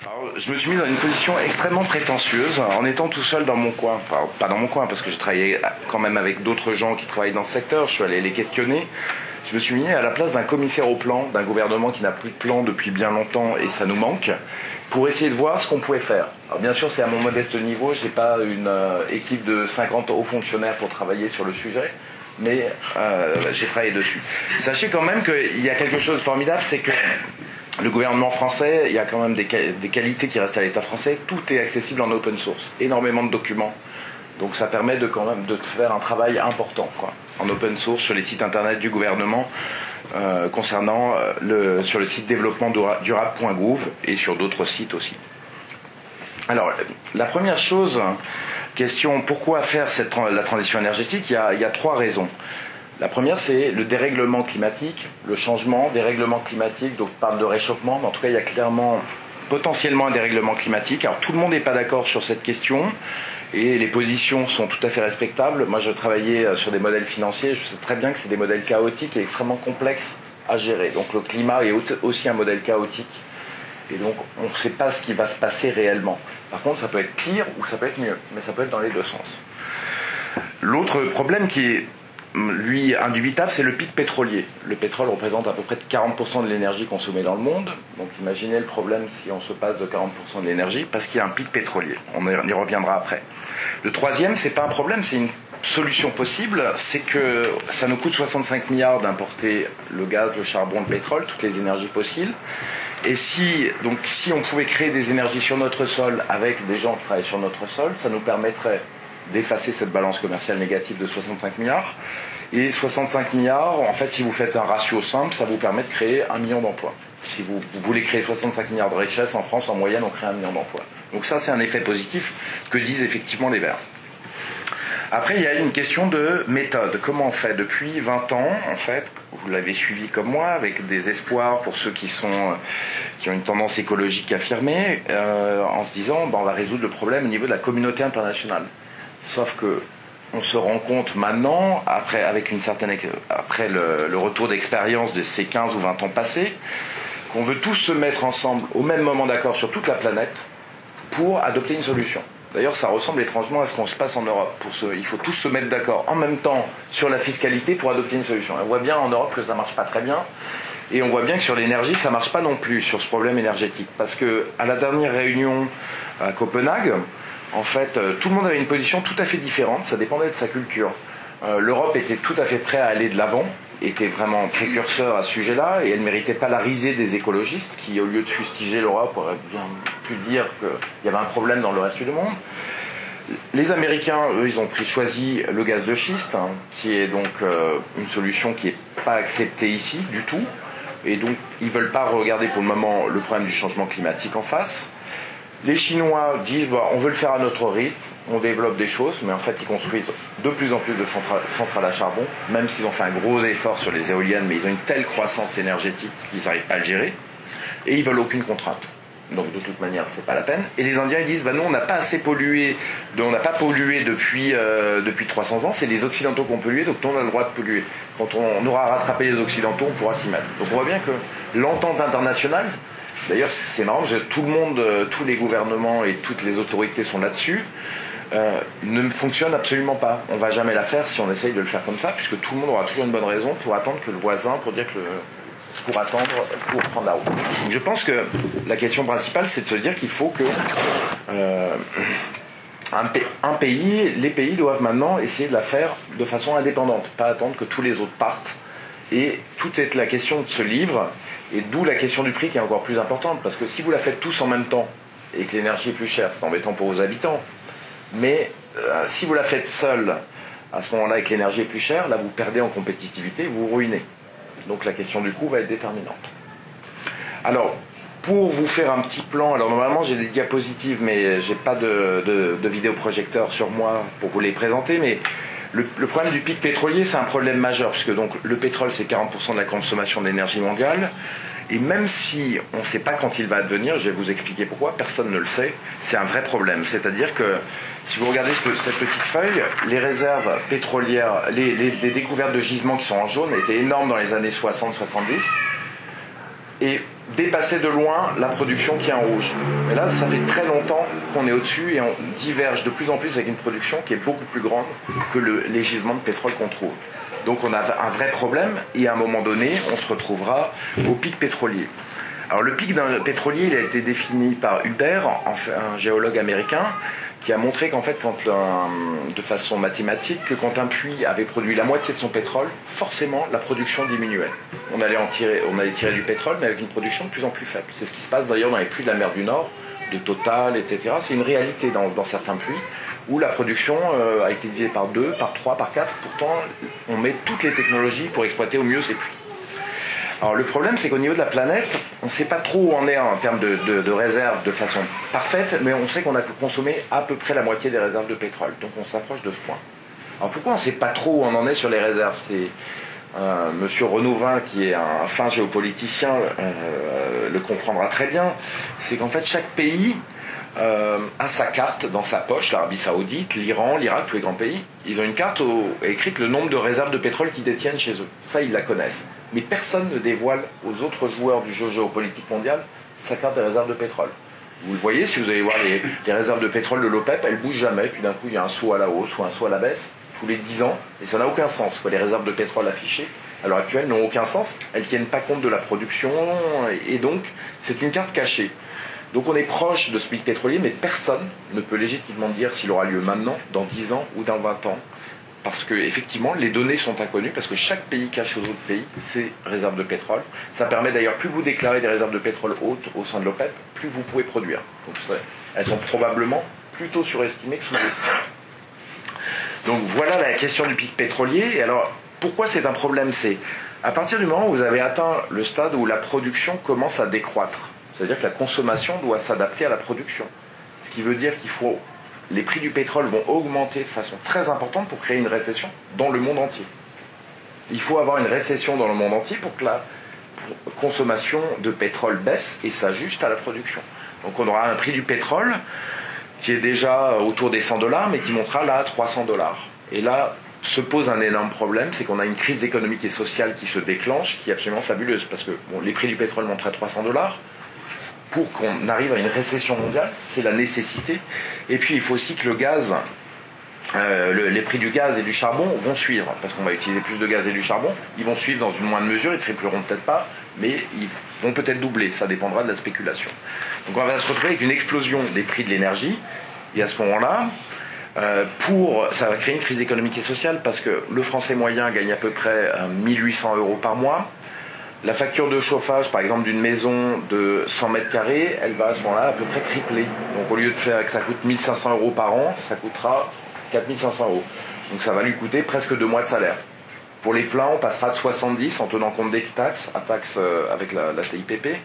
Alors, je me suis mis dans une position extrêmement prétentieuse en étant tout seul dans mon coin. Enfin, pas dans mon coin parce que je travaillais quand même avec d'autres gens qui travaillent dans ce secteur. Je suis allé les questionner. Je me suis mis à la place d'un commissaire au plan, d'un gouvernement qui n'a plus de plan depuis bien longtemps et ça nous manque, pour essayer de voir ce qu'on pouvait faire. Alors bien sûr, c'est à mon modeste niveau. Je n'ai pas une équipe de 50 hauts fonctionnaires pour travailler sur le sujet, mais j'ai travaillé dessus. Sachez quand même qu'il y a quelque chose de formidable, c'est que le gouvernement français, il y a quand même des qualités qui restent à l'État français. Tout est accessible en open source, énormément de documents. Donc ça permet quand même de faire un travail important, quoi, en open source sur les sites internet du gouvernement, sur le site développement-durable.gouv et sur d'autres sites aussi. Alors la première chose, question pourquoi faire la transition énergétique, il y a trois raisons. La première, c'est le dérèglement climatique, le changement, dérèglement climatique, donc on parle de réchauffement, mais en tout cas il y a clairement potentiellement un dérèglement climatique. Alors tout le monde n'est pas d'accord sur cette question et les positions sont tout à fait respectables. Moi je travaillais sur des modèles financiers, je sais très bien que c'est des modèles chaotiques et extrêmement complexes à gérer. Donc le climat est aussi un modèle chaotique et donc on ne sait pas ce qui va se passer réellement. Par contre ça peut être pire ou ça peut être mieux, mais ça peut être dans les deux sens. L'autre problème qui est lui indubitable, c'est le pic pétrolier. Le pétrole représente à peu près 40% de l'énergie consommée dans le monde. Donc imaginez le problème si on se passe de 40% de l'énergie, parce qu'il y a un pic pétrolier. On y reviendra après. Le troisième, c'est pas un problème, c'est une solution possible. C'est que ça nous coûte 65 milliards d'importer le gaz, le charbon, le pétrole, toutes les énergies fossiles. Et si on pouvait créer des énergies sur notre sol avec des gens qui travaillent sur notre sol, ça nous permettrait d'effacer cette balance commerciale négative de 65 milliards. Et 65 milliards, en fait, si vous faites un ratio simple, ça vous permet de créer 1 million d'emplois. Si vous voulez créer 65 milliards de richesses en France, en moyenne, on crée 1 million d'emplois. Donc ça, c'est un effet positif que disent effectivement les Verts. Après, il y a une question de méthode. Comment on fait? Depuis 20 ans, en fait, vous l'avez suivi comme moi, avec des espoirs pour ceux qui ont une tendance écologique affirmée, en se disant, on va résoudre le problème au niveau de la communauté internationale. Sauf que on se rend compte maintenant, après le retour d'expérience de ces 15 ou 20 ans passés, qu'on veut tous se mettre ensemble au même moment d'accord sur toute la planète pour adopter une solution. D'ailleurs, ça ressemble étrangement à ce qu'on se passe en Europe. Il faut tous se mettre d'accord en même temps sur la fiscalité pour adopter une solution. On voit bien en Europe que ça marche pas très bien. Et on voit bien que sur l'énergie, ça marche pas non plus sur ce problème énergétique. Parce que à la dernière réunion à Copenhague, en fait, tout le monde avait une position tout à fait différente, ça dépendait de sa culture. L'Europe était tout à fait prête à aller de l'avant, était vraiment précurseur à ce sujet-là, et elle ne méritait pas la risée des écologistes, qui, au lieu de fustiger l'Europe, auraient bien pu dire qu'il y avait un problème dans le reste du monde. Les Américains, eux, ils ont choisi le gaz de schiste, qui est donc une solution qui n'est pas acceptée ici du tout, et donc ils ne veulent pas regarder pour le moment le problème du changement climatique en face. Les Chinois disent on veut le faire à notre rythme, on développe des choses, mais en fait ils construisent de plus en plus de centrales à charbon, même s'ils ont fait un gros effort sur les éoliennes, mais ils ont une telle croissance énergétique qu'ils n'arrivent pas à le gérer, et ils veulent aucune contrainte. Donc de toute manière c'est pas la peine. Et les Indiens ils disent nous on n'a pas assez pollué, on n'a pas pollué depuis 300 ans, c'est les Occidentaux qui ont pollué, donc on a le droit de polluer. Quand on aura rattrapé les Occidentaux, on pourra s'y mettre. Donc on voit bien que l'entente internationale, d'ailleurs c'est marrant parce que tout le monde, tous les gouvernements et toutes les autorités sont là-dessus, ne fonctionne absolument pas. On va jamais la faire si on essaye de le faire comme ça, puisque tout le monde aura toujours une bonne raison pour attendre que le voisin, pour prendre la route. Donc je pense que la question principale c'est de se dire qu'il faut que les pays doivent maintenant essayer de la faire de façon indépendante, pas attendre que tous les autres partent. Et tout est la question de ce livre, et d'où la question du prix qui est encore plus importante, parce que si vous la faites tous en même temps et que l'énergie est plus chère, c'est embêtant pour vos habitants, mais si vous la faites seule à ce moment-là et que l'énergie est plus chère, là vous perdez en compétitivité, vous vous ruinez. Donc la question du coût va être déterminante. Alors, pour vous faire un petit plan, alors normalement j'ai des diapositives, mais j'ai pas de vidéoprojecteur sur moi pour vous les présenter, mais le problème du pic pétrolier, c'est un problème majeur, puisque donc le pétrole c'est 40% de la consommation d'énergie mondiale, et même si on ne sait pas quand il va advenir, je vais vous expliquer pourquoi, personne ne le sait, c'est un vrai problème. C'est-à-dire que si vous regardez cette petite feuille, les réserves pétrolières, les découvertes de gisements qui sont en jaune étaient énormes dans les années 60-70. et dépasser de loin la production qui est en rouge. Mais là, ça fait très longtemps qu'on est au-dessus et on diverge de plus en plus avec une production qui est beaucoup plus grande que les gisements de pétrole qu'on trouve. Donc on a un vrai problème et à un moment donné, on se retrouvera au pic pétrolier. Alors le pic d'un pétrolier, il a été défini par Huber, un géologue américain, qui a montré qu'en fait, de façon mathématique, que quand un puits avait produit la moitié de son pétrole, forcément la production diminuait. On allait tirer du pétrole, mais avec une production de plus en plus faible. C'est ce qui se passe d'ailleurs dans les puits de la mer du Nord, de Total, etc. C'est une réalité dans certains puits, où la production a été divisée par 2, par 3, par 4. Pourtant, on met toutes les technologies pour exploiter au mieux ces puits. Alors le problème, c'est qu'au niveau de la planète, on ne sait pas trop où on est en termes de réserves de façon parfaite, mais on sait qu'on a consommé à peu près la moitié des réserves de pétrole. Donc on s'approche de ce point. Alors pourquoi on ne sait pas trop où on en est sur les réserves? C'est Monsieur Renouvin, qui est un fin géopoliticien, le comprendra très bien. C'est qu'en fait, chaque pays a sa carte dans sa poche. L'Arabie Saoudite, l'Iran, l'Irak, tous les grands pays, ils ont une carte écrite le nombre de réserves de pétrole qu'ils détiennent chez eux. Ça, ils la connaissent. Mais personne ne dévoile aux autres joueurs du jeu géopolitique mondial sa carte des réserves de pétrole. Vous le voyez, si vous allez voir les réserves de pétrole de l'OPEP, elles ne bougent jamais, puis d'un coup il y a un saut à la hausse ou un saut à la baisse, tous les 10 ans, et ça n'a aucun sens. Les réserves de pétrole affichées, à l'heure actuelle, n'ont aucun sens, elles ne tiennent pas compte de la production, et donc c'est une carte cachée. Donc on est proche de ce pic pétrolier, mais personne ne peut légitimement dire s'il aura lieu maintenant, dans 10 ans ou dans 20 ans. Parce que effectivement, les données sont inconnues, parce que chaque pays cache aux autres pays ses réserves de pétrole. Ça permet d'ailleurs, plus vous déclarez des réserves de pétrole hautes au sein de l'OPEP, plus vous pouvez produire. Donc elles sont probablement plutôt surestimées que sous-estimées. Donc voilà la question du pic pétrolier. Et alors, pourquoi c'est un problème? C'est à partir du moment où vous avez atteint le stade où la production commence à décroître. C'est-à-dire que la consommation doit s'adapter à la production. Ce qui veut dire qu'il faut... Les prix du pétrole vont augmenter de façon très importante pour créer une récession dans le monde entier. Il faut avoir une récession dans le monde entier pour que la consommation de pétrole baisse et s'ajuste à la production. Donc on aura un prix du pétrole qui est déjà autour des $100, mais qui montera là à $300. Et là se pose un énorme problème, c'est qu'on a une crise économique et sociale qui se déclenche, qui est absolument fabuleuse, parce que les prix du pétrole montent à $300. Pour qu'on arrive à une récession mondiale, c'est la nécessité. Et puis il faut aussi que le gaz, les prix du gaz et du charbon vont suivre, parce qu'on va utiliser plus de gaz et du charbon. Ils vont suivre dans une moindre mesure, ils tripleront peut-être pas, mais ils vont peut-être doubler, ça dépendra de la spéculation. Donc on va se retrouver avec une explosion des prix de l'énergie, et à ce moment-là, ça va créer une crise économique et sociale, parce que le Français moyen gagne à peu près 1 800 € par mois. La facture de chauffage, par exemple, d'une maison de 100 mètres carrés, elle va à ce moment-là à peu près tripler. Donc au lieu de faire que ça coûte 1 500 € par an, ça coûtera 4 500 €. Donc ça va lui coûter presque 2 mois de salaire. Pour les pleins, on passera de 70, en tenant compte des taxes, avec la TIPP,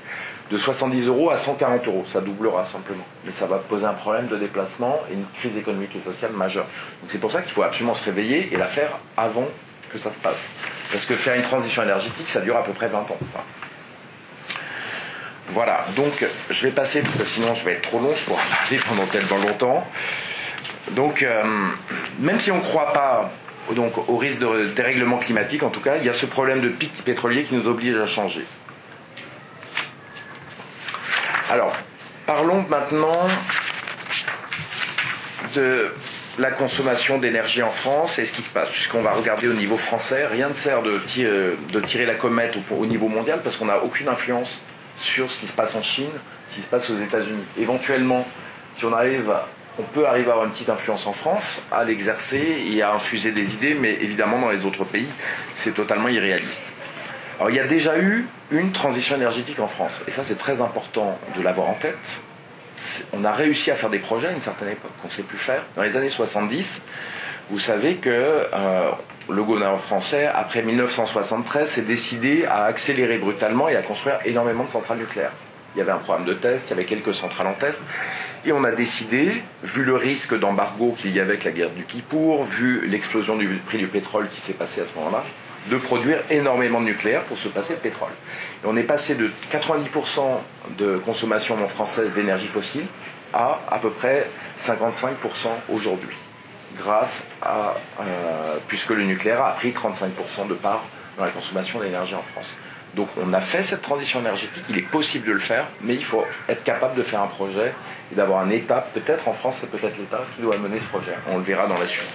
de 70 € à 140 €. Ça doublera simplement. Mais ça va poser un problème de déplacement et une crise économique et sociale majeure. Donc c'est pour ça qu'il faut absolument se réveiller et la faire avant que ça se passe. Parce que faire une transition énergétique, ça dure à peu près 20 ans. Voilà, donc je vais passer, parce que sinon je vais être trop long, je pourrais parler pendant tellement longtemps. Donc, même si on ne croit pas au risque de dérèglement climatique, en tout cas, il y a ce problème de pic pétrolier qui nous oblige à changer. Alors, parlons maintenant de la consommation d'énergie en France et ce qui se passe, puisqu'on va regarder au niveau français. Rien ne sert de tirer la comète au niveau mondial, parce qu'on n'a aucune influence sur ce qui se passe en Chine, ce qui se passe aux États-Unis. Éventuellement, si on peut arriver à avoir une petite influence en France, à l'exercer et à infuser des idées, mais évidemment dans les autres pays, c'est totalement irréaliste. Alors il y a déjà eu une transition énergétique en France, et ça c'est très important de l'avoir en tête. On a réussi à faire des projets à une certaine époque qu'on ne sait plus faire. Dans les années 70, vous savez que le gouvernement français, après 1973, s'est décidé à accélérer brutalement et à construire énormément de centrales nucléaires. Il y avait un programme de test, il y avait quelques centrales en test, et on a décidé, vu le risque d'embargo qu'il y avait avec la guerre du Kippour, vu l'explosion du prix du pétrole qui s'est passé à ce moment-là, de produire énormément de nucléaire pour se passer de pétrole. Et on est passé de 90% de consommation française d'énergie fossile à peu près 55% aujourd'hui, grâce à puisque le nucléaire a pris 35% de part dans la consommation d'énergie en France. Donc on a fait cette transition énergétique, il est possible de le faire, mais il faut être capable de faire un projet et d'avoir un État, peut-être en France c'est peut-être l'État qui doit mener ce projet, on le verra dans la suite.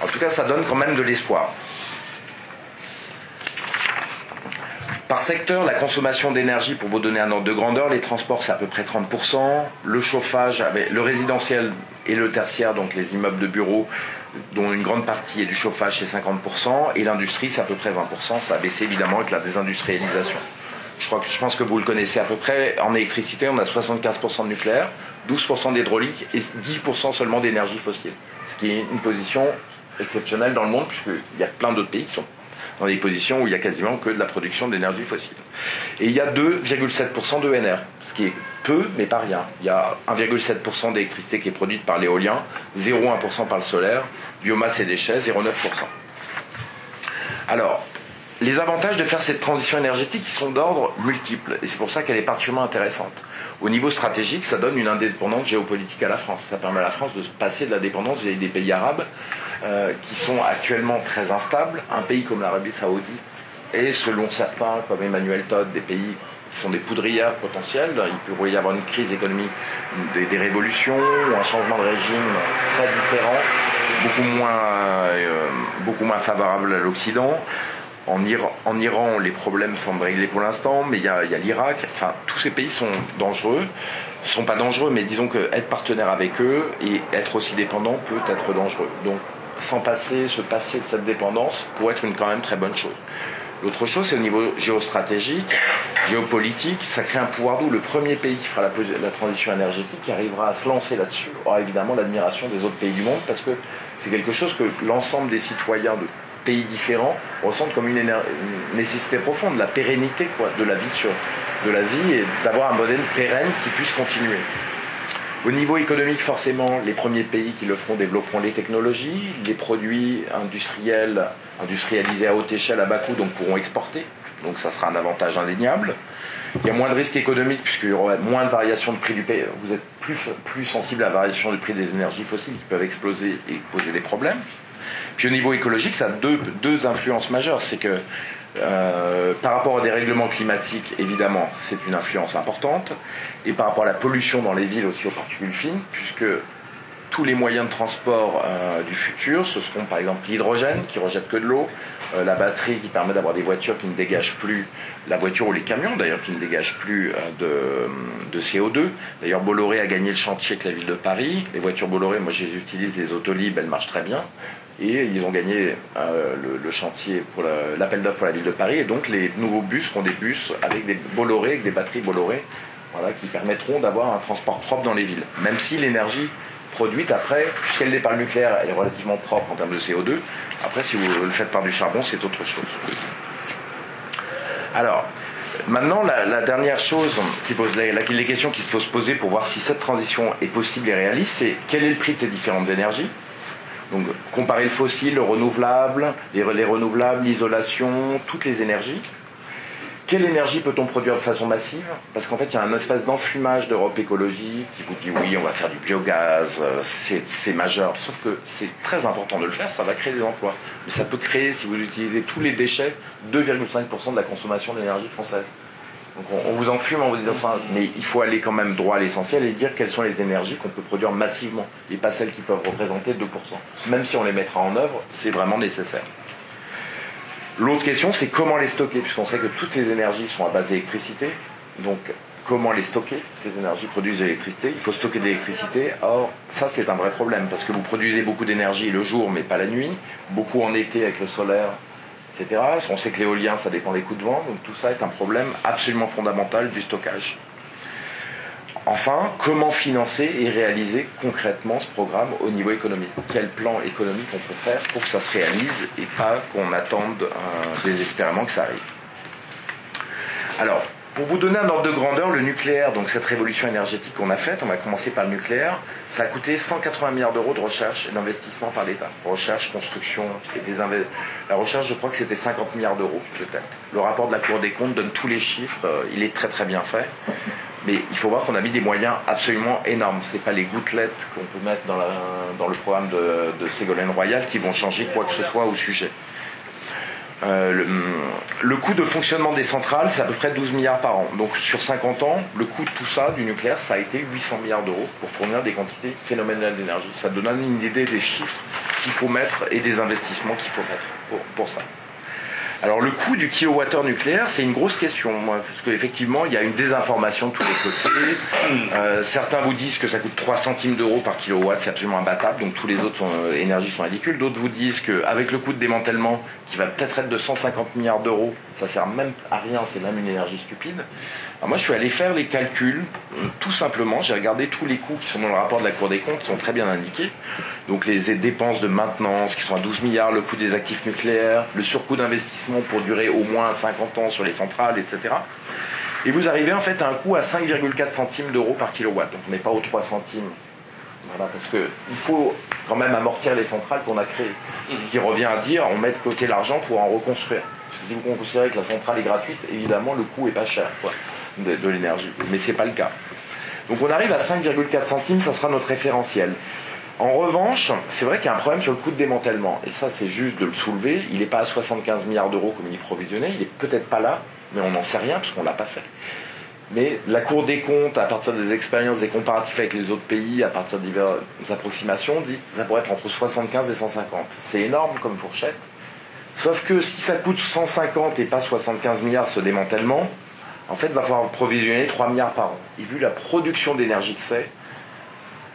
En tout cas ça donne quand même de l'espoir. Par secteur, la consommation d'énergie, pour vous donner un ordre de grandeur, les transports c'est à peu près 30%, le chauffage, le résidentiel et le tertiaire, donc les immeubles de bureaux, dont une grande partie est du chauffage, c'est 50%, et l'industrie, c'est à peu près 20%. Ça a baissé évidemment avec la désindustrialisation. Je pense que vous le connaissez à peu près. En électricité, on a 75% de nucléaire, 12% d'hydraulique et 10% seulement d'énergie fossile. Ce qui est une position exceptionnelle dans le monde, puisqu'il y a plein d'autres pays qui sont dans des positions où il n'y a quasiment que de la production d'énergie fossile. Et il y a 2,7% d'ENR, ce qui est peu, mais pas rien. Il y a 1,7% d'électricité qui est produite par l'éolien, 0,1% par le solaire, biomasse et déchets, 0,9%. Alors, les avantages de faire cette transition énergétique, ils sont d'ordre multiple, et c'est pour ça qu'elle est particulièrement intéressante. Au niveau stratégique, ça donne une indépendance géopolitique à la France. Ça permet à la France de se passer de la dépendance vis-à-vis des pays arabes, qui sont actuellement très instables. Un pays comme l'Arabie Saoudite, et selon certains, comme Emmanuel Todd, des pays qui sont des poudrières potentielles. Il pourrait y avoir une crise économique, des révolutions, un changement de régime très différent, beaucoup moins favorable à l'Occident. En Iran, les problèmes semblent réglés pour l'instant, mais il y a l'Irak. Enfin, tous ces pays sont dangereux. Ils ne sont pas dangereux, mais disons qu'être partenaire avec eux et être aussi dépendant peut être dangereux. Donc, se passer de cette dépendance pourrait être une quand même très bonne chose. L'autre chose, c'est au niveau géostratégique, géopolitique, ça crée un pouvoir d'où le premier pays qui fera la transition énergétique, qui arrivera à se lancer là-dessus, aura évidemment l'admiration des autres pays du monde, parce que c'est quelque chose que l'ensemble des citoyens de pays différents ressentent comme une nécessité profonde, la pérennité de la vie et d'avoir un modèle pérenne qui puisse continuer. Au niveau économique, forcément, les premiers pays qui le feront développeront les technologies, les produits industrialisés à haute échelle, à bas coût, donc pourront exporter. Donc ça sera un avantage indéniable. Il y a moins de risques économiques puisqu'il y aura moins de variations de prix du pays. Vous êtes plus sensible à la variation du prix des énergies fossiles qui peuvent exploser et poser des problèmes. Puis au niveau écologique, ça a deux influences majeures. C'est que par rapport à des règlements climatiques, évidemment, c'est une influence importante. Et par rapport à la pollution dans les villes aussi aux particules fines, puisque tous les moyens de transport du futur, ce seront par exemple l'hydrogène qui rejette que de l'eau, la batterie qui permet d'avoir des voitures qui ne dégagent plus, la voiture ou les camions d'ailleurs qui ne dégagent plus de CO2. D'ailleurs Bolloré a gagné le chantier avec la ville de Paris. Les voitures Bolloré, moi j'utilise les Autolib, elles marchent très bien. Et ils ont gagné le chantier pour l'appel d'offres pour la ville de Paris. Et donc les nouveaux bus seront des bus avec des Bolloré, avec des batteries Bolloré, qui permettront d'avoir un transport propre dans les villes. Même si l'énergie produite après, puisqu'elle n'est pas le nucléaire, elle est relativement propre en termes de CO2. Après, si vous le faites par du charbon, c'est autre chose. Alors, maintenant, la dernière chose qui pose les questions qu'il faut se poser pour voir si cette transition est possible et réaliste, c'est quel est le prix de ces différentes énergies. Donc, comparer le fossile, le renouvelable, les renouvelables, l'isolation, toutes les énergies. Quelle énergie peut-on produire de façon massive? Parce qu'en fait, il y a un espèce d'enfumage d'Europe écologique qui vous dit oui, on va faire du biogaz, c'est majeur. Sauf que c'est très important de le faire, ça va créer des emplois. Mais ça peut créer, si vous utilisez tous les déchets, 2,5% de la consommation d'énergie française. Donc on vous enfume en vous disant ça, mais il faut aller quand même droit à l'essentiel et dire quelles sont les énergies qu'on peut produire massivement, et pas celles qui peuvent représenter 2%. Même si on les mettra en œuvre, c'est vraiment nécessaire. L'autre question, c'est comment les stocker, puisqu'on sait que toutes ces énergies sont à base d'électricité. Donc, comment les stocker? Ces énergies produisent de l'électricité. Il faut stocker de l'électricité. Or, ça, c'est un vrai problème, parce que vous produisez beaucoup d'énergie le jour, mais pas la nuit. Beaucoup en été avec le solaire, etc. On sait que l'éolien, ça dépend des coups de vent. Donc, tout ça est un problème absolument fondamental du stockage. Enfin, comment financer et réaliser concrètement ce programme au niveau économique? Quel plan économique on peut faire pour que ça se réalise et pas qu'on attende désespérément que ça arrive? Alors, pour vous donner un ordre de grandeur, le nucléaire, donc cette révolution énergétique qu'on a faite, on va commencer par le nucléaire, ça a coûté 180 milliards d'euros de recherche et d'investissement par l'État. Recherche, construction et la recherche, je crois que c'était 50 milliards d'euros peut-être. Le rapport de la Cour des comptes donne tous les chiffres, il est très très bien fait. Mais il faut voir qu'on a mis des moyens absolument énormes. Ce n'est pas les gouttelettes qu'on peut mettre dans le programme de Ségolène Royal qui vont changer quoi que ce soit au sujet. le coût de fonctionnement des centrales, c'est à peu près 12 milliards par an. Donc sur 50 ans, le coût de tout ça, du nucléaire, ça a été 800 milliards d'euros pour fournir des quantités phénoménales d'énergie. Ça donne une idée des chiffres qu'il faut mettre et des investissements qu'il faut mettre pour ça. Alors le coût du kilowattheure nucléaire, c'est une grosse question, parce qu'effectivement, il y a une désinformation de tous les côtés. Certains vous disent que ça coûte 3 centimes d'euros par kilowatt, c'est absolument imbattable, donc tous les autres énergies sont ridicules. D'autres vous disent qu'avec le coût de démantèlement, qui va peut-être être de 150 milliards d'euros, ça sert même à rien, c'est même une énergie stupide. Alors moi, je suis allé faire les calculs, tout simplement, j'ai regardé tous les coûts qui sont dans le rapport de la Cour des comptes, qui sont très bien indiqués. Donc les dépenses de maintenance qui sont à 12 milliards, le coût des actifs nucléaires, le surcoût d'investissement pour durer au moins 50 ans sur les centrales, etc. Et vous arrivez en fait à un coût à 5,4 centimes d'euros par kilowatt. Donc on n'est pas aux 3 centimes. Voilà, parce qu'il faut quand même amortir les centrales qu'on a créées. Ce qui revient à dire, on met de côté l'argent pour en reconstruire. Parce que si vous considérez que la centrale est gratuite, évidemment le coût est pas cher de l'énergie. Mais c'est pas le cas. Donc on arrive à 5,4 centimes, ça sera notre référentiel. En revanche, c'est vrai qu'il y a un problème sur le coût de démantèlement. Et ça, c'est juste de le soulever. Il n'est pas à 75 milliards d'euros comme il est provisionné. Il n'est peut-être pas là, mais on n'en sait rien parce qu'on ne l'a pas fait. Mais la Cour des comptes, à partir des expériences, des comparatifs avec les autres pays, à partir de diverses approximations, dit que ça pourrait être entre 75 et 150. C'est énorme comme fourchette. Sauf que si ça coûte 150 et pas 75 milliards ce démantèlement, en fait, il va falloir provisionner 3 milliards par an. Et vu la production d'énergie que c'est,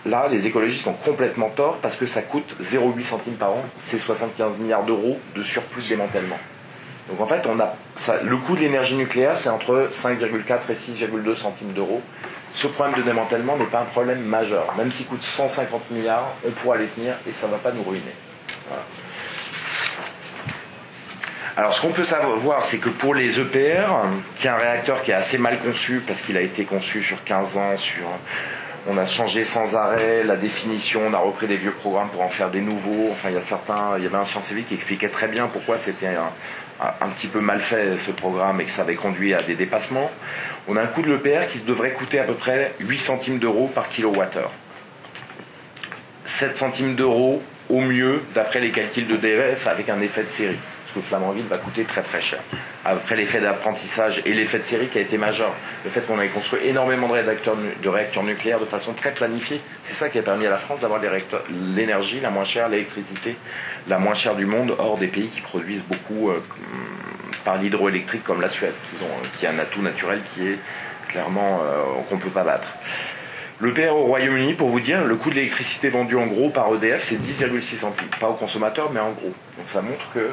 là, les écologistes ont complètement tort parce que ça coûte 0,8 centimes par an, c'est 75 milliards d'euros de surplus de démantèlement. Donc en fait, le coût de l'énergie nucléaire, c'est entre 5,4 et 6,2 centimes d'euros. Ce problème de démantèlement n'est pas un problème majeur. Même s'il coûte 150 milliards, on pourra les tenir et ça ne va pas nous ruiner. Voilà. Alors ce qu'on peut savoir, c'est que pour les EPR, qui est un réacteur qui est assez mal conçu parce qu'il a été conçu sur 15 ans, on a changé sans arrêt la définition, on a repris des vieux programmes pour en faire des nouveaux. Enfin, il y avait un scientifique qui expliquait très bien pourquoi c'était un petit peu mal fait ce programme et que ça avait conduit à des dépassements. On a un coût de l'EPR qui devrait coûter à peu près 8 centimes d'euros par kilowattheure. 7 centimes d'euros au mieux, d'après les calculs de DEF, avec un effet de série. Parce que Flamanville va coûter très très cher. Après l'effet d'apprentissage et l'effet de série qui a été majeur, le fait qu'on ait construit énormément de réacteurs nucléaires de façon très planifiée, c'est ça qui a permis à la France d'avoir l'énergie la moins chère, l'électricité la moins chère du monde, hors des pays qui produisent beaucoup par l'hydroélectrique comme la Suède, qui a un atout naturel qui est clairement qu'on ne peut pas battre. L'EPR au Royaume-Uni, pour vous dire, le coût de l'électricité vendue en gros par EDF, c'est 10,6 centimes. Pas aux consommateurs, mais en gros. Donc ça montre que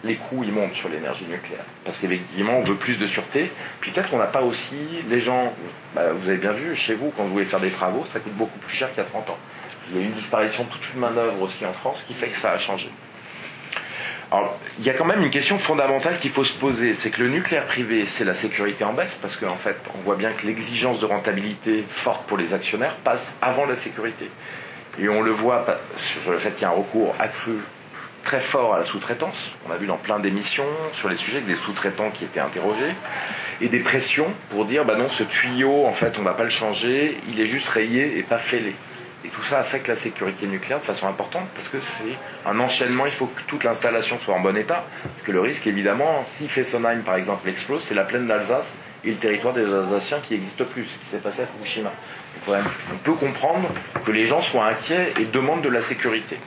les coûts ils montent sur l'énergie nucléaire. Parce qu'effectivement, on veut plus de sûreté. Puis peut-être qu'on n'a pas aussi... Les gens, vous avez bien vu, chez vous, quand vous voulez faire des travaux, ça coûte beaucoup plus cher qu'il y a 30 ans. Il y a eu une disparition de toute une main-d'œuvre aussi en France qui fait que ça a changé. Alors, il y a quand même une question fondamentale qu'il faut se poser. C'est que le nucléaire privé, c'est la sécurité en baisse, parce qu'en fait, on voit bien que l'exigence de rentabilité forte pour les actionnaires passe avant la sécurité. Et on le voit sur le fait qu'il y a un recours accru très fort à la sous-traitance. On a vu dans plein d'émissions sur les sujets avec des sous-traitants qui étaient interrogés et des pressions pour dire non, ce tuyau, en fait, on ne va pas le changer, il est juste rayé et pas fêlé. Et tout ça affecte la sécurité nucléaire de façon importante parce que c'est un enchaînement, il faut que toute l'installation soit en bon état. Parce que le risque, évidemment, si Fessenheim, par exemple, explose, c'est la plaine d'Alsace et le territoire des Alsaciens qui n'existent plus, ce qui s'est passé à Fukushima. Donc, on peut comprendre que les gens soient inquiets et demandent de la sécurité.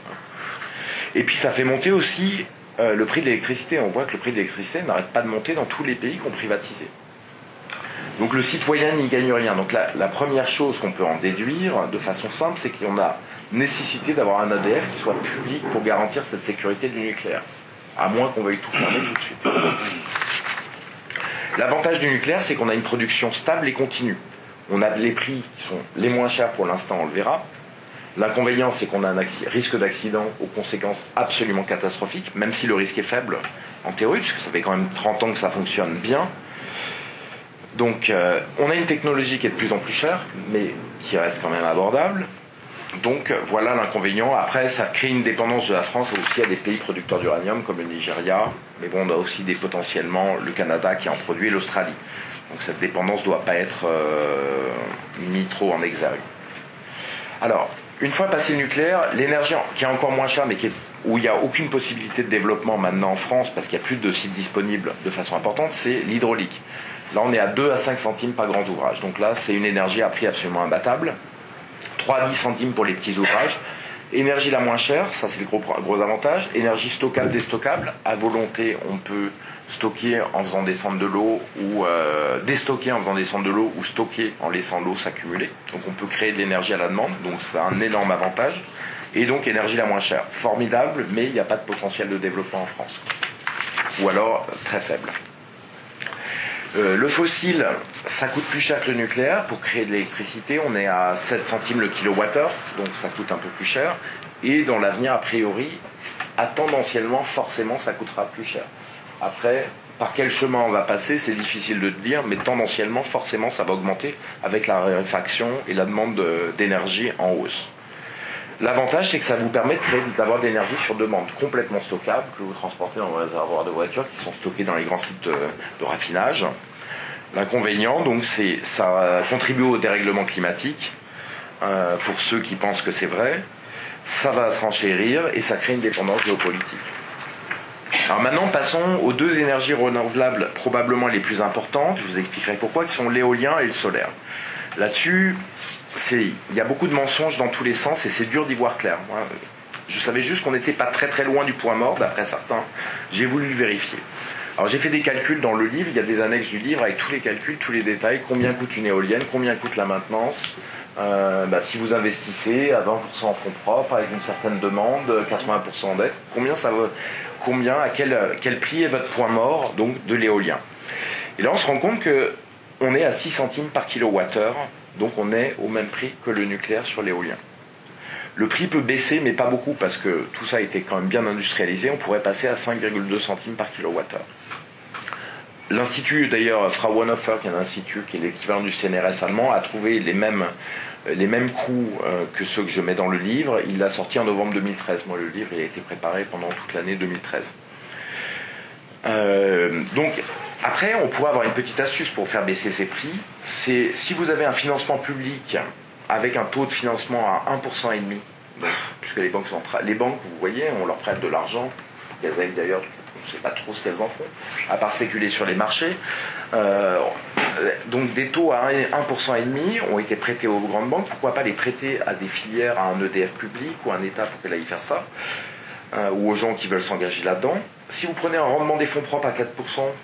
Et puis ça fait monter aussi le prix de l'électricité. On voit que le prix de l'électricité n'arrête pas de monter dans tous les pays qui ont privatisé. Donc le citoyen n'y gagne rien. Donc la première chose qu'on peut en déduire de façon simple, c'est qu'on a nécessité d'avoir un EDF qui soit public pour garantir cette sécurité du nucléaire. À moins qu'on veuille tout fermer tout de suite. L'avantage du nucléaire, c'est qu'on a une production stable et continue. On a les prix qui sont les moins chers pour l'instant, on le verra. L'inconvénient, c'est qu'on a un risque d'accident aux conséquences absolument catastrophiques, même si le risque est faible en théorie, puisque ça fait quand même 30 ans que ça fonctionne bien. Donc, on a une technologie qui est de plus en plus chère, mais qui reste quand même abordable. Donc, voilà l'inconvénient. Après, ça crée une dépendance de la France aussi à des pays producteurs d'uranium, comme le Nigeria. Mais bon, on a aussi potentiellement le Canada qui en produit et l'Australie. Donc, cette dépendance ne doit pas être mise trop en exergue. Alors, une fois passé le nucléaire, l'énergie qui est encore moins chère, mais qui est où il n'y a aucune possibilité de développement maintenant en France, parce qu'il n'y a plus de sites disponibles de façon importante, c'est l'hydraulique. Là, on est à 2 à 5 centimes par grand ouvrage. Donc là, c'est une énergie à prix absolument imbattable. 3 à 10 centimes pour les petits ouvrages. Énergie la moins chère, ça c'est le gros avantage. Énergie stockable, déstockable. À volonté, on peut stocker en faisant descendre de l'eau, ou déstocker en faisant descendre de l'eau, ou stocker en laissant l'eau s'accumuler. Donc on peut créer de l'énergie à la demande, donc c'est un énorme avantage. Et donc énergie la moins chère. Formidable, mais il n'y a pas de potentiel de développement en France. Ou alors très faible. Le fossile, ça coûte plus cher que le nucléaire. Pour créer de l'électricité, on est à 7 centimes le kilowattheure, donc ça coûte un peu plus cher. Et dans l'avenir, a priori, tendanciellement, forcément, ça coûtera plus cher. Après, par quel chemin on va passer, c'est difficile de le dire, mais tendanciellement, forcément, ça va augmenter avec la raréfaction et la demande d'énergie en hausse. L'avantage, c'est que ça vous permet d'avoir de l'énergie sur demande, complètement stockable, que vous transportez dans vos réservoirs de voitures qui sont stockés dans les grands sites de raffinage. L'inconvénient, donc, c'est ça contribue au dérèglement climatique, pour ceux qui pensent que c'est vrai. Ça va se renchérir et ça crée une dépendance géopolitique. Alors maintenant, passons aux 2 énergies renouvelables probablement les plus importantes. Je vous expliquerai pourquoi, qui sont l'éolien et le solaire. Là-dessus, il y a beaucoup de mensonges dans tous les sens et c'est dur d'y voir clair. Moi, je savais juste qu'on n'était pas très très loin du point mort, d'après certains. J'ai voulu le vérifier. Alors j'ai fait des calculs dans le livre, il y a des annexes du livre avec tous les calculs, tous les détails, combien coûte une éolienne, combien coûte la maintenance, si vous investissez à 20% en fonds propres, avec une certaine demande, 80% d'aide, à quel prix est votre point mort donc, de l'éolien. Et là on se rend compte qu'on est à 6 centimes par kilowattheure. Donc on est au même prix que le nucléaire sur l'éolien. Le prix peut baisser, mais pas beaucoup, parce que tout ça a été quand même bien industrialisé. On pourrait passer à 5,2 centimes par kilowattheure. L'Institut, d'ailleurs, Fraunhofer, qui est un institut qui est l'équivalent du CNRS allemand, a trouvé les mêmes coûts que ceux que je mets dans le livre. Il l'a sorti en novembre 2013. Moi, le livre, il a été préparé pendant toute l'année 2013. Donc, après, on pourrait avoir une petite astuce pour faire baisser ces prix. C'est si vous avez un financement public avec un taux de financement à 1,5%, puisque les banques vous voyez, on leur prête de l'argent, pour qu'elles aillent d'ailleurs, on ne sait pas trop ce qu'elles en font, à part spéculer sur les marchés. Donc des taux à 1,5% ont été prêtés aux grandes banques. Pourquoi pas les prêter à des filières, à un EDF public ou à un État pour qu'elle aille faire ça, ou aux gens qui veulent s'engager là-dedans. Si vous prenez un rendement des fonds propres à 4%,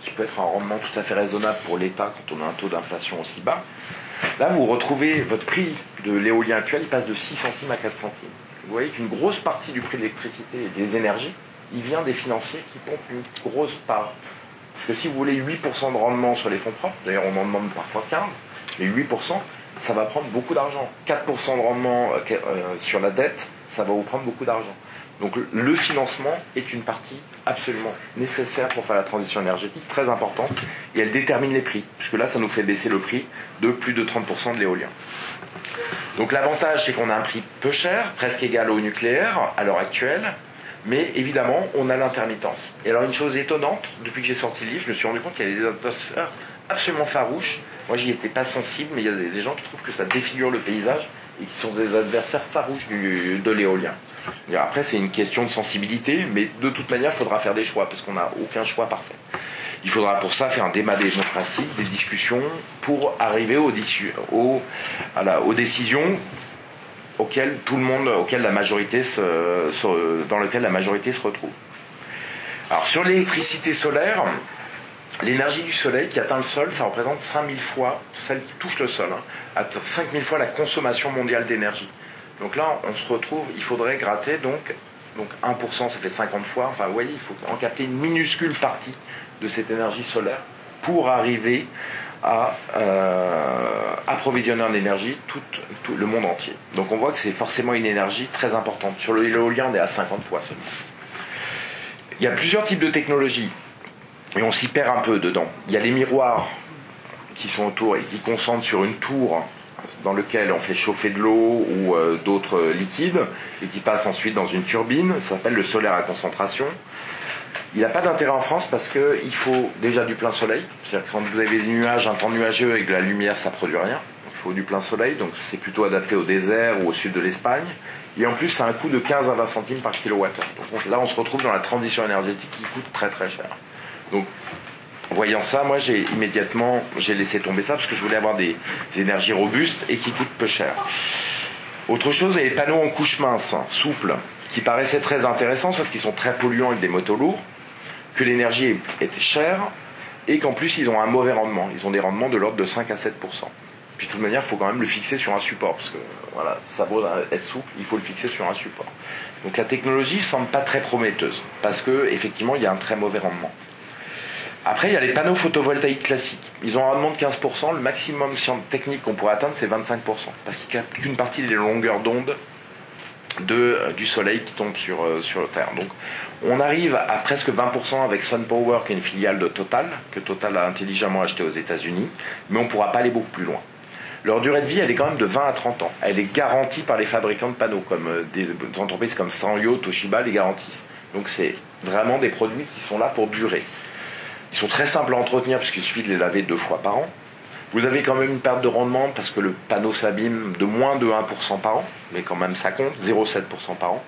qui peut être un rendement tout à fait raisonnable pour l'État quand on a un taux d'inflation aussi bas, là vous retrouvez votre prix de l'éolien actuel, il passe de 6 centimes à 4 centimes. Vous voyez qu'une grosse partie du prix de l'électricité et des énergies, il vient des financiers qui pompent une grosse part. Parce que si vous voulez 8% de rendement sur les fonds propres, d'ailleurs on en demande parfois 15%, mais 8%, ça va prendre beaucoup d'argent. 4% de rendement sur la dette, ça va vous prendre beaucoup d'argent. Donc le financement est une partie absolument nécessaire pour faire la transition énergétique, très importante, et elle détermine les prix, puisque là ça nous fait baisser le prix de plus de 30% de l'éolien. Donc l'avantage c'est qu'on a un prix peu cher, presque égal au nucléaire à l'heure actuelle, mais évidemment on a l'intermittence. Et alors une chose étonnante, depuis que j'ai sorti le livre, je me suis rendu compte qu'il y avait des adversaires absolument farouches. Moi j'y étais pas sensible, mais il y a des gens qui trouvent que ça défigure le paysage et qui sont des adversaires farouches de l'éolien. Après, c'est une question de sensibilité, mais de toute manière, il faudra faire des choix, parce qu'on n'a aucun choix parfait. Il faudra pour ça faire un débat démocratique, des discussions, pour arriver aux décisions auxquelles la majorité dans lesquelles la majorité se retrouve. Alors, sur l'électricité solaire, l'énergie du soleil qui atteint le sol, ça représente 5000 fois, celle qui touche le sol, à 5000 fois la consommation mondiale d'énergie. Donc là, on se retrouve, il faudrait gratter donc 1%, ça fait 50 fois. Enfin, vous voyez, il faut en capter une minuscule partie de cette énergie solaire pour arriver à approvisionner en énergie tout le monde entier. Donc on voit que c'est forcément une énergie très importante. Sur l'éolien, on est à 50 fois seulement. Il y a plusieurs types de technologies et on s'y perd un peu dedans. Il y a les miroirs qui sont autour et qui concentrent sur une tour dans lequel on fait chauffer de l'eau ou d'autres liquides et qui passe ensuite dans une turbine. Ça s'appelle le solaire à concentration. Il n'a pas d'intérêt en France parce qu'il faut déjà du plein soleil. C'est-à-dire que quand vous avez des nuages, un temps nuageux avec de la lumière, ça ne produit rien. Il faut du plein soleil, donc c'est plutôt adapté au désert ou au sud de l'Espagne. Et en plus, ça a un coût de 15 à 20 centimes par kilowattheure. Donc là, on se retrouve dans la transition énergétique qui coûte très très cher. Donc, voyant ça, moi, j'ai laissé tomber ça parce que je voulais avoir des énergies robustes et qui coûtent peu cher. Autre chose, il y a les panneaux en couche mince, souples, qui paraissaient très intéressants, sauf qu'ils sont très polluants avec des motos lourds, que l'énergie est chère et qu'en plus, ils ont un mauvais rendement. Ils ont des rendements de l'ordre de 5 à 7%. Puis de toute manière, il faut quand même le fixer sur un support, parce que voilà, ça vaut être souple, il faut le fixer sur un support. Donc la technologie ne semble pas très prometteuse, parce qu'effectivement, il y a un très mauvais rendement. Après, il y a les panneaux photovoltaïques classiques. Ils ont un rendement de 15%, le maximum technique qu'on pourrait atteindre, c'est 25%, parce qu'ils captent qu'une partie des longueurs d'onde du soleil qui tombe sur Terre. Donc on arrive à presque 20% avec SunPower, qui est une filiale de Total, que Total a intelligemment acheté aux États-Unis, mais on ne pourra pas aller beaucoup plus loin. Leur durée de vie, elle est quand même de 20 à 30 ans. Elle est garantie par les fabricants de panneaux, comme des entreprises comme Sanyo, Toshiba les garantissent. Donc c'est vraiment des produits qui sont là pour durer. Ils sont très simples à entretenir puisqu'il suffit de les laver 2 fois par an. Vous avez quand même une perte de rendement parce que le panneau s'abîme de moins de 1% par an, mais quand même ça compte, 0,7% par an.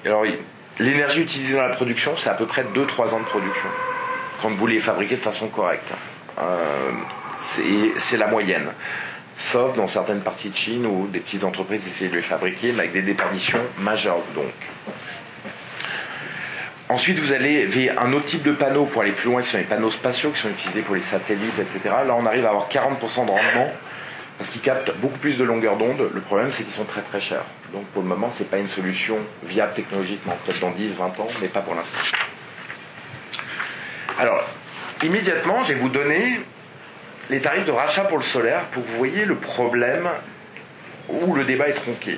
Et alors l'énergie utilisée dans la production, c'est à peu près 2-3 ans de production, quand vous les fabriquez de façon correcte. C'est la moyenne. Sauf dans certaines parties de Chine où des petites entreprises essaient de les fabriquer, mais avec des déperditions majeures. Donc. Ensuite, vous avez un autre type de panneaux pour aller plus loin, qui sont les panneaux spatiaux, qui sont utilisés pour les satellites, etc. Là, on arrive à avoir 40% de rendement, parce qu'ils captent beaucoup plus de longueur d'onde. Le problème, c'est qu'ils sont très très chers. Donc pour le moment, ce n'est pas une solution viable technologiquement. Peut-être dans 10-20 ans, mais pas pour l'instant. Alors, immédiatement, je vais vous donner les tarifs de rachat pour le solaire, pour que vous voyez le problème où le débat est tronqué.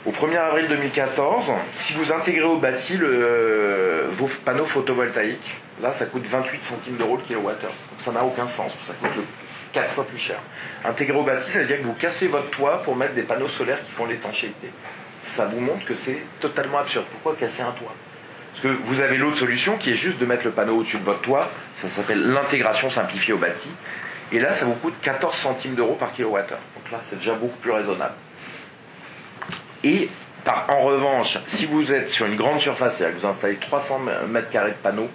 Au 1er avril 2014, si vous intégrez au bâti vos panneaux photovoltaïques, là ça coûte 28 centimes d'euros le kilowattheure. Ça n'a aucun sens, ça coûte 4 fois plus cher. Intégrer au bâti, ça veut dire que vous cassez votre toit pour mettre des panneaux solaires qui font l'étanchéité. Ça vous montre que c'est totalement absurde. Pourquoi casser un toit ? Parce que vous avez l'autre solution qui est juste de mettre le panneau au-dessus de votre toit, ça s'appelle l'intégration simplifiée au bâti. Et là, ça vous coûte 14 centimes d'euros par kilowattheure. Donc là, c'est déjà beaucoup plus raisonnable. Et en revanche, si vous êtes sur une grande surface, c'est-à-dire que vous installez 300 m² de panneaux,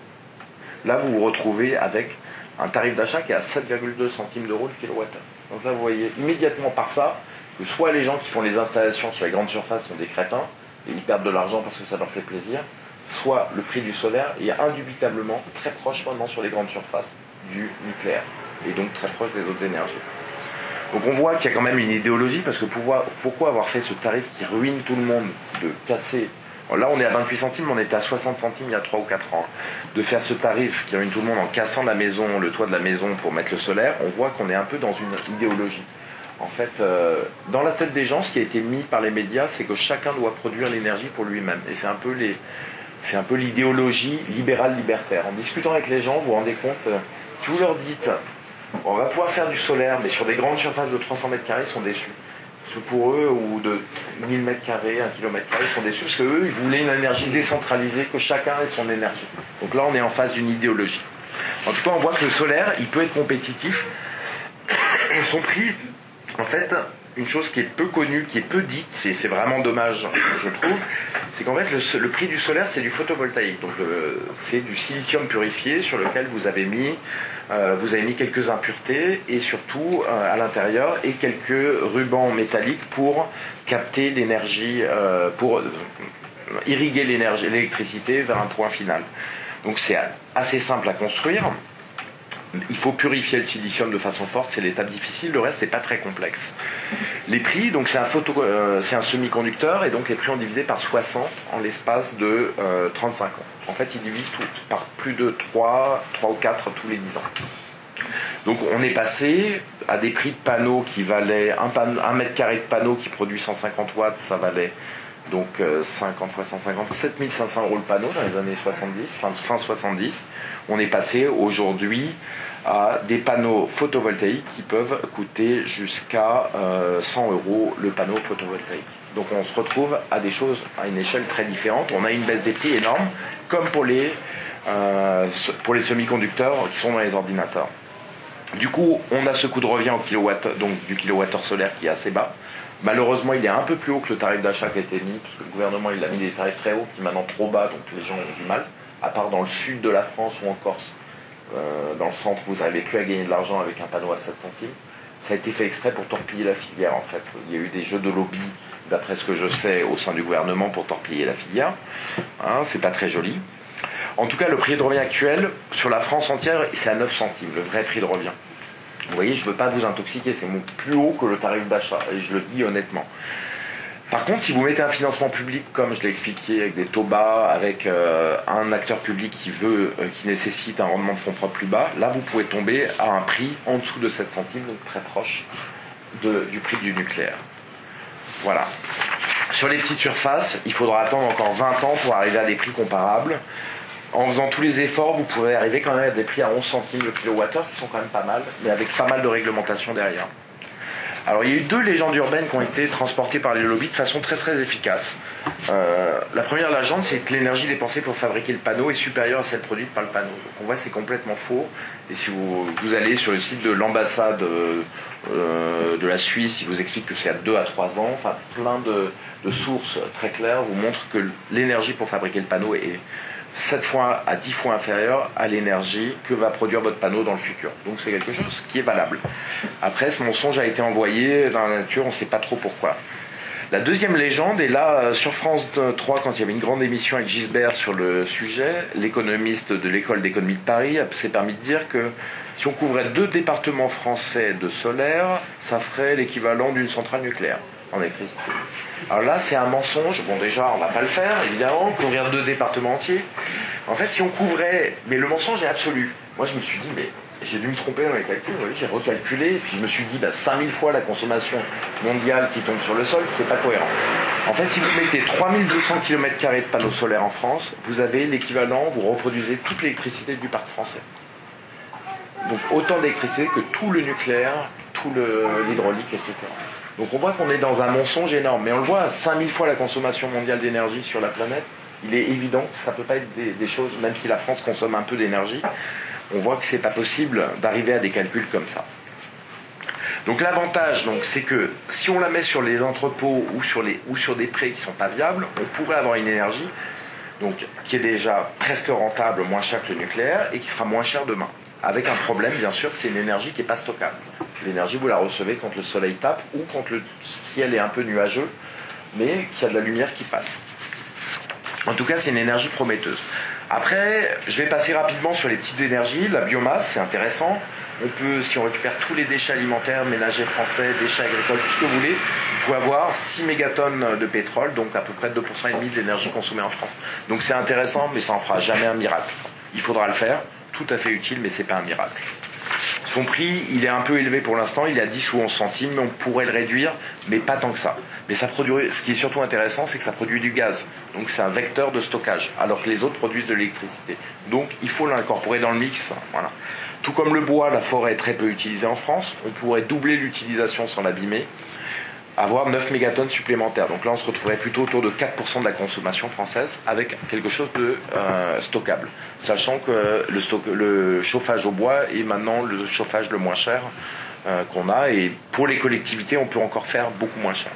là, vous vous retrouvez avec un tarif d'achat qui est à 7,2 centimes d'euros le kilowattheure. Donc là, vous voyez immédiatement par ça que soit les gens qui font les installations sur les grandes surfaces sont des crétins, et ils perdent de l'argent parce que ça leur fait plaisir, soit le prix du solaire est indubitablement très proche maintenant sur les grandes surfaces du nucléaire, et donc très proche des autres énergies. Donc on voit qu'il y a quand même une idéologie, parce que pourquoi avoir fait ce tarif qui ruine tout le monde, de casser, là on est à 28 centimes, mais on était à 60 centimes il y a 3 ou 4 ans, de faire ce tarif qui ruine tout le monde en cassant la maison, le toit de la maison pour mettre le solaire, on voit qu'on est un peu dans une idéologie. En fait, dans la tête des gens, ce qui a été mis par les médias, c'est que chacun doit produire l'énergie pour lui-même. Et c'est un peu l'idéologie libérale-libertaire. En discutant avec les gens, vous vous rendez compte, si vous leur dites on va pouvoir faire du solaire, mais sur des grandes surfaces de 300 m², ils sont déçus. Parce que pour eux, ou de 1000 m², 1 km², ils sont déçus parce qu'eux, ils voulaient une énergie décentralisée, que chacun ait son énergie. Donc là, on est en face d'une idéologie. En tout cas, on voit que le solaire, il peut être compétitif. Son prix, en fait, une chose qui est peu connue, qui est peu dite, c'est vraiment dommage, je trouve, c'est qu'en fait, le prix du solaire, c'est du photovoltaïque. Donc, c'est du silicium purifié sur lequel vous avez mis quelques impuretés et surtout à l'intérieur et quelques rubans métalliques pour capter l'énergie, pour irriguer l'électricité vers un point final. Donc c'est assez simple à construire. Il faut purifier le silicium de façon forte, c'est l'étape difficile, le reste n'est pas très complexe. Les prix, donc c'est un semi-conducteur, et donc les prix ont divisé par 60 en l'espace de 35 ans. En fait, ils divisent tout par plus de 3 ou 4 tous les 10 ans. Donc on est passé à des prix de panneaux qui valaient 1 m² de panneau qui produit 150 watts, ça valait donc 50 fois 150, 7500 € le panneau dans les années 70, fin 70. On est passé aujourd'hui à des panneaux photovoltaïques qui peuvent coûter jusqu'à 100 € le panneau photovoltaïque. Donc on se retrouve à des choses à une échelle très différente. On a une baisse des prix énorme, comme pour les semi-conducteurs qui sont dans les ordinateurs. Du coup, on a ce coût de revient au kilowatt, donc du kilowattheure solaire qui est assez bas. Malheureusement, il est un peu plus haut que le tarif d'achat qui a été mis, parce que le gouvernement il a mis des tarifs très hauts, qui est maintenant trop bas, donc les gens ont du mal. À part dans le sud de la France ou en Corse, dans le centre, vous n'arrivez plus à gagner de l'argent avec un panneau à 7 centimes. Ça a été fait exprès pour torpiller la filière, en fait. Il y a eu des jeux de lobby, d'après ce que je sais, au sein du gouvernement pour torpiller la filière. Hein, c'est pas très joli. En tout cas, le prix de revient actuel, sur la France entière, c'est à 9 centimes, le vrai prix de revient. Vous voyez, je ne veux pas vous intoxiquer, c'est plus haut que le tarif d'achat, et je le dis honnêtement. Par contre, si vous mettez un financement public, comme je l'ai expliqué, avec des taux bas, avec un acteur public qui nécessite un rendement de fonds propres plus bas, là vous pouvez tomber à un prix en dessous de 7 centimes, donc très proche du prix du nucléaire. Voilà. Sur les petites surfaces, il faudra attendre encore 20 ans pour arriver à des prix comparables. En faisant tous les efforts, vous pourrez arriver quand même à des prix à 11 centimes le kilowattheure, qui sont quand même pas mal, mais avec pas mal de réglementation derrière. Alors il y a eu 2 légendes urbaines qui ont été transportées par les lobbies de façon très très efficace. La première légende, c'est que l'énergie dépensée pour fabriquer le panneau est supérieure à celle produite par le panneau. Donc on voit que c'est complètement faux. Et si vous allez sur le site de l'ambassade de la Suisse, ils vous expliquent que c'est à 2 à 3 ans. Enfin, plein de sources très claires vous montrent que l'énergie pour fabriquer le panneau est 7 fois à 10 fois inférieure à l'énergie que va produire votre panneau dans le futur. Donc c'est quelque chose qui est valable. Après, ce mensonge a été envoyé dans la nature, on ne sait pas trop pourquoi. La deuxième légende est là, sur France 3, quand il y avait une grande émission avec Gisbert sur le sujet, l'économiste de l'école d'économie de Paris s'est permis de dire que si on couvrait 2 départements français de solaire, ça ferait l'équivalent d'une centrale nucléaire en électricité. Alors là, c'est un mensonge. Bon, déjà, on va pas le faire, évidemment, couvrir 2 départements entiers. En fait, si on couvrait... Mais le mensonge est absolu. Moi, je me suis dit, mais j'ai dû me tromper dans les calculs. Oui, j'ai recalculé, et puis je me suis dit, 5000 fois la consommation mondiale qui tombe sur le sol, c'est pas cohérent. En fait, si vous mettez 3200 km² de panneaux solaires en France, vous avez l'équivalent, vous reproduisez toute l'électricité du parc français. Donc autant d'électricité que tout le nucléaire, tout l'hydraulique, etc. Donc on voit qu'on est dans un mensonge énorme, mais on le voit, 5000 fois la consommation mondiale d'énergie sur la planète, il est évident que ça ne peut pas être des choses, même si la France consomme un peu d'énergie, on voit que c'est pas possible d'arriver à des calculs comme ça. Donc l'avantage, c'est que si on la met sur les entrepôts ou sur des prés qui ne sont pas viables, on pourrait avoir une énergie qui est déjà presque rentable, moins chère que le nucléaire, et qui sera moins chère demain. Avec un problème, bien sûr, c'est une énergie qui n'est pas stockable. L'énergie, vous la recevez quand le soleil tape ou quand le ciel est un peu nuageux, mais qu'il y a de la lumière qui passe. En tout cas, c'est une énergie prometteuse. Après, je vais passer rapidement sur les petites énergies. La biomasse, c'est intéressant. On peut, si on récupère tous les déchets alimentaires, ménagers français, déchets agricoles, tout ce que vous voulez, vous pouvez avoir 6 mégatonnes de pétrole, donc à peu près 2,5% de l'énergie consommée en France. Donc c'est intéressant, mais ça n'en fera jamais un miracle. Il faudra le faire. Tout à fait utile, mais c'est pas un miracle. Son prix, il est un peu élevé pour l'instant, il est à 10 ou 11 centimes, mais on pourrait le réduire, mais pas tant que ça. Mais ça produit, ce qui est surtout intéressant, c'est que ça produit du gaz. Donc c'est un vecteur de stockage, alors que les autres produisent de l'électricité. Donc il faut l'incorporer dans le mix. Voilà. Tout comme le bois, la forêt est très peu utilisée en France, on pourrait doubler l'utilisation sans l'abîmer, avoir 9 mégatonnes supplémentaires. Donc là, on se retrouverait plutôt autour de 4% de la consommation française avec quelque chose de stockable. Sachant que le chauffage au bois est maintenant le chauffage le moins cher qu'on a. Et pour les collectivités, on peut encore faire beaucoup moins cher.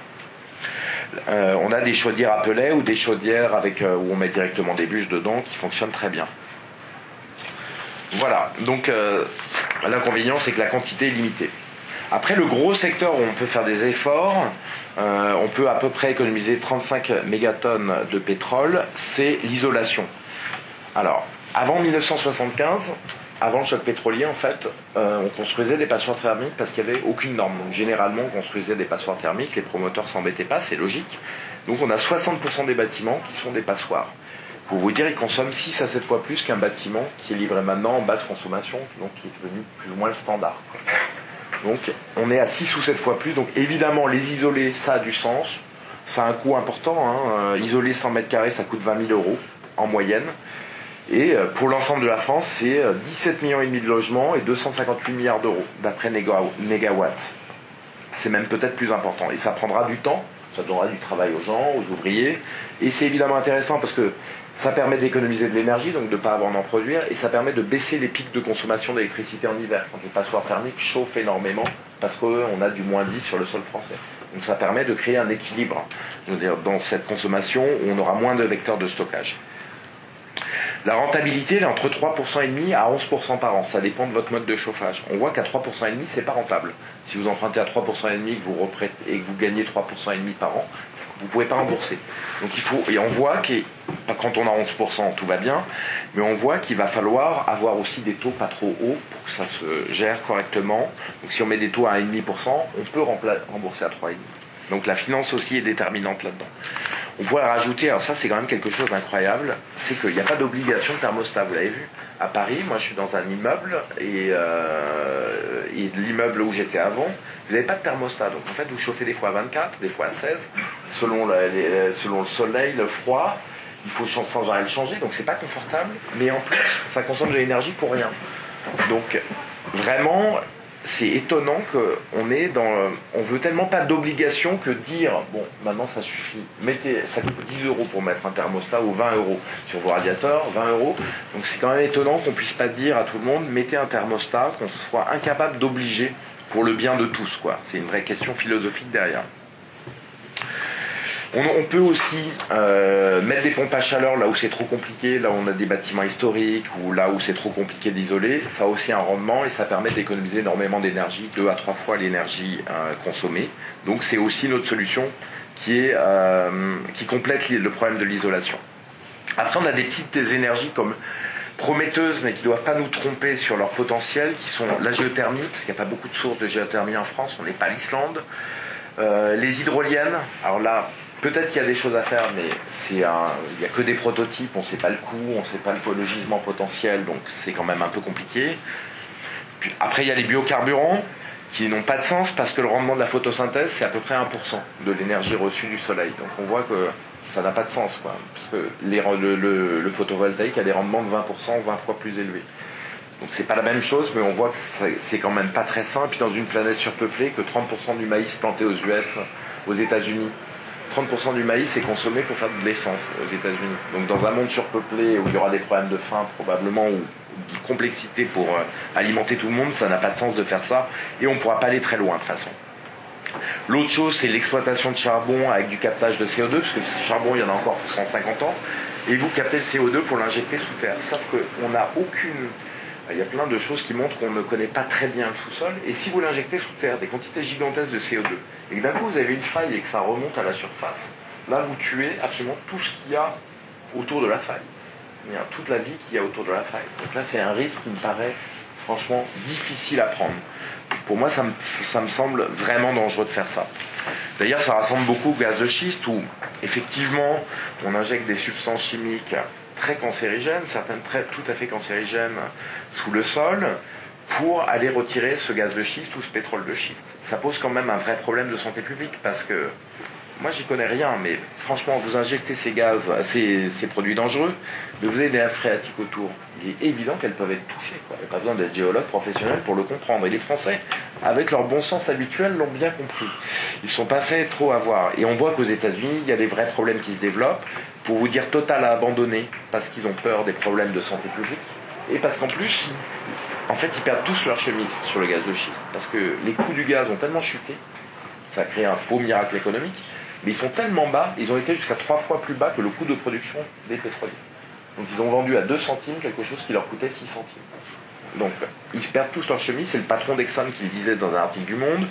On a des chaudières à pellets ou des chaudières où on met directement des bûches dedans qui fonctionnent très bien. Voilà. Donc l'inconvénient, c'est que la quantité est limitée. Après, le gros secteur où on peut faire des efforts, on peut à peu près économiser 35 mégatonnes de pétrole, c'est l'isolation. Alors, avant 1975, avant le choc pétrolier, en fait, on construisait des passoires thermiques parce qu'il n'y avait aucune norme. Donc, généralement, on construisait des passoires thermiques, les promoteurs ne s'embêtaient pas, c'est logique. Donc, on a 60% des bâtiments qui sont des passoires. Pour vous dire, ils consomment 6 à 7 fois plus qu'un bâtiment qui est livré maintenant en basse consommation, donc qui est devenu plus ou moins le standard. Donc on est à 6 ou 7 fois plus. Donc évidemment, les isoler, ça a du sens. Ça a un coût important. Isoler 100 mètres carrés, ça coûte 20 000 € en moyenne. Et pour l'ensemble de la France, c'est 17,5 millions de logements et 258 milliards d'euros, d'après Négawatt. C'est même peut-être plus important. Et ça prendra du temps. Ça donnera du travail aux gens, aux ouvriers. Et c'est évidemment intéressant parce que Ça permet d'économiser de l'énergie, donc de ne pas avoir d'en produire, et ça permet de baisser les pics de consommation d'électricité en hiver, quand les passoires thermiques chauffent énormément, parce qu'on a du -10 sur le sol français. Donc ça permet de créer un équilibre, je veux dire, dans cette consommation où on aura moins de vecteurs de stockage. La rentabilité, elle est entre 3,5% à 11% par an. Ça dépend de votre mode de chauffage. On voit qu'à 3,5%, c'est pas rentable. Si vous empruntez à 3,5% et que vous gagnez 3,5% par an, vous ne pouvez pas rembourser. Donc et on voit que quand on a 11%, tout va bien, mais on voit qu'il va falloir avoir aussi des taux pas trop hauts pour que ça se gère correctement. Donc si on met des taux à 1,5%, on peut rembourser à 3,5%. Donc la finance aussi est déterminante là-dedans. On pourrait rajouter, alors ça c'est quand même quelque chose d'incroyable, c'est qu'il n'y a pas d'obligation de thermostat, vous l'avez vu. À Paris, moi je suis dans un immeuble, et l'immeuble où j'étais avant, vous n'avez pas de thermostat. Donc en fait vous chauffez des fois à 24, des fois à 16, selon le soleil, le froid, il faut sans arrêt le changer, donc c'est pas confortable, mais en plus ça consomme de l'énergie pour rien. Donc vraiment, c'est étonnant qu'on est on veut tellement pas d'obligation que dire, bon, maintenant ça suffit. Ça coûte 10 € pour mettre un thermostat ou 20 € sur vos radiateurs, 20 €. Donc c'est quand même étonnant qu'on puisse pas dire à tout le monde, mettez un thermostat, qu'on soit incapable d'obliger pour le bien de tous, quoi. C'est une vraie question philosophique derrière. On peut aussi mettre des pompes à chaleur là où c'est trop compliqué, là où on a des bâtiments historiques ou là où c'est trop compliqué d'isoler. Ça a aussi un rendement et ça permet d'économiser énormément d'énergie, 2 à 3 fois l'énergie consommée. Donc c'est aussi notre solution qui complète le problème de l'isolation. Après on a des petites énergies comme prometteuses mais qui ne doivent pas nous tromper sur leur potentiel, qui sont la géothermie, parce qu'il n'y a pas beaucoup de sources de géothermie en France, on n'est pas l'Islande. Les hydroliennes, alors là, peut-être qu'il y a des choses à faire, mais il n'y a que des prototypes, on ne sait pas le coût, on ne sait pas le gisement potentiel, donc c'est quand même un peu compliqué. Puis, après, il y a les biocarburants, qui n'ont pas de sens, parce que le rendement de la photosynthèse, c'est à peu près 1% de l'énergie reçue du soleil. Donc on voit que ça n'a pas de sens, quoi, parce que le photovoltaïque a des rendements de 20%, 20 fois plus élevés. Donc c'est pas la même chose, mais on voit que c'est quand même pas très sain. Puis dans une planète surpeuplée, que 30% du maïs planté aux États-Unis, 30% du maïs est consommé pour faire de l'essence aux États-Unis. Donc dans un monde surpeuplé où il y aura des problèmes de faim probablement, ou de complexité pour alimenter tout le monde, ça n'a pas de sens de faire ça, et on ne pourra pas aller très loin de toute façon. L'autre chose, c'est l'exploitation de charbon avec du captage de CO2, parce que le charbon, il y en a encore pour 150 ans, et vous captez le CO2 pour l'injecter sous terre. Sauf qu'on n'a aucune... Il y a plein de choses qui montrent qu'on ne connaît pas très bien le sous-sol, et si vous l'injectez sous terre, des quantités gigantesques de CO2, et que d'un coup vous avez une faille et que ça remonte à la surface, là vous tuez absolument tout ce qu'il y a autour de la faille. Il y a toute la vie qu'il y a autour de la faille. Donc là c'est un risque qui me paraît franchement difficile à prendre. Pour moi ça me semble vraiment dangereux de faire ça. D'ailleurs ça ressemble beaucoup au gaz de schiste où effectivement on injecte des substances chimiques très cancérigènes, certaines tout à fait cancérigènes sous le sol, pour aller retirer ce gaz de schiste ou ce pétrole de schiste. Ça pose quand même un vrai problème de santé publique, parce que moi j'y connais rien, mais franchement vous injectez ces gaz, ces produits dangereux, mais vous avez des nappes phréatiques autour. Il est évident qu'elles peuvent être touchées, quoi. Il n'y a pas besoin d'être géologue professionnel pour le comprendre. Et les Français, avec leur bon sens habituel, l'ont bien compris. Ils ne sont pas fait trop avoir. Et on voit qu'aux États-Unis, il y a des vrais problèmes qui se développent. Pour vous dire, Total a abandonné parce qu'ils ont peur des problèmes de santé publique. Et parce qu'en plus, en fait, ils perdent tous leur chemise sur le gaz de schiste. Parce que les coûts du gaz ont tellement chuté, ça a créé un faux miracle économique, mais ils sont tellement bas, ils ont été jusqu'à 3 fois plus bas que le coût de production des pétroliers. Donc ils ont vendu à 2 centimes quelque chose qui leur coûtait 6 centimes. Donc ils perdent tous leur chemise, c'est le patron d'Exxon qui le disait dans un article du Monde.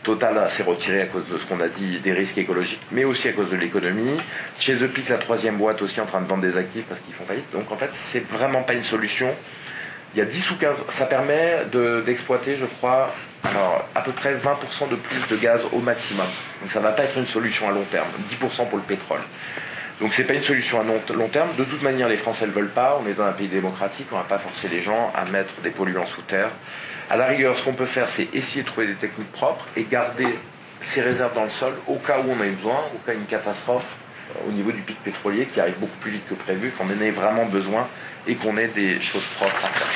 Total s'est retiré à cause de ce qu'on a dit, des risques écologiques, mais aussi à cause de l'économie. Chesapeake, la troisième boîte, aussi en train de vendre des actifs parce qu'ils font faillite. Donc en fait c'est vraiment pas une solution. Il y a 10 ou 15, ça permet d'exploiter, je crois, à peu près 20% de plus de gaz au maximum. Donc ça ne va pas être une solution à long terme, 10% pour le pétrole. Donc c'est pas une solution à long terme. De toute manière, les Français ne le veulent pas. On est dans un pays démocratique, on ne va pas forcer les gens à mettre des polluants sous terre. À la rigueur, ce qu'on peut faire, c'est essayer de trouver des techniques propres et garder ces réserves dans le sol au cas où on a besoin, au cas d'une catastrophe au niveau du pic pétrolier qui arrive beaucoup plus vite que prévu, qu'on en ait vraiment besoin et qu'on ait des choses propres à faire.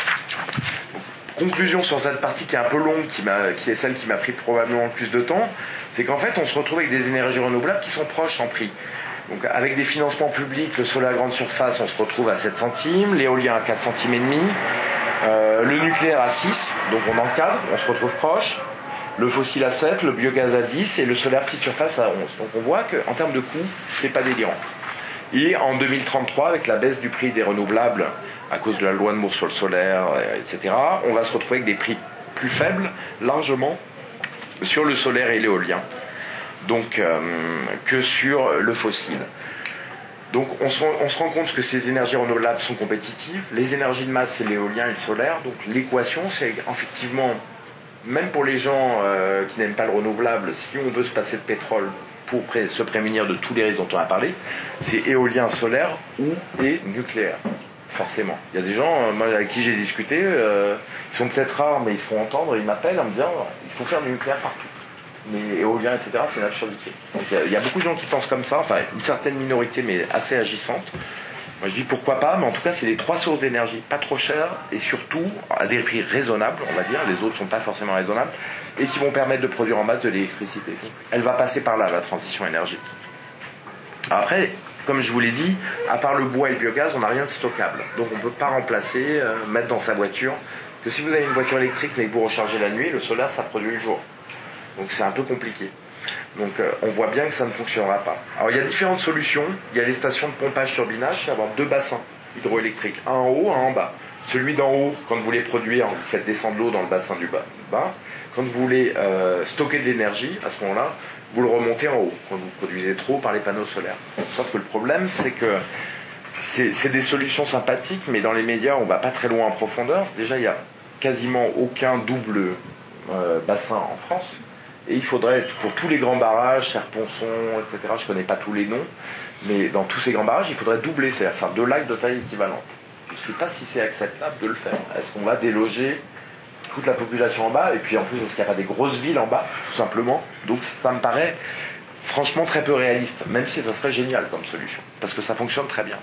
Donc, conclusion sur cette partie qui est un peu longue, qui est celle qui m'a pris probablement le plus de temps, c'est qu'en fait on se retrouve avec des énergies renouvelables qui sont proches en prix. Donc avec des financements publics, le solaire à grande surface, on se retrouve à 7 centimes, l'éolien à 4 centimes et demi, le nucléaire à 6, donc on encadre, on se retrouve proche, le fossile à 7, le biogaz à 10 et le solaire petite surface à 11. Donc on voit qu'en termes de coût, c'est pas délirant. Et en 2033, avec la baisse du prix des renouvelables à cause de la loi de Moore sur le solaire, etc., on va se retrouver avec des prix plus faibles, largement, sur le solaire et l'éolien, donc que sur le fossile. Donc on se rend compte que ces énergies renouvelables sont compétitives. Les énergies de masse, c'est l'éolien et le solaire. Donc l'équation, c'est effectivement, même pour les gens qui n'aiment pas le renouvelable, si on veut se passer de pétrole pour se prémunir de tous les risques dont on a parlé, c'est éolien, solaire et nucléaire. Forcément. Il y a des gens avec qui j'ai discuté, ils sont peut-être rares, mais ils se font entendre, ils m'appellent en me disant il faut faire du nucléaire partout. Mais éolien, etc., c'est une absurdité. Donc il y a beaucoup de gens qui pensent comme ça, enfin une certaine minorité, mais assez agissante. Moi je dis pourquoi pas, mais en tout cas c'est les 3 sources d'énergie, pas trop chères, et surtout à des prix raisonnables, on va dire, les autres ne sont pas forcément raisonnables, et qui vont permettre de produire en masse de l'électricité. Donc, elle va passer par là, la transition énergétique. Après, comme je vous l'ai dit, à part le bois et le biogaz, on n'a rien de stockable. Donc on ne peut pas remplacer, mettre dans sa voiture, que si vous avez une voiture électrique mais que vous rechargez la nuit, le solaire ça produit le jour. Donc c'est un peu compliqué. Donc on voit bien que ça ne fonctionnera pas. Alors il y a différentes solutions. Il y a les stations de pompage-turbinage, c'est avoir 2 bassins hydroélectriques, un en haut, un en bas. Celui d'en haut, quand vous voulez produire, vous faites descendre l'eau dans le bassin du bas. Quand vous voulez stocker de l'énergie, à ce moment-là, vous le remontez en haut, quand vous produisez trop par les panneaux solaires. Sauf que le problème, c'est que c'est des solutions sympathiques, mais dans les médias, on ne va pas très loin en profondeur. Déjà, il n'y a quasiment aucun double bassin en France. Et il faudrait, pour tous les grands barrages, Serre-Ponçon, etc., je ne connais pas tous les noms, mais dans tous ces grands barrages, il faudrait doubler, c'est-à-dire faire 2 lacs de taille équivalente. Je ne sais pas si c'est acceptable de le faire. Est-ce qu'on va déloger toute la population en bas, et puis en plus, est-ce qu'il n'y a pas des grosses villes en bas, tout simplement? Donc ça me paraît franchement très peu réaliste, même si ça serait génial comme solution, parce que ça fonctionne très bien.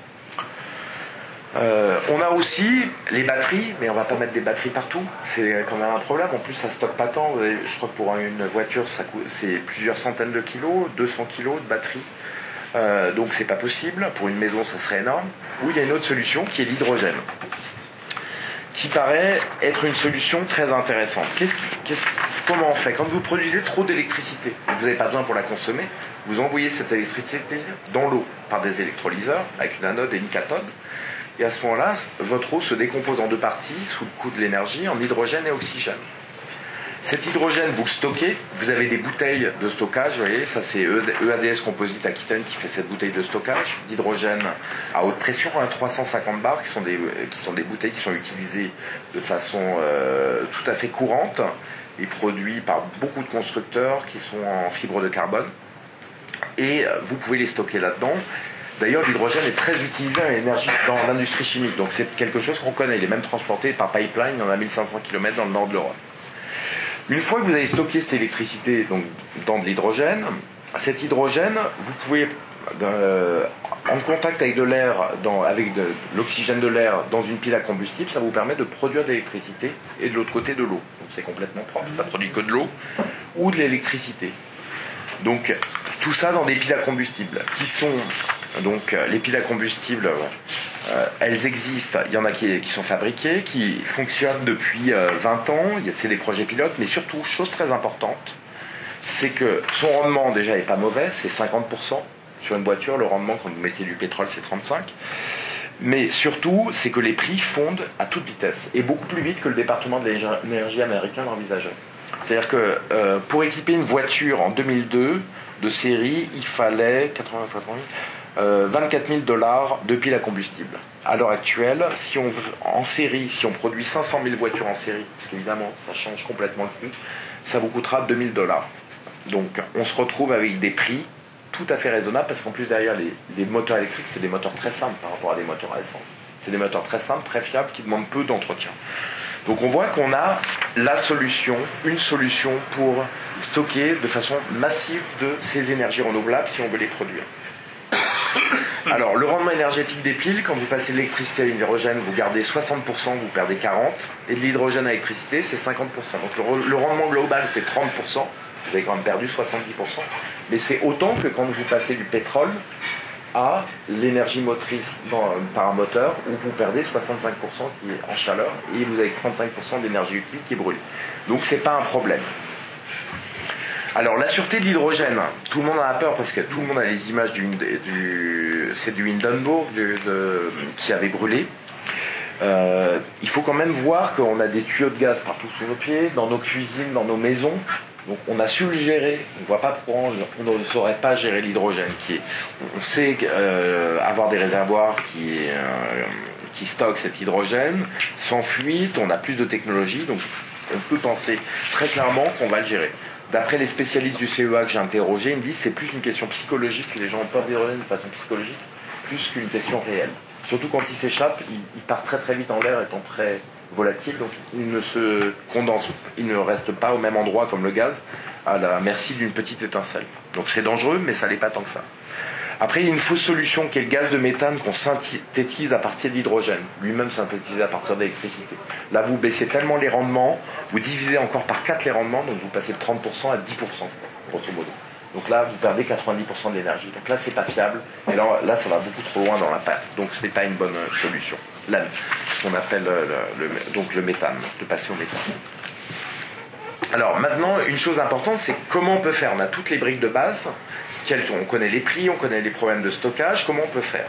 On a aussi les batteries, mais on ne va pas mettre des batteries partout, c'est quand même un problème. En plus, ça ne stocke pas tant. Je crois que pour une voiture, c'est plusieurs centaines de kilos, 200 kilos de batterie. Donc c'est pas possible. Pour une maison, ça serait énorme. Ou il y a une autre solution qui est l'hydrogène, qui paraît être une solution très intéressante. Comment on fait? Quand vous produisez trop d'électricité, vous n'avez pas besoin pour la consommer, vous envoyez cette électricité dans l'eau par des électrolyseurs avec une anode et une cathode. Et à ce moment-là, votre eau se décompose en 2 parties, sous le coup de l'énergie, en hydrogène et oxygène. Cet hydrogène, vous le stockez, vous avez des bouteilles de stockage, vous voyez, ça c'est EADS Composite Aquitaine qui fait cette bouteille de stockage d'hydrogène à haute pression, 350 bars, qui sont des bouteilles qui sont utilisées de façon tout à fait courante et produites par beaucoup de constructeurs qui sont en fibre de carbone. Et vous pouvez les stocker là-dedans. D'ailleurs, l'hydrogène est très utilisé dans l'industrie chimique, donc c'est quelque chose qu'on connaît. Il est même transporté par pipeline, il y en a 1500 km dans le nord de l'Europe. Une fois que vous avez stocké cette électricité donc, dans de l'hydrogène, cet hydrogène, vous pouvez, en contact avec de l'air, avec de l'oxygène de l'air dans une pile à combustible, ça vous permet de produire de l'électricité et de l'autre côté de l'eau. Donc c'est complètement propre, ça produit que de l'eau ou de l'électricité. Donc tout ça dans des piles à combustible qui sont... Donc les piles à combustible, elles existent, il y en a qui sont fabriquées, qui fonctionnent depuis 20 ans, c'est des projets pilotes, mais surtout, chose très importante, c'est que son rendement déjà n'est pas mauvais, c'est 50%. Sur une voiture, le rendement quand vous mettez du pétrole, c'est 35%. Mais surtout, c'est que les prix fondent à toute vitesse, et beaucoup plus vite que le département de l'énergie américain l'envisageait. C'est-à-dire que pour équiper une voiture en 2002, de série, il fallait 24 000 $ de piles à combustible. À l'heure actuelle, si on produit 500 000 voitures en série, parce qu'évidemment ça change complètement le coût, ça vous coûtera 2 000 $. Donc on se retrouve avec des prix tout à fait raisonnables, parce qu'en plus derrière les moteurs électriques, c'est des moteurs très simples par rapport à des moteurs à essence. C'est des moteurs très simples, très fiables, qui demandent peu d'entretien. Donc on voit qu'on a une solution pour stocker de façon massive de ces énergies renouvelables si on veut les produire. Alors, le rendement énergétique des piles, quand vous passez de l'électricité à l'hydrogène, vous gardez 60%, vous perdez 40%, et de l'hydrogène à l'électricité, c'est 50%. Donc le rendement global, c'est 30%, vous avez quand même perdu 70%, mais c'est autant que quand vous passez du pétrole à l'énergie motrice par un moteur où vous perdez 65% qui est en chaleur et vous avez 35% d'énergie utile qui est brûlée. Donc c'est pas un problème. Alors la sûreté de l'hydrogène, tout le monde en a peur parce que tout le monde a les images c'est du Hindenburg qui avait brûlé. Il faut quand même voir qu'on a des tuyaux de gaz partout sous nos pieds, dans nos cuisines, dans nos maisons. Donc on a su le gérer. On ne voit pas pourquoi on ne saurait pas gérer l'hydrogène. On sait avoir des réservoirs qui stockent cet hydrogène sans fuite. On a plus de technologie, donc on peut penser très clairement qu'on va le gérer. D'après les spécialistes du CEA que j'ai interrogés, ils me disent que c'est plus une question psychologique. Les gens ont peur de l'hydrogène de façon psychologique, plus qu'une question réelle. Surtout quand il s'échappe, il part très très vite en l'air étant très volatile, donc il ne se condense, il ne reste pas au même endroit comme le gaz, à la merci d'une petite étincelle. Donc c'est dangereux, mais ça l'est pas tant que ça. Après, il y a une fausse solution qui est le gaz de méthane qu'on synthétise à partir de l'hydrogène, lui-même synthétisé à partir d'électricité. Là, vous baissez tellement les rendements, vous divisez encore par 4 les rendements, donc vous passez de 30% à 10%, grosso modo. Donc là, vous perdez 90% de l'énergie. Donc là, c'est pas fiable. Et là, ça va beaucoup trop loin dans la perte. Donc c'est pas une bonne solution. Là, ce qu'on appelle donc le méthane, de passer au méthane. Alors maintenant, une chose importante, c'est comment on peut faire. On a toutes les briques de base. On connaît les prix, on connaît les problèmes de stockage. Comment on peut faire?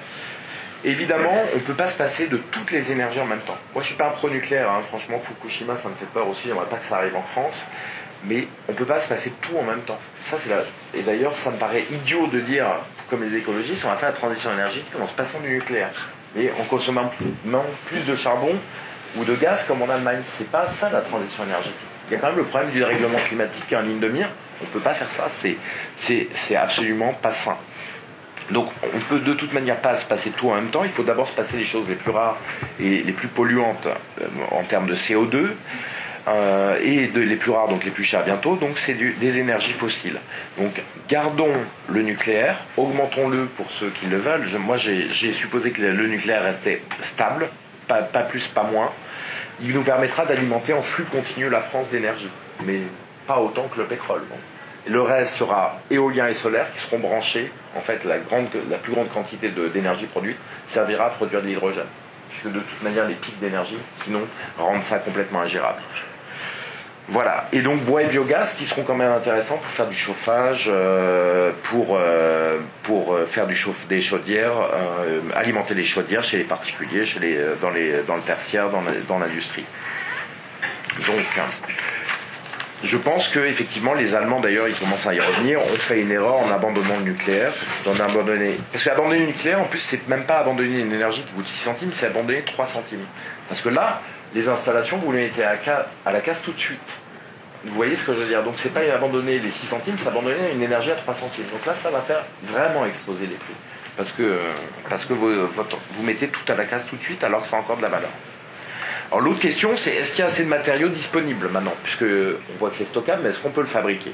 Évidemment, on ne peut pas se passer de toutes les énergies en même temps. Moi, je ne suis pas un pro-nucléaire. Franchement, Fukushima, ça me fait peur aussi. J'aimerais pas que ça arrive en France. Mais on ne peut pas se passer de tout en même temps. Et d'ailleurs, ça me paraît idiot de dire, comme les écologistes, on va faire la transition énergétique en se passant du nucléaire. Et en consommant plus de charbon ou de gaz comme en Allemagne. C'est pas ça la transition énergétique. Il y a quand même le problème du dérèglement climatique qui est en ligne de mire. On ne peut pas faire ça. C'est absolument pas sain. Donc on peut de toute manière pas se passer tout en même temps. Il faut d'abord se passer les choses les plus rares et les plus polluantes en termes de CO2. Les plus rares, donc les plus chers bientôt, donc c'est des énergies fossiles. Donc gardons le nucléaire, augmentons-le pour ceux qui le veulent. Moi j'ai supposé que le nucléaire restait stable, pas plus, pas moins. Il nous permettra d'alimenter en flux continu la France d'énergie, mais pas autant que le pétrole. Bon. Le reste sera éolien et solaire qui seront branchés. En fait, la plus grande quantité d'énergie produite servira à produire de l'hydrogène. Puisque de toute manière, les pics d'énergie, sinon, rendent ça complètement ingérable. Voilà. Et donc, bois et biogaz qui seront quand même intéressants pour faire du chauffage, pour faire des chaudières, alimenter les chaudières chez les particuliers, dans le tertiaire, dans l'industrie. Donc, je pense que effectivement, les Allemands d'ailleurs, ils commencent à y revenir. On fait une erreur en abandonnant le nucléaire, parce qu'abandonner le nucléaire, en plus, c'est même pas abandonner une énergie qui coûte 6 centimes, c'est abandonner 3 centimes. Parce que là, les installations, vous les mettez à la case tout de suite. Vous voyez ce que je veux dire? Donc c'est pas abandonner les 6 centimes, c'est abandonner une énergie à 3 centimes. Donc là, ça va faire vraiment exploser les prix. Parce que vous mettez tout à la case tout de suite alors que ça a encore de la valeur. Alors l'autre question, c'est est-ce qu'il y a assez de matériaux disponibles maintenant? Puisque on voit que c'est stockable, mais est-ce qu'on peut le fabriquer?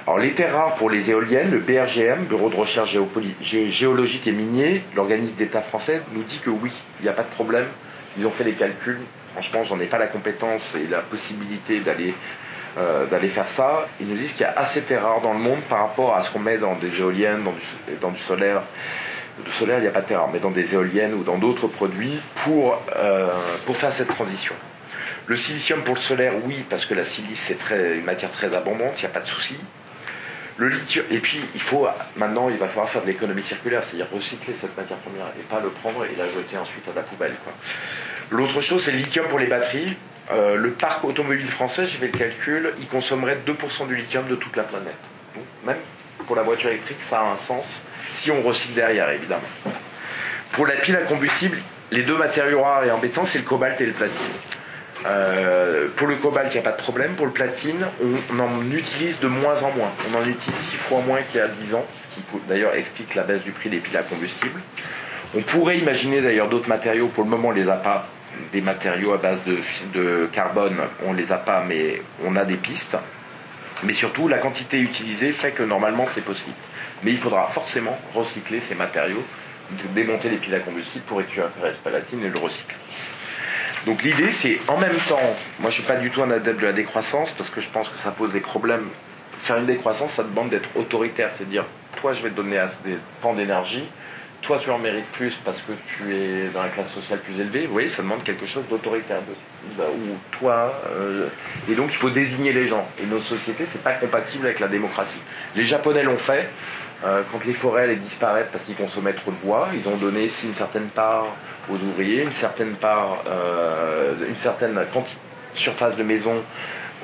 Alors les terres rares pour les éoliennes, le BRGM, Bureau de recherche géologique et minier, l'organisme d'État français, nous dit que oui, il n'y a pas de problème. Ils ont fait les calculs. Franchement, j'en ai pas la compétence et la possibilité d'aller faire ça. Ils nous disent qu'il y a assez de terres rares dans le monde par rapport à ce qu'on met dans des éoliennes, dans du solaire. De solaire, il n'y a pas de terre rare, mais dans des éoliennes ou dans d'autres produits pour faire cette transition. Le silicium pour le solaire, oui, parce que la silice, c'est une matière très abondante, il n'y a pas de souci. Le lithium, et puis maintenant, il va falloir faire de l'économie circulaire, c'est-à-dire recycler cette matière première et pas le prendre et la jeter ensuite à la poubelle, quoi. L'autre chose, c'est le lithium pour les batteries. Le parc automobile français, j'ai fait le calcul, il consommerait 2% du lithium de toute la planète. Donc, même pour la voiture électrique, ça a un sens, si on recycle derrière, évidemment. Pour la pile à combustible, les deux matériaux rares et embêtants, c'est le cobalt et le platine. Pour le cobalt, il n'y a pas de problème. Pour le platine, on en utilise de moins en moins. On en utilise 6 fois moins qu'il y a 10 ans, ce qui d'ailleurs explique la baisse du prix des piles à combustible. On pourrait imaginer d'ailleurs d'autres matériaux. Pour le moment, on ne les a pas. Des matériaux à base de carbone, on ne les a pas, mais on a des pistes. Mais surtout, la quantité utilisée fait que normalement, c'est possible. Mais il faudra forcément recycler ces matériaux, démonter les piles à combustible pour récupérer ce platine et le recycler. Donc l'idée, c'est en même temps, moi je ne suis pas du tout un adepte de la décroissance, parce que je pense que ça pose des problèmes. Faire une décroissance, ça demande d'être autoritaire, c'est-à-dire, toi je vais te donner des pans d'énergie, toi tu en mérites plus parce que tu es dans la classe sociale plus élevée. Vous voyez, ça demande quelque chose d'autoritaire. Ou toi. Et donc il faut désigner les gens. Et nos sociétés, c'est pas compatible avec la démocratie. Les Japonais l'ont fait. Quand les forêts allaient disparaître parce qu'ils consommaient trop de bois, ils ont donné une certaine part aux ouvriers, une certaine surface de maison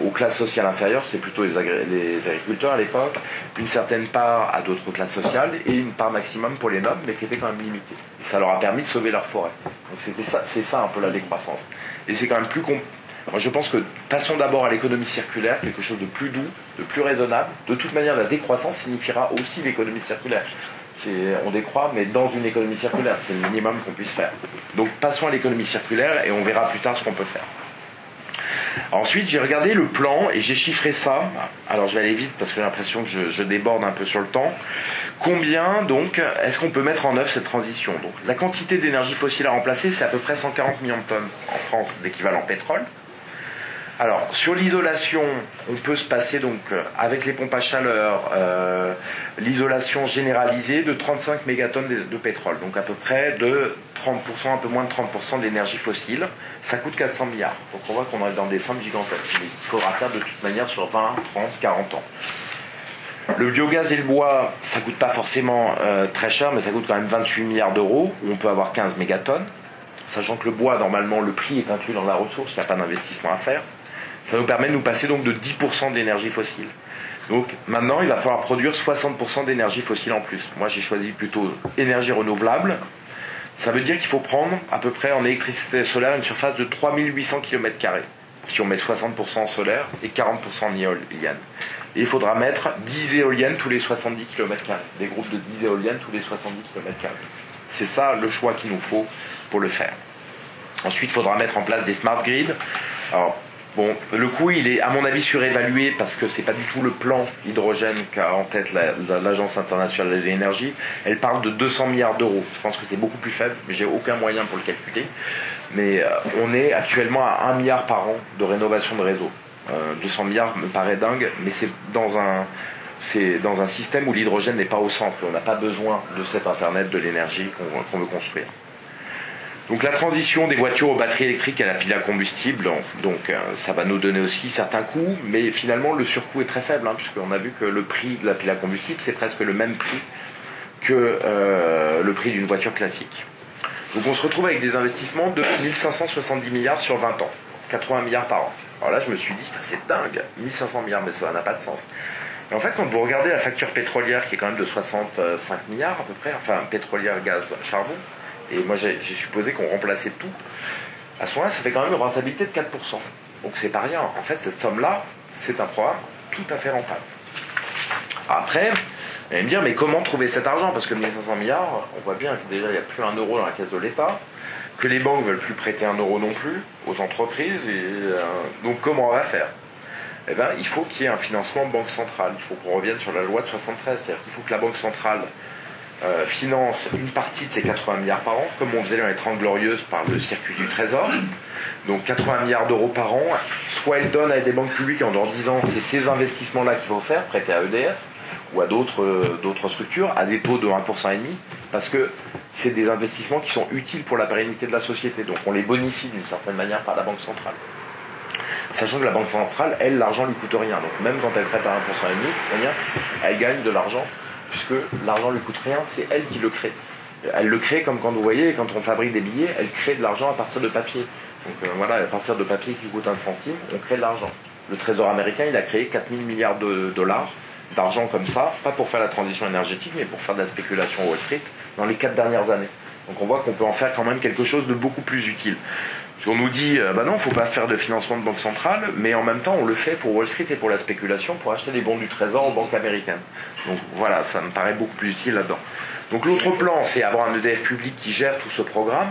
aux classes sociales inférieures, c'était plutôt les agriculteurs à l'époque, une certaine part à d'autres classes sociales et une part maximum pour les nobles, mais qui était quand même limitée. Et ça leur a permis de sauver leur forêt. Donc c'est ça un peu la décroissance. Et c'est quand même plus Moi je pense que passons d'abord à l'économie circulaire, quelque chose de plus doux, de plus raisonnable. De toute manière, la décroissance signifiera aussi l'économie circulaire. On décroît, mais dans une économie circulaire, c'est le minimum qu'on puisse faire. Donc passons à l'économie circulaire et on verra plus tard ce qu'on peut faire. Ensuite, j'ai regardé le plan et j'ai chiffré ça. Alors, je vais aller vite parce que j'ai l'impression que je déborde un peu sur le temps. Combien, donc, est-ce qu'on peut mettre en œuvre cette transition? Donc, la quantité d'énergie fossile à remplacer, c'est à peu près 140 millions de tonnes en France d'équivalent pétrole. Alors, sur l'isolation, on peut se passer, donc, avec les pompes à chaleur, l'isolation généralisée de 35 mégatonnes de pétrole. Donc, à peu près de 30%, un peu moins de 30% d'énergie fossile. Ça coûte 400 milliards. Donc, on voit qu'on est dans des sommes gigantesques. Il faudra faire de toute manière sur 20, 30, 40 ans. Le biogaz et le bois, ça coûte pas forcément très cher, mais ça coûte quand même 28 milliards d'euros, où on peut avoir 15 mégatonnes. Sachant que le bois, normalement, le prix est inclus dans la ressource, il n'y a pas d'investissement à faire. Ça nous permet de nous passer donc de 10% d'énergie fossile. Donc maintenant, il va falloir produire 60% d'énergie fossile en plus. Moi, j'ai choisi plutôt énergie renouvelable. Ça veut dire qu'il faut prendre à peu près en électricité solaire une surface de 3800 km². Si on met 60% en solaire et 40% en éolienne. Et il faudra mettre 10 éoliennes tous les 70 km². Des groupes de 10 éoliennes tous les 70 km². C'est ça le choix qu'il nous faut pour le faire. Ensuite, il faudra mettre en place des smart grids. Alors, bon, le coût, il est à mon avis surévalué parce que c'est pas du tout le plan hydrogène qu'a en tête l'Agence internationale de l'énergie. Elle parle de 200 milliards d'euros. Je pense que c'est beaucoup plus faible, mais j'ai aucun moyen pour le calculer. Mais on est actuellement à 1 milliard par an de rénovation de réseau. 200 milliards me paraît dingue, mais c'est dans un système où l'hydrogène n'est pas au centre. On n'a pas besoin de cet Internet de l'énergie qu'on veut construire. Donc la transition des voitures aux batteries électriques à la pile à combustible, donc ça va nous donner aussi certains coûts, mais finalement le surcoût est très faible, puisqu'on a vu que le prix de la pile à combustible c'est presque le même prix que le prix d'une voiture classique. Donc on se retrouve avec des investissements de 1570 milliards sur 20 ans, 80 milliards par an. Alors là je me suis dit, c'est dingue, 1500 milliards, mais ça n'a pas de sens. Et en fait quand vous regardez la facture pétrolière qui est quand même de 65 milliards à peu près, enfin pétrolière, gaz, charbon, et moi j'ai supposé qu'on remplaçait tout, à ce moment-là ça fait quand même une rentabilité de 4%. Donc c'est pas rien. En fait cette somme-là, c'est un programme tout à fait rentable. Après, vous allez me dire, mais comment trouver cet argent? Parce que 1500 milliards, on voit bien que déjà il n'y a plus un euro dans la caisse de l'État, que les banques ne veulent plus prêter un euro non plus aux entreprises, et donc comment on va faire? Eh bien, il faut qu'il y ait un financement banque centrale. Il faut qu'on revienne sur la loi de 73, c'est-à-dire qu'il faut que la banque centrale finance une partie de ces 80 milliards par an, comme on faisait dans les 30 Glorieuses par le circuit du Trésor. Donc 80 milliards d'euros par an, soit elle donne à des banques publiques en leur disant c'est ces investissements-là qu'il faut faire, prêter à EDF ou à d'autres structures, à des taux de 1,5%, parce que c'est des investissements qui sont utiles pour la pérennité de la société. Donc on les bonifie d'une certaine manière par la Banque centrale. Sachant que la Banque centrale, elle, l'argent lui coûte rien. Donc même quand elle prête à 1,5%, elle gagne de l'argent, puisque l'argent lui coûte rien, c'est elle qui le crée. Elle le crée comme quand vous voyez, quand on fabrique des billets, elle crée de l'argent à partir de papier. Donc voilà, à partir de papier qui coûte 1 centime, on crée de l'argent. Le Trésor américain, il a créé 4000 milliards de dollars d'argent comme ça, pas pour faire la transition énergétique, mais pour faire de la spéculation Wall Street dans les 4 dernières années. Donc on voit qu'on peut en faire quand même quelque chose de beaucoup plus utile. On nous dit, bah non, il ne faut pas faire de financement de banque centrale, mais en même temps, on le fait pour Wall Street et pour la spéculation, pour acheter des bons du Trésor aux banques américaines. Donc voilà, ça me paraît beaucoup plus utile là-dedans. Donc l'autre plan, c'est avoir un EDF public qui gère tout ce programme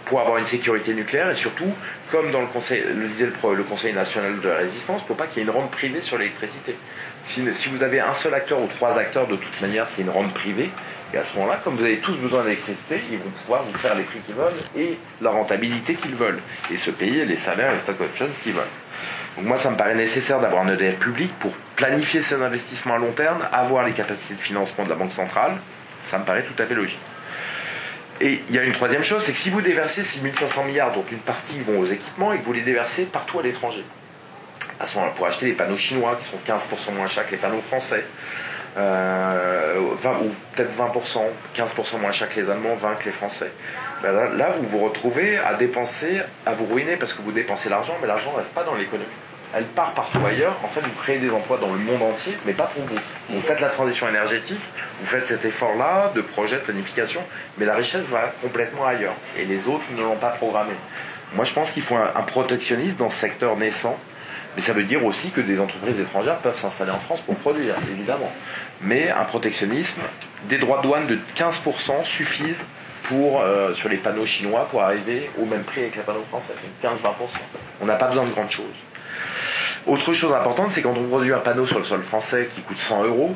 pour avoir une sécurité nucléaire et surtout, comme dans le disait le Conseil national de la résistance, pour pas qu'il y ait une rente privée sur l'électricité. Si vous avez un seul acteur ou 3 acteurs, de toute manière, c'est une rente privée. Et à ce moment-là, comme vous avez tous besoin d'électricité, ils vont pouvoir vous faire les prix qu'ils veulent et la rentabilité qu'ils veulent. Et se payer les salaires et les stock options qu'ils veulent. Donc moi, ça me paraît nécessaire d'avoir un EDF public pour planifier ces investissements à long terme, avoir les capacités de financement de la Banque centrale. Ça me paraît tout à fait logique. Et il y a une troisième chose, c'est que si vous déversez 6500 milliards, dont une partie vont aux équipements, et que vous les déversez partout à l'étranger, à ce moment-là, pour acheter des panneaux chinois qui sont 15% moins chers que les panneaux français, ou peut-être 20%, 15% moins cher que les Allemands, 20% que les Français. Ben là, vous vous retrouvez à dépenser, à vous ruiner parce que vous dépensez l'argent, mais l'argent ne reste pas dans l'économie. Elle part partout ailleurs. En fait, vous créez des emplois dans le monde entier, mais pas pour vous. Vous faites la transition énergétique, vous faites cet effort-là de projet, de planification, mais la richesse va complètement ailleurs. Et les autres ne l'ont pas programmé. Moi, je pense qu'il faut un protectionnisme dans ce secteur naissant. Mais ça veut dire aussi que des entreprises étrangères peuvent s'installer en France pour produire, évidemment. Mais un protectionnisme, des droits de douane de 15% suffisent pour, sur les panneaux chinois pour arriver au même prix avec les panneaux français. 15-20%. On n'a pas besoin de grandes choses. Autre chose importante, c'est quand on produit un panneau sur le sol français qui coûte 100 €,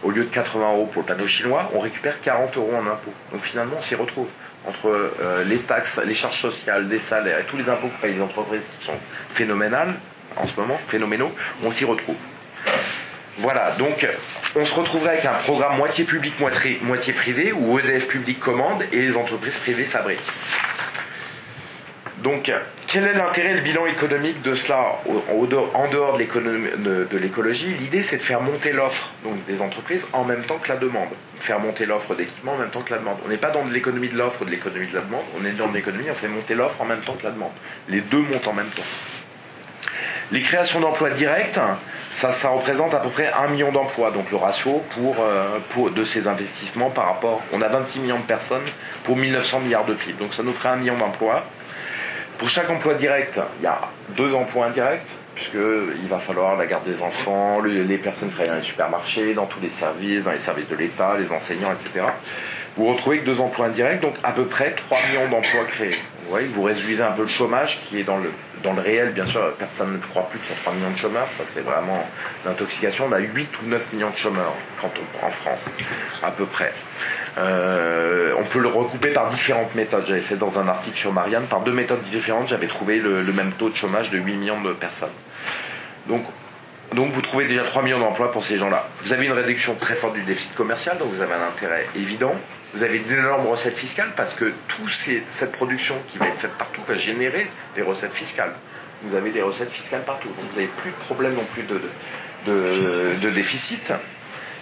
au lieu de 80 € pour le panneau chinois, on récupère 40 € en impôts. Donc finalement, on s'y retrouve. Entre les taxes, les charges sociales, des salaires et tous les impôts que payent les entreprises qui sont phénoménales, en ce moment, phénoménaux, on s'y retrouve. Voilà, donc on se retrouverait avec un programme moitié public, moitié privé, où EDF public commande et les entreprises privées fabriquent. Donc, quel est l'intérêt et le bilan économique de cela en dehors de l'écologie? L'idée, c'est de faire monter l'offre des entreprises en même temps que la demande. Faire monter l'offre d'équipement en même temps que la demande. On n'est pas dans de l'économie de l'offre ou de l'économie de la demande, on est dans l'économie, on fait monter l'offre en même temps que la demande. Les deux montent en même temps. Les créations d'emplois directs, ça représente à peu près 1 million d'emplois. Donc le ratio de ces investissements par rapport... On a 26 millions de personnes pour 1900 milliards de PIB. Donc ça nous ferait 1 million d'emplois. Pour chaque emploi direct, il y a 2 emplois indirects, puisqu'il va falloir la garde des enfants, les personnes qui travaillent dans les supermarchés, dans tous les services de l'État, les enseignants, etc. Vous retrouvez que 2 emplois indirects, donc à peu près 3 millions d'emplois créés. Vous voyez, vous réduisez un peu le chômage, qui est dans le réel, bien sûr, personne ne croit plus qu'il y a 3 millions de chômeurs, ça c'est vraiment l'intoxication. On a 8 ou 9 millions de chômeurs en France, à peu près. On peut le recouper par différentes méthodes. J'avais fait dans un article sur Marianne, par 2 méthodes différentes, j'avais trouvé le même taux de chômage de 8 millions de personnes. Donc vous trouvez déjà 3 millions d'emplois pour ces gens-là. Vous avez une réduction très forte du déficit commercial, donc vous avez un intérêt évident. Vous avez d'énormes recettes fiscales parce que cette production qui va être faite partout va générer des recettes fiscales. Vous avez des recettes fiscales partout. Donc vous n'avez plus de problème non plus de déficit.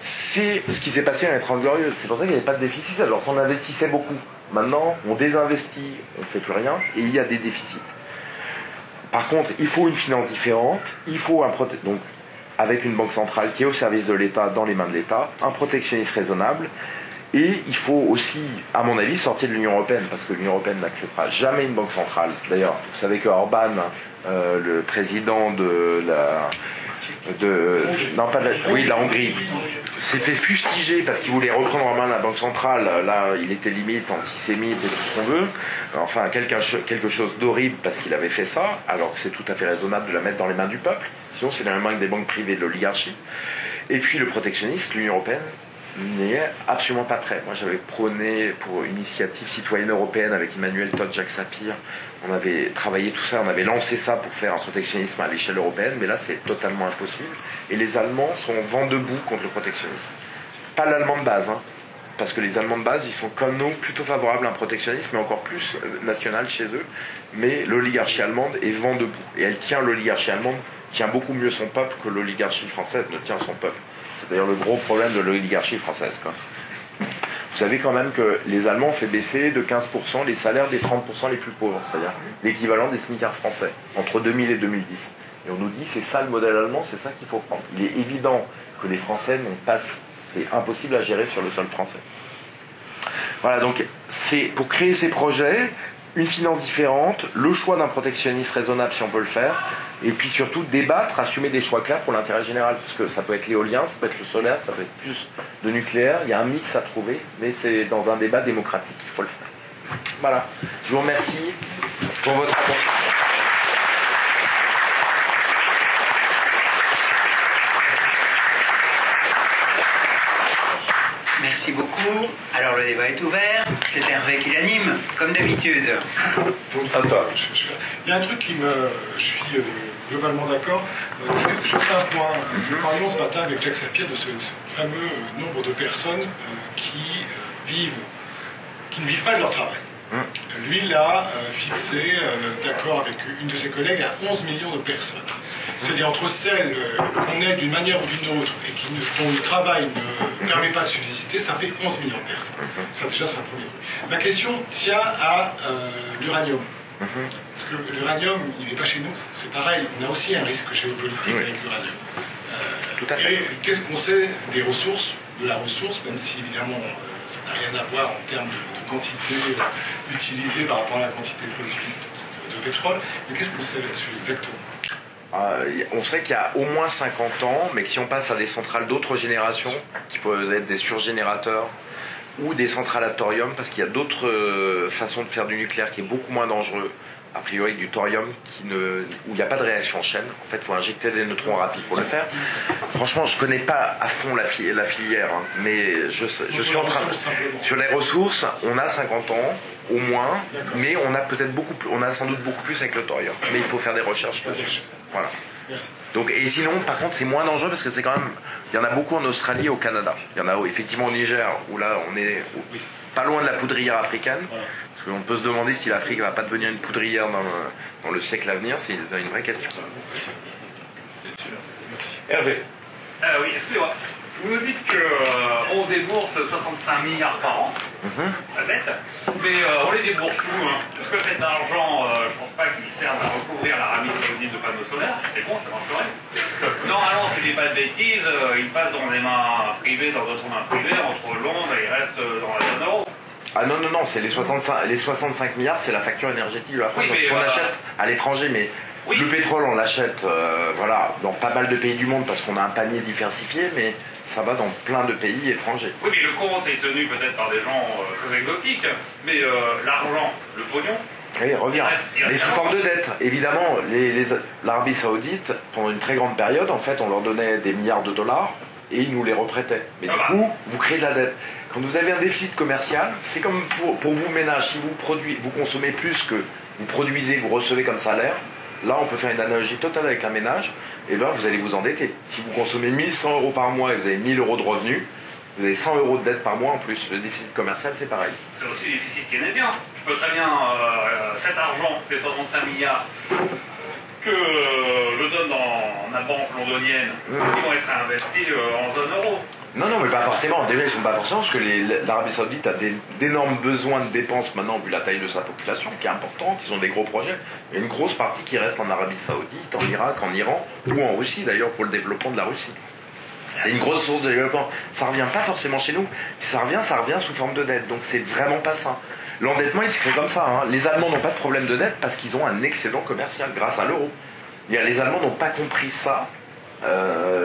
C'est ce qui s'est passé à les 30 Glorieuses. C'est pour ça qu'il n'y avait pas de déficit alors qu'on investissait beaucoup. Maintenant, on désinvestit, on ne fait plus rien et il y a des déficits. Par contre, il faut une finance différente, il faut donc avec une banque centrale qui est au service de l'État, dans les mains de l'État, un protectionnisme raisonnable. Et il faut aussi, à mon avis, sortir de l'Union européenne, parce que l'Union européenne n'acceptera jamais une banque centrale. D'ailleurs, vous savez que Orban, le président de la Hongrie, s'est fait fustiger parce qu'il voulait reprendre en main la banque centrale. Là, il était limite antisémite et tout ce qu'on veut. Enfin, quelque chose d'horrible parce qu'il avait fait ça, alors que c'est tout à fait raisonnable de la mettre dans les mains du peuple. Sinon, c'est dans les mains des banques privées de l'oligarchie. Et puis le protectionnisme, l'Union européenne n'est absolument pas prêt. Moi, j'avais prôné pour une initiative citoyenne européenne avec Emmanuel Todt, Jacques Sapir. On avait travaillé tout ça, on avait lancé ça pour faire un protectionnisme à l'échelle européenne, mais là, c'est totalement impossible. Et les Allemands sont vent debout contre le protectionnisme. Pas l'Allemand de base, hein, parce que les Allemands de base, ils sont comme nous plutôt favorables à un protectionnisme, mais encore plus national chez eux. Mais l'oligarchie allemande est vent debout. Et l'oligarchie allemande tient beaucoup mieux son peuple que l'oligarchie française ne tient son peuple. C'est d'ailleurs le gros problème de l'oligarchie française, quoi. Vous savez quand même que les Allemands ont fait baisser de 15% les salaires des 30% les plus pauvres, c'est-à-dire l'équivalent des smicards français, entre 2000 et 2010. Et on nous dit c'est ça le modèle allemand, c'est ça qu'il faut prendre. Il est évident que les Français n'ont pas... C'est impossible à gérer sur le sol français. Voilà, donc c'est pour créer ces projets, une finance différente, le choix d'un protectionnisme raisonnable si on peut le faire, et puis surtout débattre, assumer des choix clairs pour l'intérêt général, parce que ça peut être l'éolien, ça peut être le solaire, ça peut être plus de nucléaire, il y a un mix à trouver, mais c'est dans un débat démocratique qu'il faut le faire. Voilà, je vous remercie pour votre attention. Merci beaucoup. Alors le débat est ouvert. C'est Hervé qui l'anime, comme d'habitude. Il y a un truc je suis globalement d'accord. Je fais un point. Nous parlions ce matin avec Jacques Sapir de ce fameux nombre de personnes qui qui ne vivent pas de leur travail. Lui, il l'a fixé, d'accord avec une de ses collègues, à 11 millions de personnes. C'est-à-dire entre celles qu'on aide d'une manière ou d'une autre et dont le travail ne permet pas de subsister, ça fait 11 millions de personnes. Ça déjà, c'est un premier truc. La question tient à l'uranium. Parce que l'uranium, il n'est pas chez nous. C'est pareil, on a aussi un risque géopolitique avec l'uranium. Tout à fait. Et qu'est-ce qu'on sait des ressources, de la ressource, même si évidemment ça n'a rien à voir en termes de quantité utilisée par rapport à la quantité produite de pétrole. Mais qu'est-ce qu'on sait là-dessus exactement? On sait qu'il y a au moins 50 ans, mais que si on passe à des centrales d'autres générations, qui peuvent être des surgénérateurs ou des centrales à thorium, parce qu'il y a d'autres façons de faire du nucléaire qui est beaucoup moins dangereux, a priori que du thorium, où il n'y a pas de réaction en chaîne. En fait, il faut injecter des neutrons rapides pour le faire. Franchement, je ne connais pas à fond la filière, hein, mais je suis en train de... Sur les ressources, on a 50 ans, au moins, mais on a sans doute beaucoup plus avec le thorium. Mais il faut faire des recherches dessus. Voilà. Donc, et sinon, par contre, c'est moins dangereux parce que c'est quand même... Il y en a beaucoup en Australie et au Canada. Il y en a effectivement au Niger, où là, on est pas loin de la poudrière africaine. Parce qu'on peut se demander si l'Afrique ne va pas devenir une poudrière dans le siècle à venir. C'est une vraie question. Hervé. Oui, excusez-moi. Vous nous dites qu'on débourse 65 milliards par an, la dette, mais on les débourse où, hein? Parce que cet argent, je ne pense pas qu'il serve à recouvrir l'Arabie Saoudite de panneaux solaires, c'est bon, ça marcherait. Normalement, si je dis pas de bêtises, il passe dans des mains privées, dans d'autres mains privées, entre Londres et il reste dans la zone euro. Ah non, c'est les 65 milliards, c'est la facture énergétique de la France. Oui, donc, on achète à l'étranger, mais le pétrole, on l'achète dans pas mal de pays du monde parce qu'on a un panier diversifié, mais ça va dans plein de pays étrangers. Oui, mais le compte est tenu peut-être par des gens très exotiques, mais l'argent, le pognon... Oui, revient. Mais sous forme de dette. Évidemment, l'Arabie Saoudite, pendant une très grande période, en fait, on leur donnait des milliards de dollars et ils nous les reprêtaient. Mais du coup, vous créez de la dette. Quand vous avez un déficit commercial, c'est comme pour vous, ménage, si vous consommez plus que vous produisez, vous recevez comme salaire, là, on peut faire une analogie totale avec un ménage, et bien, vous allez vous endetter. Si vous consommez 1100 € par mois et vous avez 1000 € de revenus, vous avez 100 € de dette par mois en plus. Le déficit commercial, c'est pareil. C'est aussi le déficit keynésien. Je peux très bien, cet argent, les 65 milliards, que je donne dans la banque londonienne, qui vont être investis en zone euro. Non, mais pas forcément. Déjà, ils ne sont pas forcément, parce que l'Arabie Saoudite a d'énormes besoins de dépenses maintenant, vu la taille de sa population, qui est importante. Ils ont des gros projets. Il y a une grosse partie qui reste en Arabie Saoudite, en Irak, en Iran, ou en Russie d'ailleurs, pour le développement de la Russie. C'est une grosse source de développement. Ça ne revient pas forcément chez nous. Si ça revient sous forme de dette. Donc c'est vraiment pas ça. L'endettement, il se crée comme ça. Hein. Les Allemands n'ont pas de problème de dette parce qu'ils ont un excédent commercial grâce à l'euro. Les Allemands n'ont pas compris ça.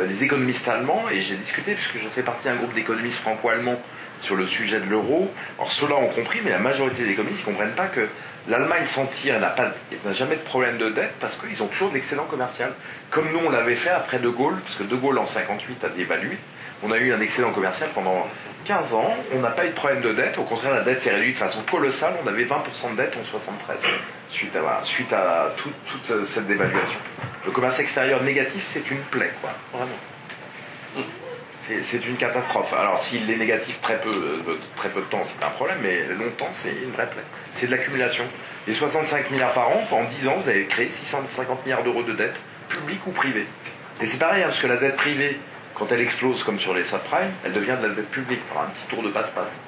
Les économistes allemands, et j'ai discuté puisque je fais partie d'un groupe d'économistes franco-allemands sur le sujet de l'euro. Alors ceux-là ont compris, mais la majorité des économistes ne comprennent pas que l'Allemagne s'en tire et n'a jamais de problème de dette parce qu'ils ont toujours de l'excédent commercial. Comme nous on l'avait fait après De Gaulle, parce que De Gaulle en 58 a dévalué. On a eu un excédent commercial pendant 15 ans, on n'a pas eu de problème de dette, au contraire la dette s'est réduite de façon colossale, on avait 20% de dette en 73 suite à toute cette dévaluation. Le commerce extérieur négatif, c'est une plaie, quoi, vraiment. C'est une catastrophe. Alors s'il est négatif très peu de temps, c'est un problème, mais longtemps, c'est une vraie plaie. C'est de l'accumulation. Les 65 milliards par an, en 10 ans, vous avez créé 650 milliards d'euros de dette, publique ou privée. Et c'est pareil, hein, parce que la dette privée, quand elle explose comme sur les subprimes, elle devient de la dette publique par un petit tour de passe-passe.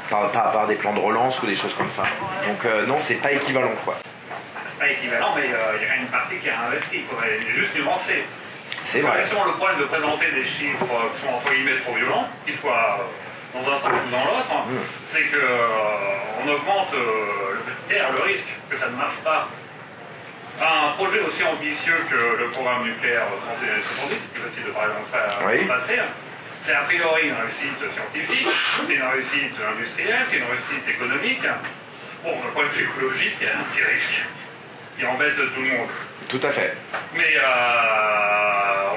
Par des plans de relance ou des choses comme ça. Donc non, c'est pas équivalent, quoi. C'est pas équivalent, mais il y a une partie qui a investi. Il faudrait juste nuancer. C'est vrai. C'est le problème de présenter des chiffres qui sont entre guillemets trop violents, qu'ils soient dans un sens ou dans l'autre, c'est qu'on augmente le risque que ça ne marche pas. Un projet aussi ambitieux que le programme nucléaire français des années 70, c'est plus facile de parler dans le passé, c'est a priori une réussite scientifique, c'est une réussite industrielle, c'est une réussite économique. Bon, d'un point de vue écologique, il y a un petit risque qui embête tout le monde. Tout à fait. Mais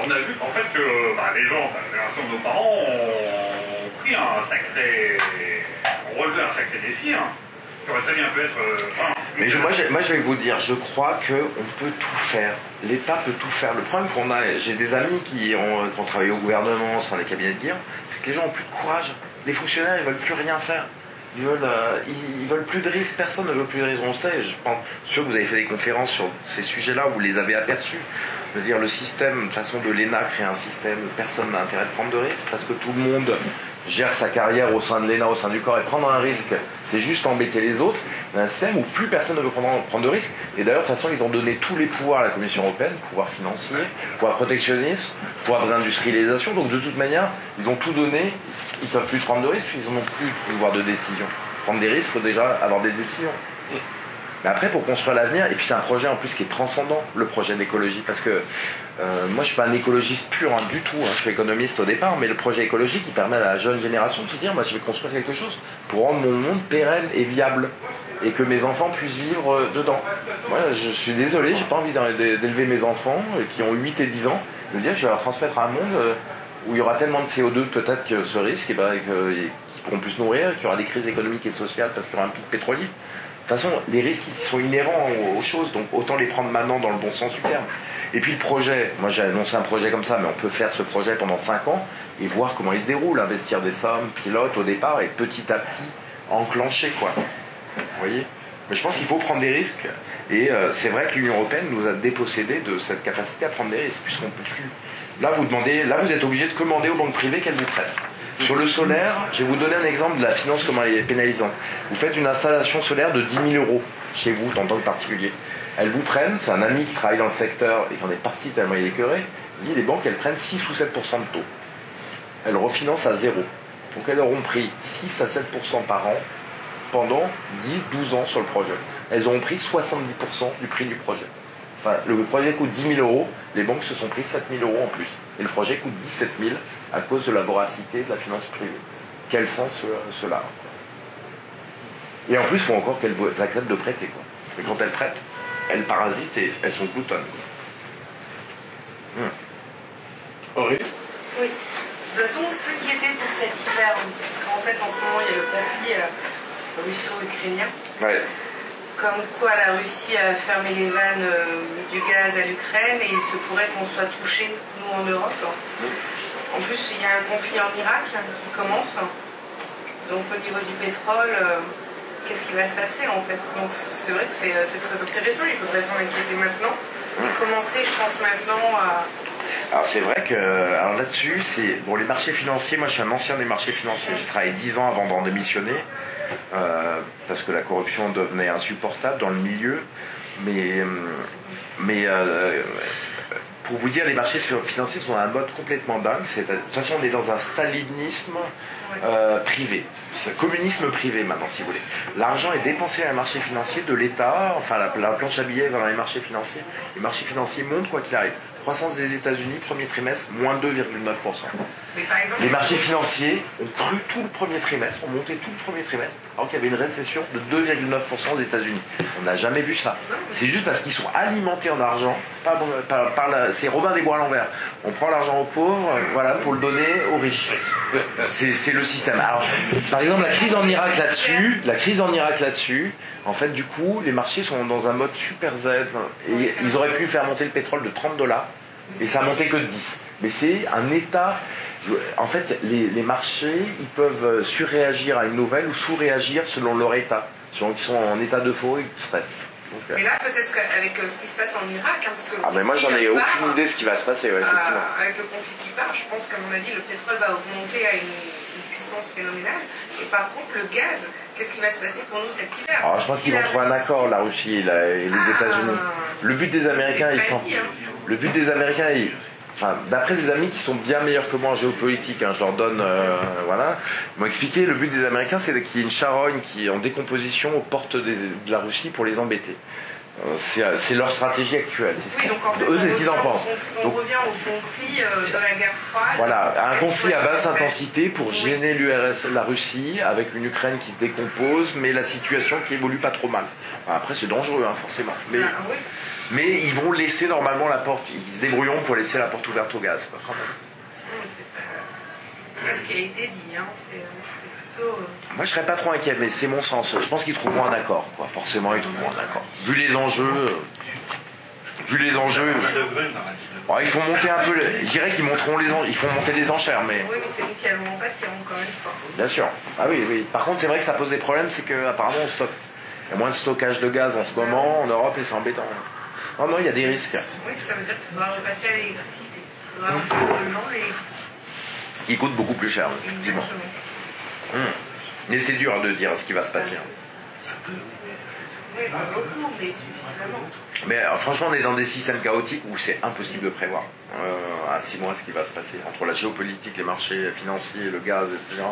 on a vu en fait que les gens, la génération de nos parents, ont pris ont relevé un sacré défi, qui aurait très bien pu être... Mais moi je vais vous dire, je crois qu'on peut tout faire. L'État peut tout faire. Le problème j'ai des amis qui ont travaillé au gouvernement, dans les cabinets de guerre, c'est que les gens n'ont plus de courage. Les fonctionnaires, ils veulent plus rien faire. Ils veulent plus de risques, personne ne veut plus de risques. On le sait, je pense sûr que vous avez fait des conférences sur ces sujets-là, vous les avez aperçus. Je veux dire, le système, de toute façon, de l'ENA crée un système où personne n'a intérêt de prendre de risques, parce que tout le monde gère sa carrière au sein de l'ENA, au sein du corps, et prendre un risque, c'est juste embêter les autres. Il y a un système où plus personne ne veut prendre de risques. Et d'ailleurs, de toute façon, ils ont donné tous les pouvoirs à la Commission européenne, pouvoir financier, pouvoir protectionniste, pouvoir d'industrialisation. Donc de toute manière, ils ont tout donné, ils ne peuvent plus prendre de risques, puis ils n'ont plus de pouvoir de décision. Prendre des risques, déjà avoir des décisions. Mais après, pour construire l'avenir, et puis c'est un projet en plus qui est transcendant, le projet d'écologie, parce que moi je suis pas un écologiste pur du tout, je suis économiste au départ, mais le projet écologique il permet à la jeune génération de se dire, moi je vais construire quelque chose pour rendre mon monde pérenne et viable, et que mes enfants puissent vivre dedans. Moi je suis désolé, j'ai pas envie d'élever mes enfants qui ont 8 et 10 ans, de dire que je vais leur transmettre un monde où il y aura tellement de CO2 peut-être que ce risque, qu'ils pourront plus se nourrir, qu'il y aura des crises économiques et sociales parce qu'il y aura un pic pétrolier. De toute façon, les risques ils sont inhérents aux choses, donc autant les prendre maintenant dans le bon sens du terme. Et puis le projet, moi j'ai annoncé un projet comme ça, mais on peut faire ce projet pendant 5 ans et voir comment il se déroule, investir des sommes, pilote au départ et petit à petit enclencher quoi. Vous voyez ? Mais je pense qu'il faut prendre des risques et c'est vrai que l'Union européenne nous a dépossédés de cette capacité à prendre des risques, puisqu'on ne peut plus. Là vous êtes obligé de commander aux banques privées qu'elles vous prêtent. Sur le solaire, je vais vous donner un exemple de la finance, comment elle est pénalisante. Vous faites une installation solaire de 10 000 € chez vous, en tant que particulier. Elles vous prennent, c'est un ami qui travaille dans le secteur et qui en est parti tellement il est écœuré, il dit les banques, elles prennent 6 ou 7% de taux. Elles refinancent à zéro. Donc elles auront pris 6 à 7% par an pendant 10-12 ans sur le projet. Elles auront pris 70% du prix du projet. Enfin, le projet coûte 10 000 €, les banques se sont pris 7 000 € en plus. Et le projet coûte 17 000 à cause de la voracité de la finance privée. Quel sens cela ? Et en plus, il faut encore qu'elles acceptent de prêter. Quoi. Et quand elles prêtent, elles parasitent et elles sont gloutonnes. Aurélie ? Oui. Doit-on s'inquiéter pour cet hiver ? Puisqu'en fait, en ce moment, il y a le conflit russo-ukrainien. Ouais. Comme quoi la Russie a fermé les vannes du gaz à l'Ukraine et il se pourrait qu'on soit touchés, nous, en Europe. En plus, il y a un conflit en Irak qui commence. Donc, au niveau du pétrole, qu'est-ce qui va se passer, en fait ? Donc, c'est vrai que c'est très intéressant. Il faudrait s'en inquiéter maintenant. Et commencer, je pense, maintenant à... Alors, c'est vrai que alors là-dessus, c'est... Bon, les marchés financiers, moi, je suis un ancien des marchés financiers. J'ai travaillé 10 ans avant d'en démissionner. Parce que la corruption devenait insupportable dans le milieu. Mais pour vous dire, les marchés financiers sont un mode complètement dingue. De toute façon, on est dans un stalinisme privé. C'est un communisme privé maintenant, si vous voulez. L'argent est dépensé dans les marchés financiers de l'État, enfin la planche à billets va dans les marchés financiers. Les marchés financiers montent quoi qu'il arrive. Croissance des États-Unis, premier trimestre, moins 2,9%. Mais par exemple, les marchés financiers ont cru tout le premier trimestre, ont monté tout le premier trimestre, alors qu'il y avait une récession de 2,9% aux États-Unis. On n'a jamais vu ça. C'est juste parce qu'ils sont alimentés en argent, c'est Robin des Bois à l'envers. On prend l'argent aux pauvres, voilà, pour le donner aux riches. C'est le système. Alors, par exemple, la crise en Irak là-dessus, en fait, du coup, les marchés sont dans un mode super zen et ils auraient pu faire monter le pétrole de $30 et ça a monté que de 10. Mais c'est un état. En fait, les marchés, ils peuvent surréagir à une nouvelle ou sous-réagir selon leur état, selon qu'ils sont en état d'euphorie ou de stress. Mais là, peut-être qu'avec ce qui se passe en Irak, parce que mais moi, j'en ai aucune idée de ce qui va se passer, ouais, effectivement. Avec le conflit qui part, je pense qu'à mon avis, le pétrole va augmenter à une puissance phénoménale. Et par contre, le gaz, qu'est-ce qui va se passer pour nous cet hiver ? Alors, je pense qu'ils vont trouver un accord, la Russie et les États-Unis. Le but des Américains, le but des Américains, enfin, d'après des amis qui sont bien meilleurs que moi en géopolitique, je leur donne, voilà, ils m'ont expliqué, le but des Américains, c'est qu'il y ait une charogne qui est en décomposition aux portes de la Russie pour les embêter. C'est leur stratégie actuelle. Eux, c'est ce qu'ils en pensent. On revient au conflit de la guerre froide. Voilà, un conflit à basse intensité pour gêner la Russie, avec une Ukraine qui se décompose, mais la situation qui évolue pas trop mal. Après, c'est dangereux, forcément. Mais ils vont laisser normalement la porte, ils se débrouilleront pour laisser la porte ouverte au gaz, quoi, quand même. C'est pas ce qui a été dit, c'était plutôt... Moi je serais pas trop inquiet, mais c'est mon sens. Je pense qu'ils trouveront un accord, quoi. Forcément ils trouveront un accord. Vu les enjeux... vu les enjeux. Bon, il faut monter un peu. Je dirais qu'ils monteront ils font monter les enchères, mais. Oui, mais c'est nous qui allons en pâtir encore une fois. Bien sûr. Ah oui, oui. Par contre, c'est vrai que ça pose des problèmes, c'est qu'apparemment il y a moins de stockage de gaz en ce moment en Europe et c'est embêtant. Non, non, il y a des risques. Oui, ça veut dire qu'il faudra repasser à l'électricité. Il faudra faire le genre l'électricité. Qui coûte beaucoup plus cher, effectivement. Mais c'est dur de dire ce qui va se passer. Oui, pas beaucoup, mais suffisamment. Mais franchement, on est dans des systèmes chaotiques où c'est impossible de prévoir à 6 mois ce qui va se passer. Entre la géopolitique, les marchés financiers, le gaz, etc.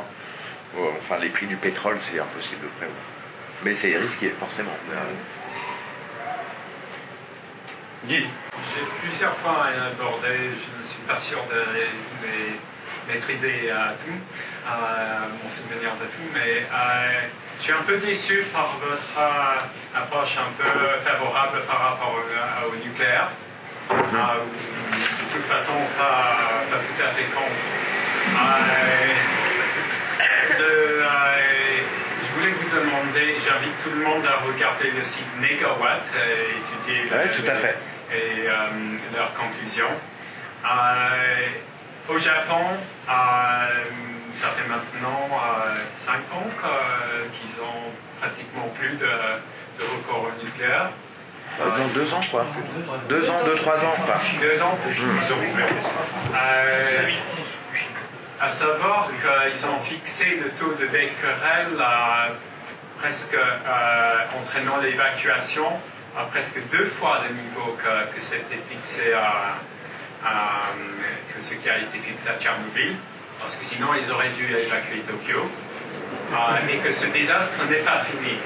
Enfin, les prix du pétrole, c'est impossible de prévoir. Mais c'est risqué, forcément. Guy. J'ai plusieurs points à aborder. Je ne suis pas sûr de les maîtriser à tout, mon souvenir de tout, mais je suis un peu déçu par votre approche un peu favorable par rapport au nucléaire. De toute façon, pas tout à fait contre. Je voulais vous demander, j'invite tout le monde à regarder le site Negawatt et étudier tout à fait. Et leurs conclusions. Au Japon, ça fait maintenant 5 ans qu'ils ont pratiquement plus de recours au nucléaire. Non, 2 ans quoi. 2 ans, 2-3 ans quoi. 2 ans. À savoir qu'ils ont fixé le taux de becquerel presque entraînant l'évacuation à presque 2 fois le niveau que c'était fixé que ce qui a été fixé à Tchernobyl, parce que sinon ils auraient dû évacuer Tokyo, et que ce désastre n'est pas fini.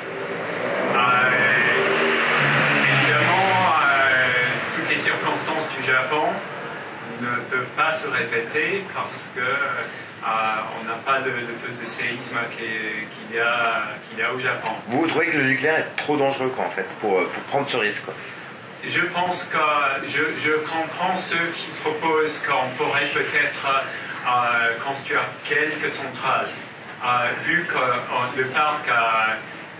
Évidemment, toutes les circonstances du Japon ne peuvent pas se répéter parce que on n'a pas le taux de séisme qu'il y a au Japon. Vous trouvez que le nucléaire est trop dangereux quoi, en fait, pour prendre ce risque quoi. Je pense que je comprends ceux qui proposent qu'on pourrait peut-être construire quelques centrales, vu que le parc,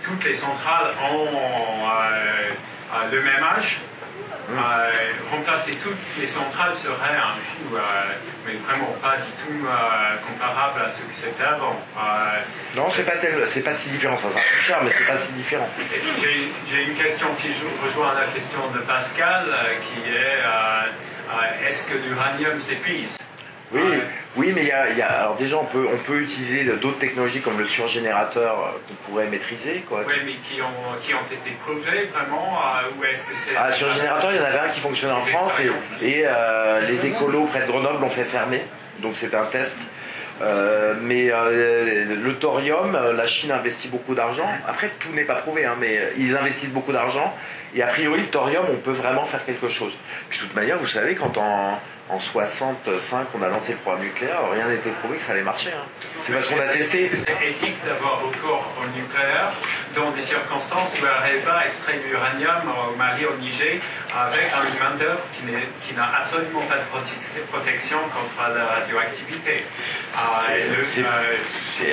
toutes les centrales ont le même âge. Remplacer toutes les centrales serait un coût, mais vraiment pas du tout comparable à ce que c'était avant. Non, c'est pas si différent, ça coûte cher, mais c'est pas si différent. J'ai une question qui rejoint la question de Pascal, qui est est-ce que l'uranium s'épuise? Oui, mais alors déjà on peut utiliser d'autres technologies comme le surgénérateur qu'on pourrait maîtriser quoi. Oui, mais qui ont été prouvés vraiment, ou est-ce que c'est... Le surgénérateur, il y en avait un qui fonctionnait en France et les écolos près de Grenoble l'ont fait fermer, donc c'était un test. Mais le thorium, la Chine investit beaucoup d'argent. Après, tout n'est pas prouvé, hein, mais ils investissent beaucoup d'argent. Et a priori, le thorium, on peut vraiment faire quelque chose. Puis de toute manière, vous savez, quand en 65, on a lancé le programme nucléaire, rien n'était prouvé que ça allait marcher. Hein. C'est parce qu'on a testé. C'est éthique d'avoir recours au nucléaire dans des circonstances où Areva extrait de l'uranium au Mali, au Niger, avec un main-d'œuvre qui n'a absolument pas de protection contre la radioactivité.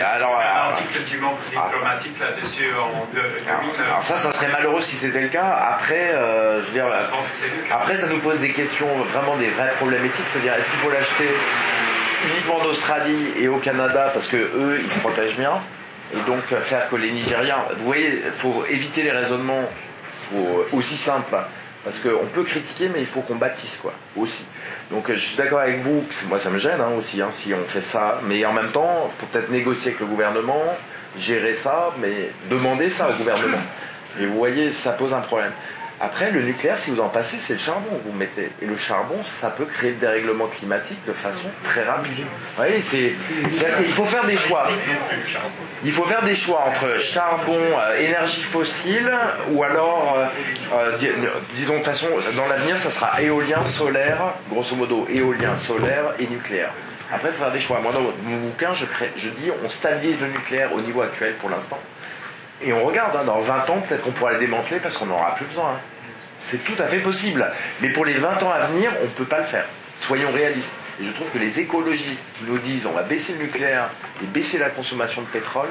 Alors, un article du Monde diplomatique là-dessus en 2009. Alors ça serait malheureux si c'était le cas. Après, je veux dire, je pense que c'est le cas. Après, ça nous pose des questions, vraiment des vrais problèmes éthiques. C'est-à-dire, est-ce qu'il faut l'acheter uniquement en Australie et au Canada parce que eux, ils se protègent bien, et donc faire que les Nigériens. Vous voyez, il faut éviter les raisonnements aussi simples. Parce qu'on peut critiquer, mais il faut qu'on bâtisse, quoi, aussi. Donc je suis d'accord avec vous, moi ça me gêne aussi, hein, si on fait ça. Mais en même temps, il faut peut-être négocier avec le gouvernement, gérer ça, mais demander ça au gouvernement. Et vous voyez, ça pose un problème. Après, le nucléaire, si vous en passez, c'est le charbon que vous mettez. Et le charbon, ça peut créer le dérèglement climatique de façon très rapide. Vous voyez, c'est-à-dire qu'il faut faire des choix. Il faut faire des choix entre charbon, énergie fossile, ou alors, disons de toute façon, dans l'avenir, ça sera éolien, solaire, grosso modo, éolien, solaire et nucléaire. Après, il faut faire des choix. Moi, dans mon bouquin, je dis, on stabilise le nucléaire au niveau actuel pour l'instant. Et on regarde, hein, dans 20 ans, peut-être qu'on pourra le démanteler parce qu'on n'aura plus besoin. Hein. C'est tout à fait possible. Mais pour les 20 ans à venir, on ne peut pas le faire. Soyons réalistes. Et je trouve que les écologistes qui nous disent on va baisser le nucléaire et baisser la consommation de pétrole,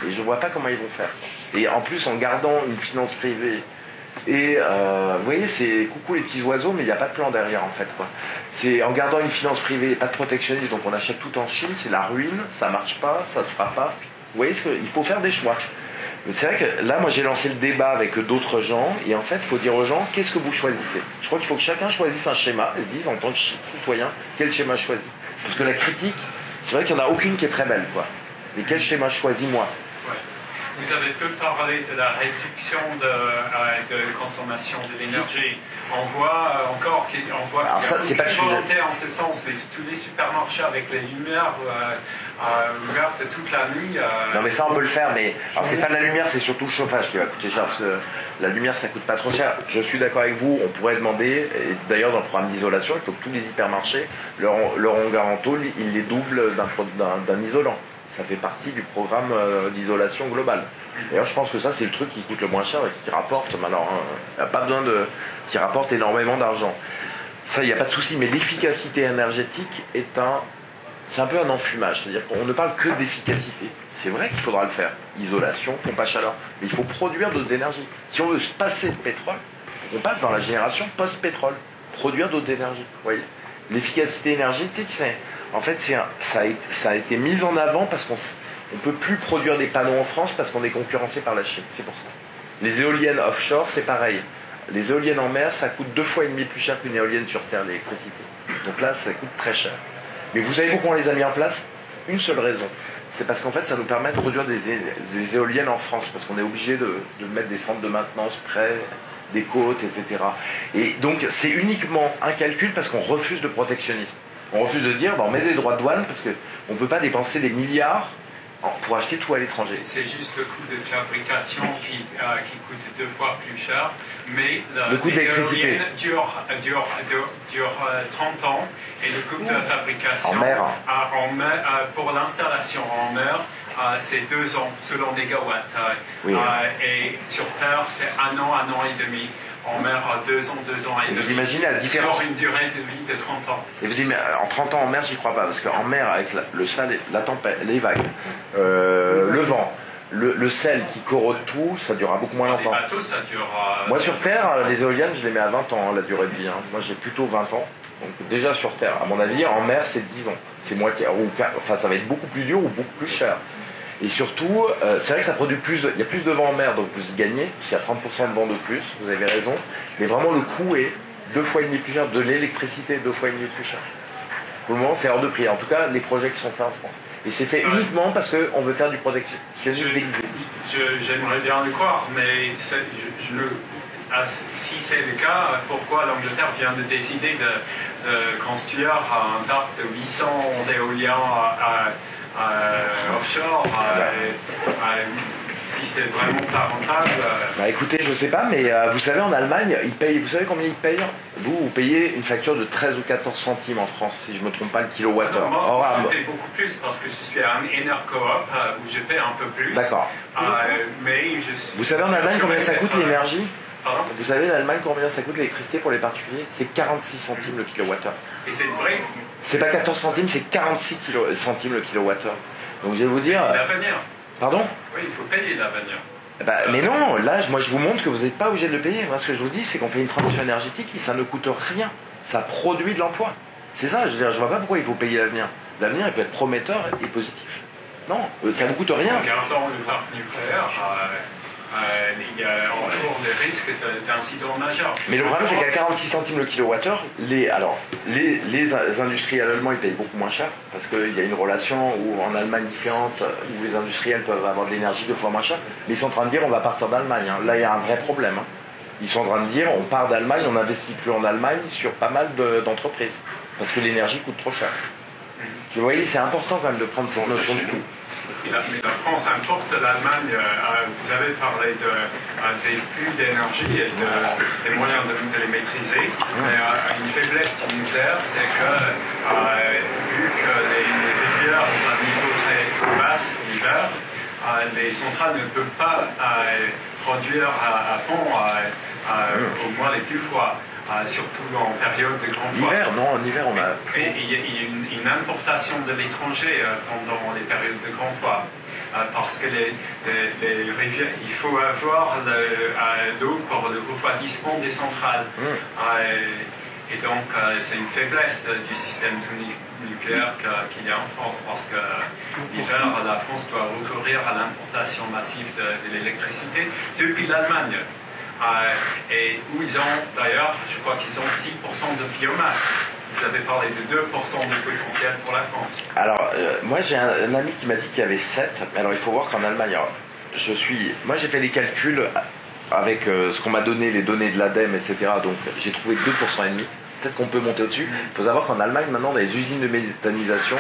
et je ne vois pas comment ils vont faire. Et en plus, en gardant une finance privée Et vous voyez, c'est coucou les petits oiseaux, mais il n'y a pas de plan derrière en fait, quoi. C'est en gardant une finance privée, pas de protectionnisme, donc on achète tout en Chine, c'est la ruine, ça marche pas, ça se fera pas. Vous voyez, il faut faire des choix. Mais c'est vrai que là, moi j'ai lancé le débat avec d'autres gens, et en fait, il faut dire aux gens, qu'est-ce que vous choisissez? Je crois qu'il faut que chacun choisisse un schéma, et se dise en tant que citoyen, quel schéma je choisis. Parce que la critique, c'est vrai qu'il n'y en a aucune qui est très belle, quoi. Mais quel schéma je choisis moi? Vous avez peu parlé de la réduction de consommation de l'énergie. On voit encore qu'il y a c'est pas le sujet. En ce sens, tous les supermarchés avec les lumières ouvertes toute la nuit. Non mais ça on peut le faire, mais alors c'est pas la lumière, c'est surtout le chauffage qui va coûter cher, parce que la lumière ça coûte pas trop cher. Je suis d'accord avec vous, on pourrait demander, et d'ailleurs dans le programme d'isolation, il faut que tous les hypermarchés, leur Ongaranto, ils les doublent d'un isolant. Ça fait partie du programme d'isolation globale. D'ailleurs, je pense que ça, c'est le truc qui coûte le moins cher et qui rapporte, il n'y a pas besoin qui rapporte énormément d'argent. Ça, il n'y a pas de souci, mais l'efficacité énergétique c'est un peu un enfumage. C'est-à-dire qu'on ne parle que d'efficacité. C'est vrai qu'il faudra le faire. Isolation, pompe à chaleur. Mais il faut produire d'autres énergies. Si on veut se passer de pétrole, il faut qu'on passe dans la génération post-pétrole. Produire d'autres énergies. Vous voyez ? L'efficacité énergétique, ça a été mis en avant parce qu'on ne peut plus produire des panneaux en France parce qu'on est concurrencé par la Chine. C'est pour ça. Les éoliennes offshore, c'est pareil. Les éoliennes en mer, ça coûte 2,5 fois plus cher qu'une éolienne sur Terre, l'électricité. Donc là, ça coûte très cher. Mais vous savez pourquoi on les a mis en place? Une seule raison. C'est parce qu'en fait, ça nous permet de produire des éoliennes en France. Parce qu'on est obligé de mettre des centres de maintenance près des côtes, etc. Et donc, c'est uniquement un calcul parce qu'on refuse le protectionnisme. On refuse de dire, on met des droits de douane parce qu'on ne peut pas dépenser des milliards pour acheter tout à l'étranger. C'est juste le coût de fabrication qui coûte 2 fois plus cher, mais le coût de l'électricité dure 30 ans et le coût de fabrication en mer. Pour l'installation en mer, c'est 2 ans selon mégawatt. Oui. Et sur Terre, c'est 1 an et demi. En mer, 2 ans et demi. Vous imaginez la différence? Sur une durée de vie de 30 ans. Et vous imaginez, en 30 ans en mer, j'y crois pas, parce qu'en mer, avec le sel, la tempête, les vagues, le vent, le sel qui corrode tout, ça durera beaucoup moins longtemps. Les bateaux, ça dure. Moi, sur Terre, les éoliennes, je les mets à 20 ans, la durée de vie. Moi, j'ai plutôt 20 ans. Donc, déjà sur Terre. À mon avis, en mer, c'est 10 ans. C'est moitié. Enfin, ça va être beaucoup plus dur ou beaucoup plus cher. Et surtout, c'est vrai que ça produit plus. Il y a plus de vent en mer, donc vous y gagnez, parce qu'il y a 30% de vent de plus, vous avez raison. Mais vraiment, le coût est 2,5 fois plus cher. De l'électricité, 2,5 fois plus cher. Pour le moment, c'est hors de prix. En tout cas, les projets qui sont faits en France. Et c'est fait uniquement parce qu'on veut faire du protectionnisme déguisé. J'aimerais bien le croire, mais si c'est le cas, pourquoi l'Angleterre vient de décider de construire un parc de 800 éoliens offshore, si c'est vraiment pas rentable. Écoutez, je sais pas, mais vous savez, en Allemagne, vous savez combien ils payent? Vous payez une facture de 13 ou 14 centimes en France, si je me trompe pas, le kilowattheure. Moi, je paye beaucoup plus parce que je suis à un Enercoop où je paye un peu plus. D'accord. Vous savez en Allemagne combien ça coûte l'énergie? Pardon? Vous savez en Allemagne combien ça coûte l'électricité pour les particuliers? C'est 46 centimes le kilowattheure. Et c'est vrai? C'est pas 14 centimes, c'est 46 centimes le kilowattheure. Donc je vais vous dire... L'avenir. Pardon? Oui, il faut payer l'avenir. Mais non, là, moi je vous montre que vous n'êtes pas obligé de le payer. Moi, ce que je vous dis, c'est qu'on fait une transition énergétique et ça ne coûte rien. Ça produit de l'emploi. C'est ça, je veux dire, je vois pas pourquoi il faut payer l'avenir. L'avenir, il peut être prometteur et positif. Non, ça ne coûte rien. Regardons le parc nucléaire. Il y a encore des risques d'incidents majeurs. Mais le problème, c'est qu'à 46 centimes le kilowattheure, les industriels allemands, ils payent beaucoup moins cher, parce qu'il y a une relation où, en Allemagne différente, où les industriels peuvent avoir de l'énergie 2 fois moins cher, mais ils sont en train de dire on va partir d'Allemagne. Là, il y a un vrai problème. Ils sont en train de dire on part d'Allemagne, on n'investit plus en Allemagne sur pas mal d'entreprises, parce que l'énergie coûte trop cher. Vous voyez, c'est important quand même de prendre cette notion de coût. Mais la France importe l'Allemagne. Vous avez parlé des flux d'énergie et des moyens de les maîtriser. Mais une faiblesse du nucléaire, c'est que vu que les rivières ont un niveau très bas l'hiver, les centrales ne peuvent pas produire à fond au mois les plus froids. Surtout en période de grand froid. L'hiver, non, en hiver on a... Et il y a une importation de l'étranger pendant les périodes de grand froid. parce que les rivières, il faut avoir l'eau pour le refroidissement des centrales. Et donc, c'est une faiblesse du système nucléaire qu'il y a en France, parce que l'hiver, la France doit recourir à l'importation massive de l'électricité depuis l'Allemagne. Et où ils ont, d'ailleurs, je crois qu'ils ont 10% de biomasse. Vous avez parlé de 2% de potentiel pour la France. Alors, moi j'ai un ami qui m'a dit qu'il y avait 7. Alors il faut voir qu'en Allemagne, moi j'ai fait les calculs avec ce qu'on m'a donné, les données de l'ADEME, etc. Donc j'ai trouvé 2% et demi. Peut-être qu'on peut monter au-dessus. Il faut savoir qu'en Allemagne, maintenant, dans les usines de méthanisation,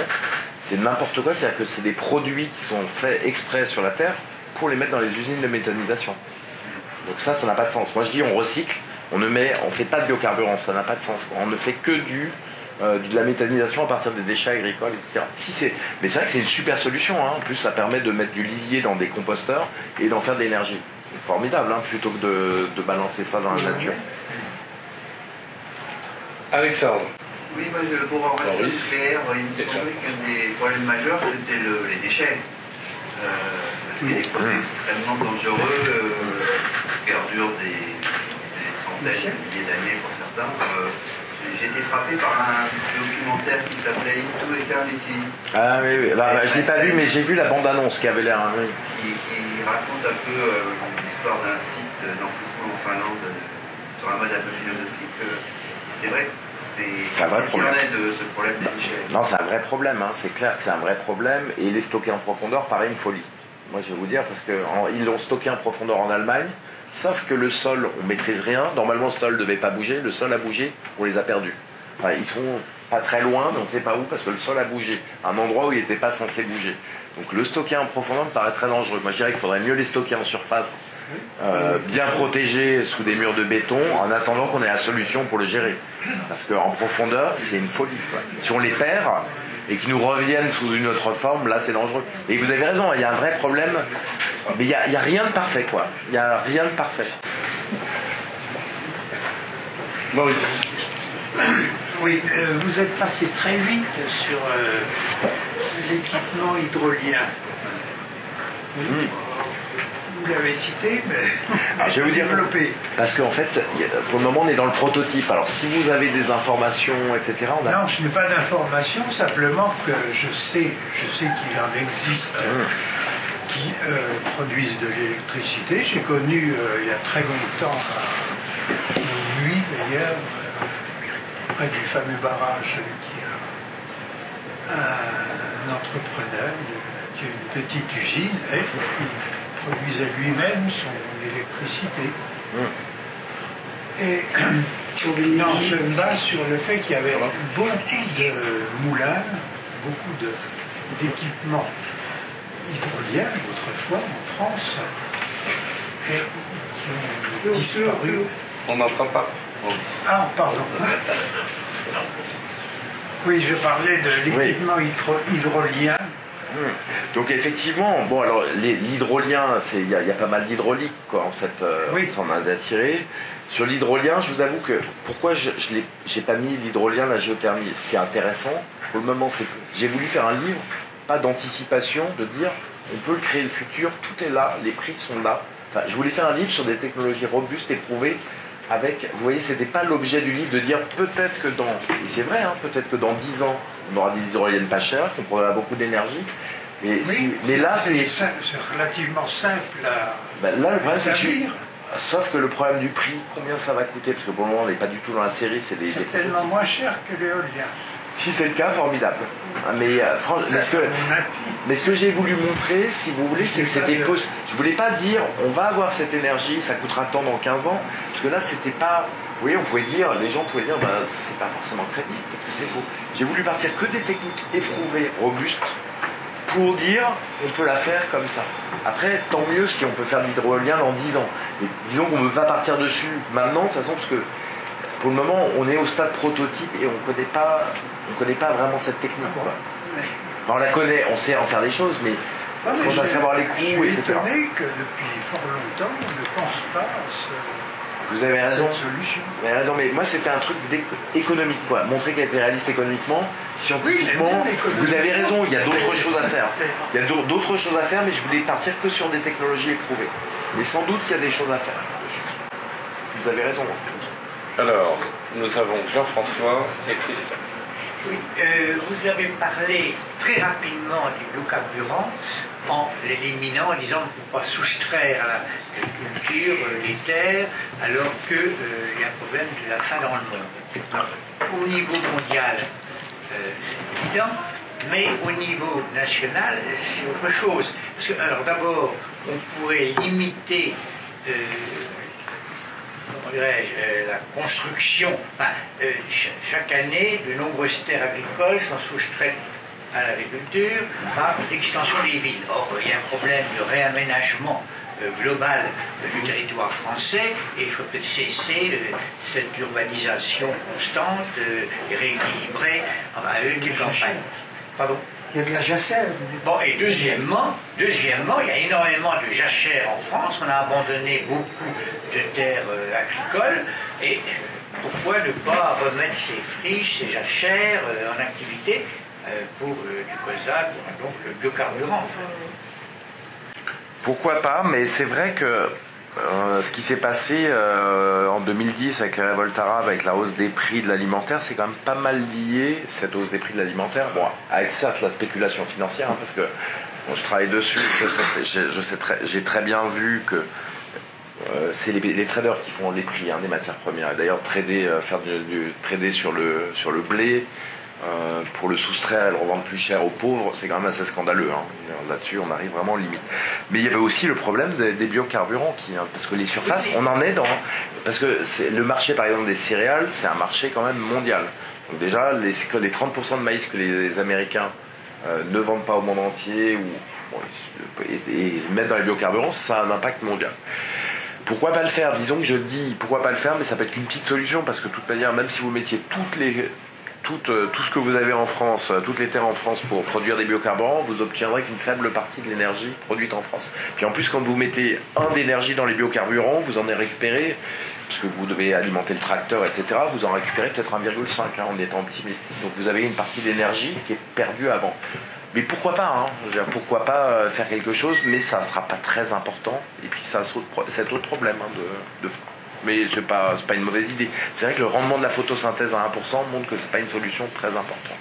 c'est n'importe quoi. C'est-à-dire que c'est des produits qui sont faits exprès sur la Terre pour les mettre dans les usines de méthanisation. Donc ça n'a pas de sens. Moi je dis on recycle, on fait pas de biocarburant, ça n'a pas de sens. On ne fait que de la méthanisation à partir des déchets agricoles, etc. Mais c'est vrai que c'est une super solution. En plus ça permet de mettre du lisier dans des composteurs et d'en faire de l'énergie. C'est formidable, plutôt que de balancer ça dans la nature. Alexandre. Oui, moi, pour en rester nucléaire, il me semblait qu'un des problèmes majeurs, c'était les déchets. Parce qu'il y a des produits extrêmement dangereux qui perdurent des centaines de milliers d'années pour certains. J'ai été frappé par un documentaire qui s'appelait Into Eternity. Ah oui. Je ne l'ai pas vu, mais j'ai vu la bande-annonce qui avait l'air... Qui raconte un peu l'histoire d'un site d'enfouissement en Finlande sur un mode un peu philosophique. C'est vrai que c'est un vrai problème. De ce problème des déchets. Non, c'est un vrai problème, c'est clair que c'est un vrai problème. Et les stocker en profondeur paraît une folie. Moi, je vais vous dire, parce qu'ils l'ont stocké en profondeur en Allemagne, sauf que le sol, on ne maîtrise rien. Normalement, le sol ne devait pas bouger. Le sol a bougé, on les a perdus. Enfin, ils sont pas très loin, mais on ne sait pas où, parce que le sol a bougé. À un endroit où il n'était pas censé bouger. Donc le stocker en profondeur me paraît très dangereux. Moi, je dirais qu'il faudrait mieux les stocker en surface, bien protégés sous des murs de béton, en attendant qu'on ait la solution pour le gérer. Parce qu'en profondeur, c'est une folie. Si on les perd et qu'ils nous reviennent sous une autre forme, là c'est dangereux. Et vous avez raison, il y a un vrai problème, mais il n'y a rien de parfait, quoi. Il n'y a rien de parfait. Maurice. Oui, vous êtes passé très vite sur l'équipement hydrolien. Vous l'avez cité, mais alors, je vais vous dire développé. Parce qu'en fait, pour le moment, on est dans le prototype. Alors, si vous avez des informations, etc. Non, je n'ai pas d'informations, simplement que je sais qu'il en existe qui produisent de l'électricité. J'ai connu il y a très longtemps, une nuit d'ailleurs, près du fameux barrage qui a un entrepreneur qui a une petite usine et il produisait lui-même son électricité. Et non, je me base sur le fait qu'il y avait beaucoup de moulins, beaucoup d'équipements hydroliens autrefois en France et qui ont disparu. On n'entend pas. Ah, pardon. Oui, je parlais de l'équipement hydrolien. Donc effectivement, bon alors l'hydrolien, il y a pas mal d'hydraulique quoi en fait, ça en a d'attiré. Sur l'hydrolien, je vous avoue que pourquoi j'ai pas mis l'hydrolien, la géothermie, c'est intéressant. Pour le moment, j'ai voulu faire un livre, pas d'anticipation, de dire on peut créer le futur, tout est là, les prix sont là. Enfin, je voulais faire un livre sur des technologies robustes, éprouvées. Vous voyez, c'était pas l'objet du livre de dire peut-être que et c'est vrai, peut-être que dans 10 ans, on aura des hydroliennes pas chères, qu'on produira beaucoup d'énergie. Mais là, c'est relativement simple à là, le problème, c'est que sauf que le problème du prix, combien ça va coûter, parce que pour le moment, on n'est pas du tout dans la série. C'est tellement moins cher que l'éolien. Si c'est le cas, formidable. Mais franchement, mais ce que j'ai voulu montrer, si vous voulez, c'est que c'était possible. Je voulais pas dire, on va avoir cette énergie, ça coûtera tant dans 15 ans, parce que là, c'était pas... Vous voyez, les gens pouvaient dire, c'est pas forcément crédible, peut-être que c'est faux. J'ai voulu partir que des techniques éprouvées, robustes, pour dire, on peut la faire comme ça. Après, tant mieux si on peut faire de l'hydrolien dans 10 ans. Mais disons qu'on ne peut pas partir dessus maintenant, de toute façon, parce que pour le moment, on est au stade prototype et on connaît pas vraiment cette technique. Quoi. Enfin, on la connaît, on sait en faire des choses, mais il faut savoir les coûts, etc. Je suis étonné que depuis fort longtemps, on ne pense pas à Vous avez raison. cette solution. Vous avez raison, mais moi c'était un truc économique, quoi. Montrer qu'elle était réaliste économiquement, scientifiquement. Vous avez raison, il y a d'autres choses à faire. Il y a d'autres choses à faire, mais je voulais partir que sur des technologies éprouvées. Mais sans doute qu'il y a des choses à faire. Vous avez raison. Alors, nous avons Jean-François et Christian. Oui, vous avez parlé très rapidement du biocarburant en l'éliminant, en disant qu'on ne peut pas soustraire à l'agriculture les terres, alors qu'il y a un problème de la faim dans le monde. Alors, au niveau mondial, c'est évident, mais au niveau national, c'est autre chose. Parce que, alors d'abord, on pourrait limiter comment dirais-je, la construction. Enfin, chaque année, de nombreuses terres agricoles sont soustraites à l'agriculture par l'extension des villes. Or, il y a un problème de réaménagement global du territoire français et il faut peut-être cesser cette urbanisation constante et rééquilibrer des campagnes. Pardon ? Il y a de la jachère. Bon, et deuxièmement, il y a énormément de jachères en France. On a abandonné beaucoup de terres agricoles. Et pourquoi ne pas remettre ces friches, ces jachères en activité pour du colza, donc le biocarburant, en fait. Pourquoi pas, mais c'est vrai que ce qui s'est passé en 2010 avec les révoltes arabes, avec la hausse des prix de l'alimentaire, c'est quand même pas mal lié, cette hausse des prix de l'alimentaire, bon, avec certes la spéculation financière, hein, parce que bon, je travaille dessus, j'ai très bien vu que c'est les traders qui font les prix des matières premières. Et d'ailleurs, faire du trader sur le blé, pour le soustraire et le revendre plus cher aux pauvres, c'est quand même assez scandaleux. Hein. Là-dessus, on arrive vraiment limite. Mais il y avait aussi le problème des biocarburants, parce que les surfaces, on en est dans... Parce que le marché, par exemple, des céréales, c'est un marché quand même mondial. Donc déjà, les 30% de maïs que les Américains ne vendent pas au monde entier et mettent dans les biocarburants, ça a un impact mondial. Pourquoi pas le faire ? Disons que je dis pourquoi pas le faire, mais ça peut être qu'une petite solution, parce que de toute manière, même si vous mettiez tout ce que vous avez en France, toutes les terres en France pour produire des biocarburants, vous obtiendrez qu'une faible partie de l'énergie produite en France. Puis en plus, quand vous mettez d'énergie dans les biocarburants, vous en avez récupéré, parce que vous devez alimenter le tracteur, etc., vous en récupérez peut-être 1,5 en étant optimiste. Donc vous avez une partie d'énergie qui est perdue avant. Mais pourquoi pas, pourquoi pas faire quelque chose, mais ça ne sera pas très important. Et puis ça a cet autre problème de mais c'est pas une mauvaise idée. C'est vrai que le rendement de la photosynthèse à 1% montre que c'est pas une solution très importante.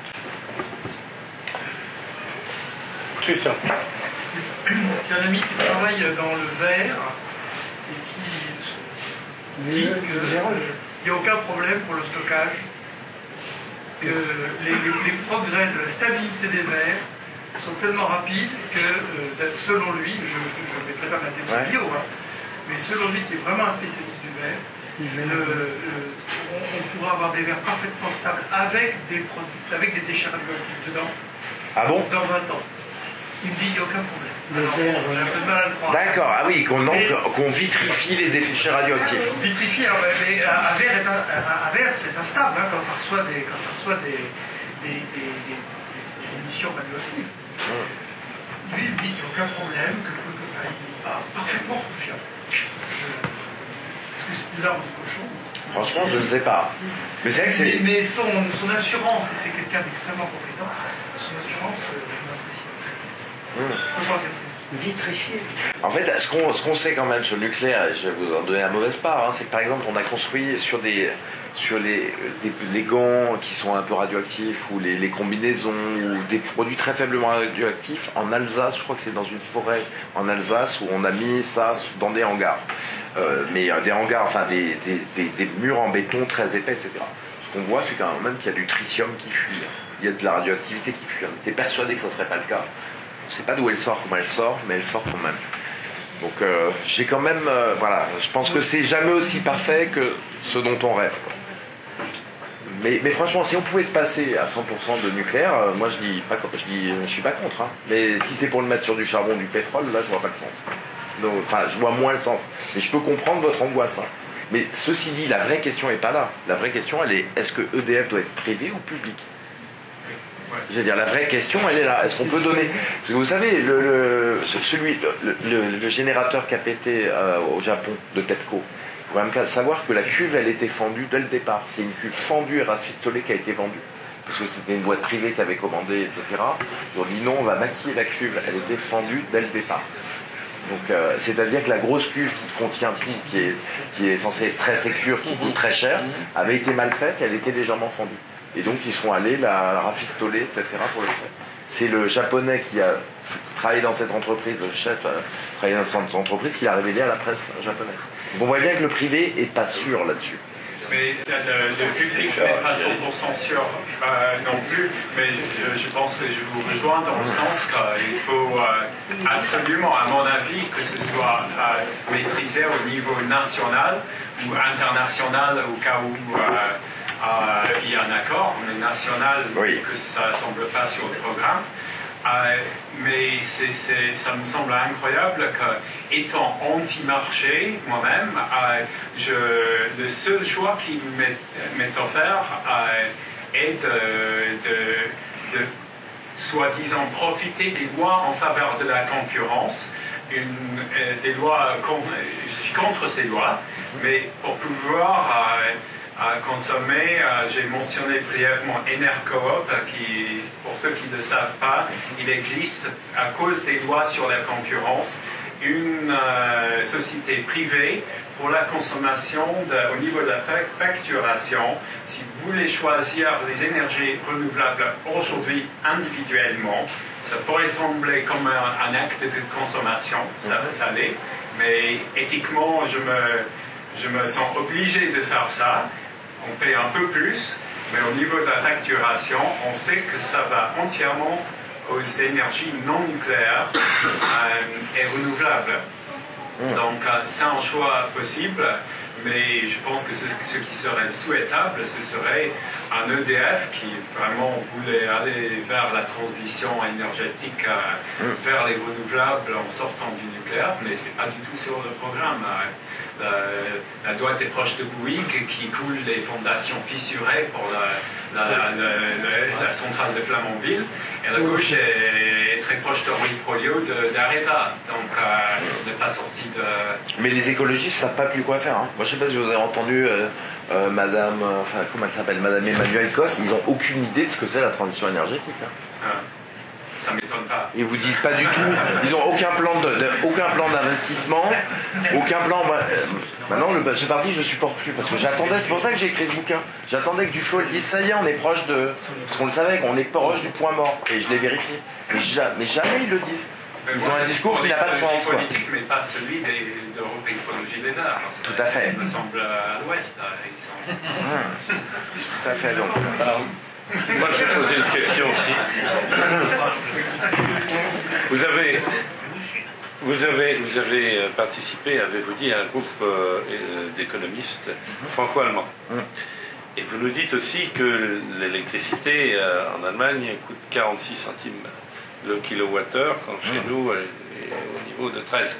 Christian. J'ai un ami qui travaille dans le verre et qui dit qu'il n'y a aucun problème pour le stockage, que les progrès de la stabilité des verres sont tellement rapides que, selon lui, je mettrai pas ma vidéo, mais selon lui, qui est vraiment un spécialiste du verre, on pourra avoir des verres parfaitement stables avec des déchets radioactifs dedans. Ah bon ? Dans 20 ans. Il me dit, il n'y a aucun problème. J'ai un peu de mal à le croire. D'accord, ah oui, qu'on vitrifie les déchets radioactifs. Vitrifie, alors, mais un verre, c'est instable quand ça reçoit des émissions radioactives. Lui, il me dit qu'il n'y a aucun problème, il a parfaitement confiance. Est-ce que c'est de l'arbre de cochon ? Franchement, je ne sais pas. Mais c'est vrai que c'est... Mais son assurance, et c'est quelqu'un d'extrêmement compétent, son assurance, je m'apprécie. Vitrifié. En fait, ce qu'on sait quand même sur le nucléaire, et je vais vous en donner la mauvaise part, c'est que par exemple, on a construit sur les gants qui sont un peu radioactifs, ou les combinaisons, ou des produits très faiblement radioactifs en Alsace. Je crois que c'est dans une forêt en Alsace où on a mis ça dans des hangars. Mais des hangars, enfin des murs en béton très épais, etc. Ce qu'on voit, c'est quand même qu'il y a du tritium qui fuit. Il y a de la radioactivité qui fuit. On était persuadé que ça ne serait pas le cas. On ne sait pas d'où elle sort, comment elle sort, mais elle sort quand même. Donc j'ai quand même... voilà, je pense que c'est jamais aussi parfait que ce dont on rêve. Quoi. Mais franchement, si on pouvait se passer à 100% de nucléaire, moi je suis pas contre. Hein. Mais si c'est pour le mettre sur du charbon, du pétrole, là je vois pas le sens. Donc, enfin, je vois moins le sens. Mais je peux comprendre votre angoisse. Hein. Mais ceci dit, la vraie question n'est pas là. La vraie question, elle est, est-ce que EDF doit être privé ou public ? Je veux dire, la vraie question, elle est là. Est-ce qu'on peut donner... Parce que vous savez, le générateur qui a pété au Japon, de TEPCO, faut quand même savoir que la cuve, elle était fendue dès le départ. C'est une cuve fendue et rafistolée qui a été vendue. Parce que c'était une boîte privée qui avait commandé, etc. Ils ont dit non, on va maquiller la cuve. Elle était fendue dès le départ. Donc, c'est-à-dire que la grosse cuve qui contient tout, qui est censée être très sécure, qui coûte très cher, avait été mal faite et elle était légèrement fendue. Et donc, ils sont allés la rafistoler, etc. pour le faire. C'est le japonais qui travaille dans cette entreprise, le chef travaillait dans cette entreprise, qui l'a révélé à la presse japonaise. Donc, on voit bien que le privé n'est pas sûr là-dessus. Mais le public n'est pas 100% sûr non plus, mais je pense que je vous rejoins dans le sens qu'il faut absolument, à mon avis, que ce soit maîtrisé au niveau national ou international au cas où il y a un accord, mais national, oui. Que ça ne semble pas sur le programme. Mais ça me semble incroyable qu'étant anti-marché moi-même, le seul choix qui m'est offert est de soi-disant profiter des lois en faveur de la concurrence. Des lois, je suis contre ces lois, mais pour pouvoir consommer, j'ai mentionné brièvement Enercoop, qui, pour ceux qui ne savent pas, il existe, à cause des lois sur la concurrence, une société privée pour la consommation au niveau de la facturation. Si vous voulez choisir les énergies renouvelables aujourd'hui individuellement, ça pourrait sembler comme un acte de consommation, ça l'est, mais éthiquement, je me sens obligé de faire ça. On paye un peu plus, mais au niveau de la facturation, on sait que ça va entièrement aux énergies non nucléaires et renouvelables. Donc c'est un choix possible, mais je pense que ce qui serait souhaitable, ce serait un EDF qui vraiment voulait aller vers la transition énergétique, vers les renouvelables en sortant du nucléaire, mais c'est pas du tout sur le programme. La droite est proche de Bouygues qui coule les fondations fissurées pour la centrale de Flamanville, et la gauche est très proche d'Henri Proglio d'Areva, donc on n'est pas sorti de... Mais les écologistes ne savent pas plus quoi faire. Hein. Moi je ne sais pas si vous avez entendu Madame, comment elle s'appelle, Madame Emmanuelle Cos, ils n'ont aucune idée de ce que c'est la transition énergétique. Hein. Ça m'étonne pas. Ils vous disent pas du tout. Ils n'ont aucun plan d'investissement, aucun plan. Maintenant, ce parti, je le supporte plus parce que j'attendais. C'est pour ça que j'ai écrit ce bouquin. J'attendais que Duflo dise ça y est, on est proche de. Parce qu'on le savait, qu'on est proche du point mort. Et je l'ai vérifié. Mais jamais ils le disent. Ils ont un discours qui n'a pas de sens. C'est politique, mais pas celui d'Europe Écologie des Verts. Tout à fait. Il me semble à l'ouest. Tout à fait. Donc. Alors, moi, je vais poser une question aussi. Vous avez participé, avez-vous dit, à un groupe d'économistes franco-allemands. Et vous nous dites aussi que l'électricité en Allemagne coûte 46 centimes le kilowattheure, quand chez nous, elle est au niveau de 13.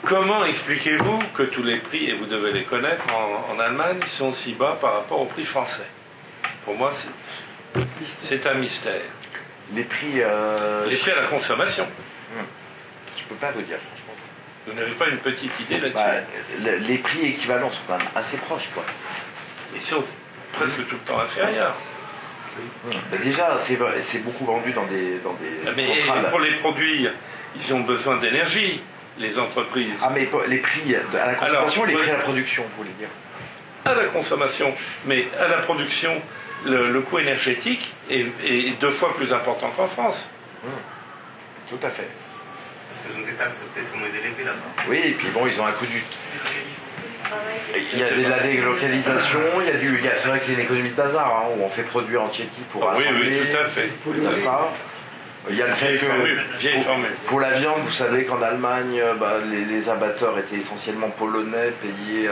Comment expliquez-vous que tous les prix, et vous devez les connaître en Allemagne, sont si bas par rapport aux prix français? Pour moi, c'est un mystère. Les prix à la consommation. Je peux pas vous dire, franchement. Vous n'avez pas une petite idée là-dessus? Les prix équivalents sont quand même assez proches, quoi. Ils sont presque tout le temps inférieurs. Déjà, c'est beaucoup vendu dans des centrales. Pour les produire, ils ont besoin d'énergie, les entreprises. Ah, mais les prix à la consommation, les prix à la production, vous voulez dire? À la consommation, mais à la production, le coût énergétique est 2 fois plus important qu'en France. Tout à fait. Parce qu'ils ont des taxes peut-être moins élevées là-bas. Oui, et puis bon, ils ont un coût du... Il y a de la délocalisation, c'est vrai que c'est une économie de bazar, hein, où on fait produire en Tchéquie pour assembler. Oui, tout à fait. Ça. Il y a le fait que pour la viande, vous savez qu'en Allemagne, les abatteurs étaient essentiellement polonais, payés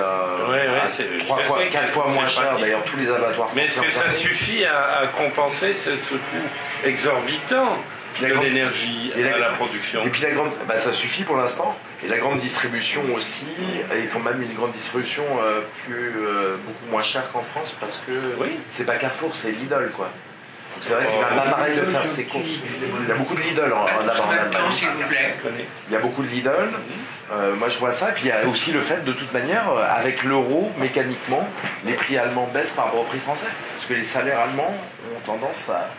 4 fois moins cher, d'ailleurs tous les abattoirs français. Mais est-ce que ça suffit à compenser ce coût exorbitant de l'énergie à la production? Et puis ça suffit pour l'instant. Et la grande distribution aussi, et quand même une grande distribution beaucoup moins chère qu'en France, parce que c'est pas Carrefour, c'est Lidl, quoi. C'est vrai que c'est un appareil de faire ses courses. Il y a beaucoup de Lidl là-bas en Allemagne. S'il vous plaît. Il y a beaucoup de Lidl. Moi je vois ça. Et puis il y a aussi le fait de toute manière, avec l'euro, mécaniquement, les prix allemands baissent par rapport aux prix français. Parce que les salaires allemands ont tendance à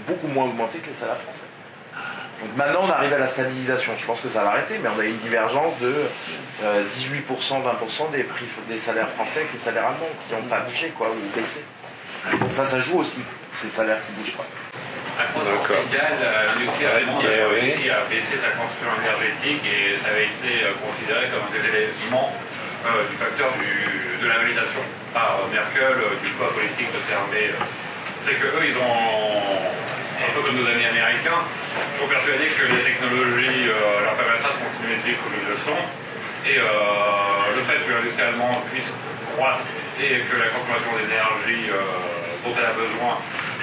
beaucoup moins augmenter que les salaires français. Donc maintenant on arrive à la stabilisation. Je pense que ça va arrêter, mais on a une divergence de 18%, 20% des prix des salaires français avec les salaires allemands qui n'ont pas bougé quoi, ou baissé. Donc ça joue aussi, ces salaires qui ne bougent pas. À croissance égale, l'industrie allemande a réussi à baisser sa consommation énergétique et ça avait été considéré comme un des éléments du facteur de la validation par Merkel du choix politique de fermer. C'est qu'eux, ils ont, un peu comme nos amis américains, sont persuadés que les technologies leur permettra de continuer de vivre comme ils le sont. Et le fait que l'industrie allemande puisse croître et que la consommation d'énergie dont elle a besoin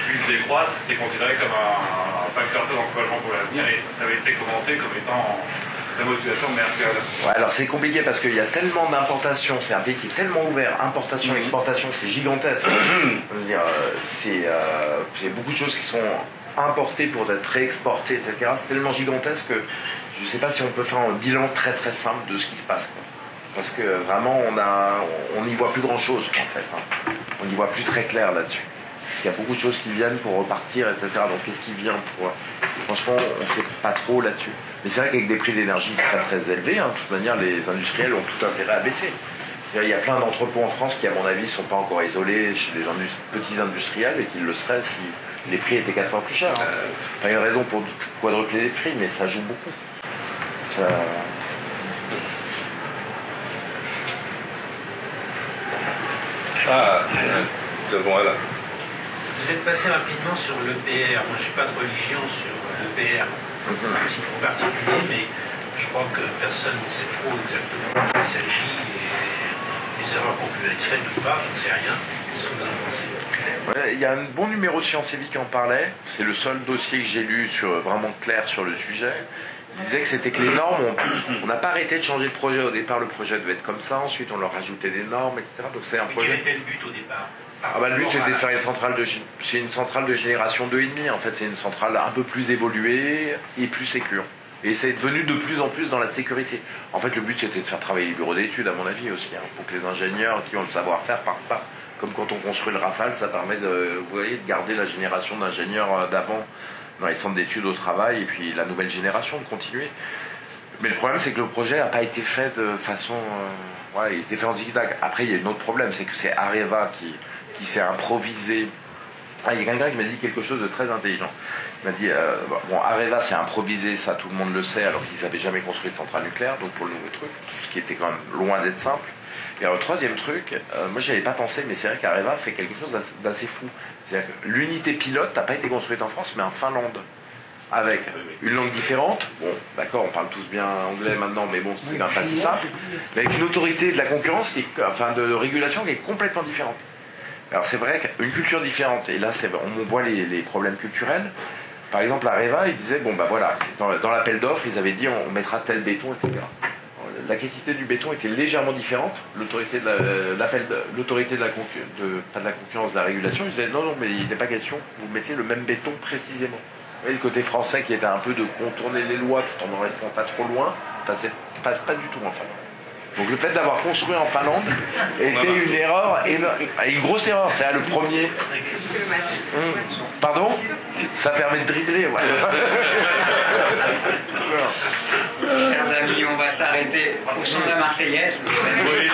puisse décroître, c'est considéré comme un facteur d'encouragement pour l'avenir et ça avait été commenté comme étant la motivation de Merkel. Ouais, alors c'est compliqué parce qu'il y a tellement d'importations, c'est un pays qui est tellement ouvert, importation, exportation, c'est gigantesque. Je veux dire, c'est beaucoup de choses qui sont importées pour être réexportées, etc. C'est tellement gigantesque que je ne sais pas si on peut faire un bilan très très simple de ce qui se passe, quoi. Parce que vraiment on n'y voit plus grand chose en fait. On n'y voit plus très clair là-dessus. Parce qu'il y a beaucoup de choses qui viennent pour repartir, etc. Donc qu'est-ce qui vient pour... Franchement, on ne sait pas trop là-dessus. Mais c'est vrai qu'avec des prix d'énergie très très élevés, de toute manière, les industriels ont tout intérêt à baisser. Il y a plein d'entrepôts en France qui, à mon avis, ne sont pas encore isolés chez les petits industriels et qui le seraient si les prix étaient 4 fois plus chers. Pas une raison pour quadrupler les prix, mais ça joue beaucoup. Ça... Voilà. Vous êtes passé rapidement sur l'EPR. Moi, je n'ai pas de religion sur l'EPR en particulier, mais je crois que personne ne sait trop exactement de quoi il s'agit et les erreurs qui ont pu être faites ou pas, je ne sais rien. Qu'est-ce que vous en pensez? Il y a un bon numéro de Sciences et Vie qui en parlait. C'est le seul dossier que j'ai lu vraiment clair sur le sujet. Il disait que c'était que les normes, on n'a pas arrêté de changer de projet. Au départ, le projet devait être comme ça. Ensuite, on leur rajoutait des normes, etc. Donc c'est un projet. Quel était le but au départ? Le but c'était de faire une centrale de génération 2,5. En fait, c'est une centrale un peu plus évoluée et plus sécure. Et c'est devenu de plus en plus dans la sécurité. En fait, le but c'était de faire travailler les bureaux d'études, à mon avis aussi, pour que les ingénieurs qui ont le savoir-faire partent pas. Comme quand on construit le Rafale, ça permet de garder la génération d'ingénieurs d'avant dans les centres d'études au travail et puis la nouvelle génération de continuer. Mais le problème c'est que le projet n'a pas été fait de façon... il a été fait en zigzag. Après il y a un autre problème, c'est que c'est Areva qui s'est improvisé. Il y a quelqu'un qui m'a dit quelque chose de très intelligent. Il m'a dit, Areva s'est improvisé, ça tout le monde le sait, alors qu'ils n'avaient jamais construit de centrale nucléaire, donc pour le nouveau truc, ce qui était quand même loin d'être simple. Et alors, le troisième truc, moi je n'y avais pas pensé, mais c'est vrai qu'Areva fait quelque chose d'assez fou. C'est-à-dire que l'unité pilote n'a pas été construite en France, mais en Finlande. Avec une langue différente, bon, d'accord, on parle tous bien anglais maintenant, mais bon, c'est quand même pas si simple, mais avec une autorité de la concurrence, de régulation qui est complètement différente. Alors c'est vrai qu'une culture différente, et là on voit les problèmes culturels. Par exemple, Areva, il disait, dans l'appel d'offres, ils avaient dit on mettra tel béton, etc. La quantité du béton était légèrement différente. L'autorité de la concurrence, de la régulation, ils disaient non, mais il n'est pas question, vous mettez le même béton précisément. Vous voyez, le côté français qui était un peu de contourner les lois tout en ne restant pas trop loin, ça ne passe pas du tout en Finlande. Donc le fait d'avoir construit en Finlande était une erreur, une grosse erreur. C'est le premier. Pardon? Ça permet de dribbler, ouais. Chers amis, on va s'arrêter au son de la Marseillaise. Oui.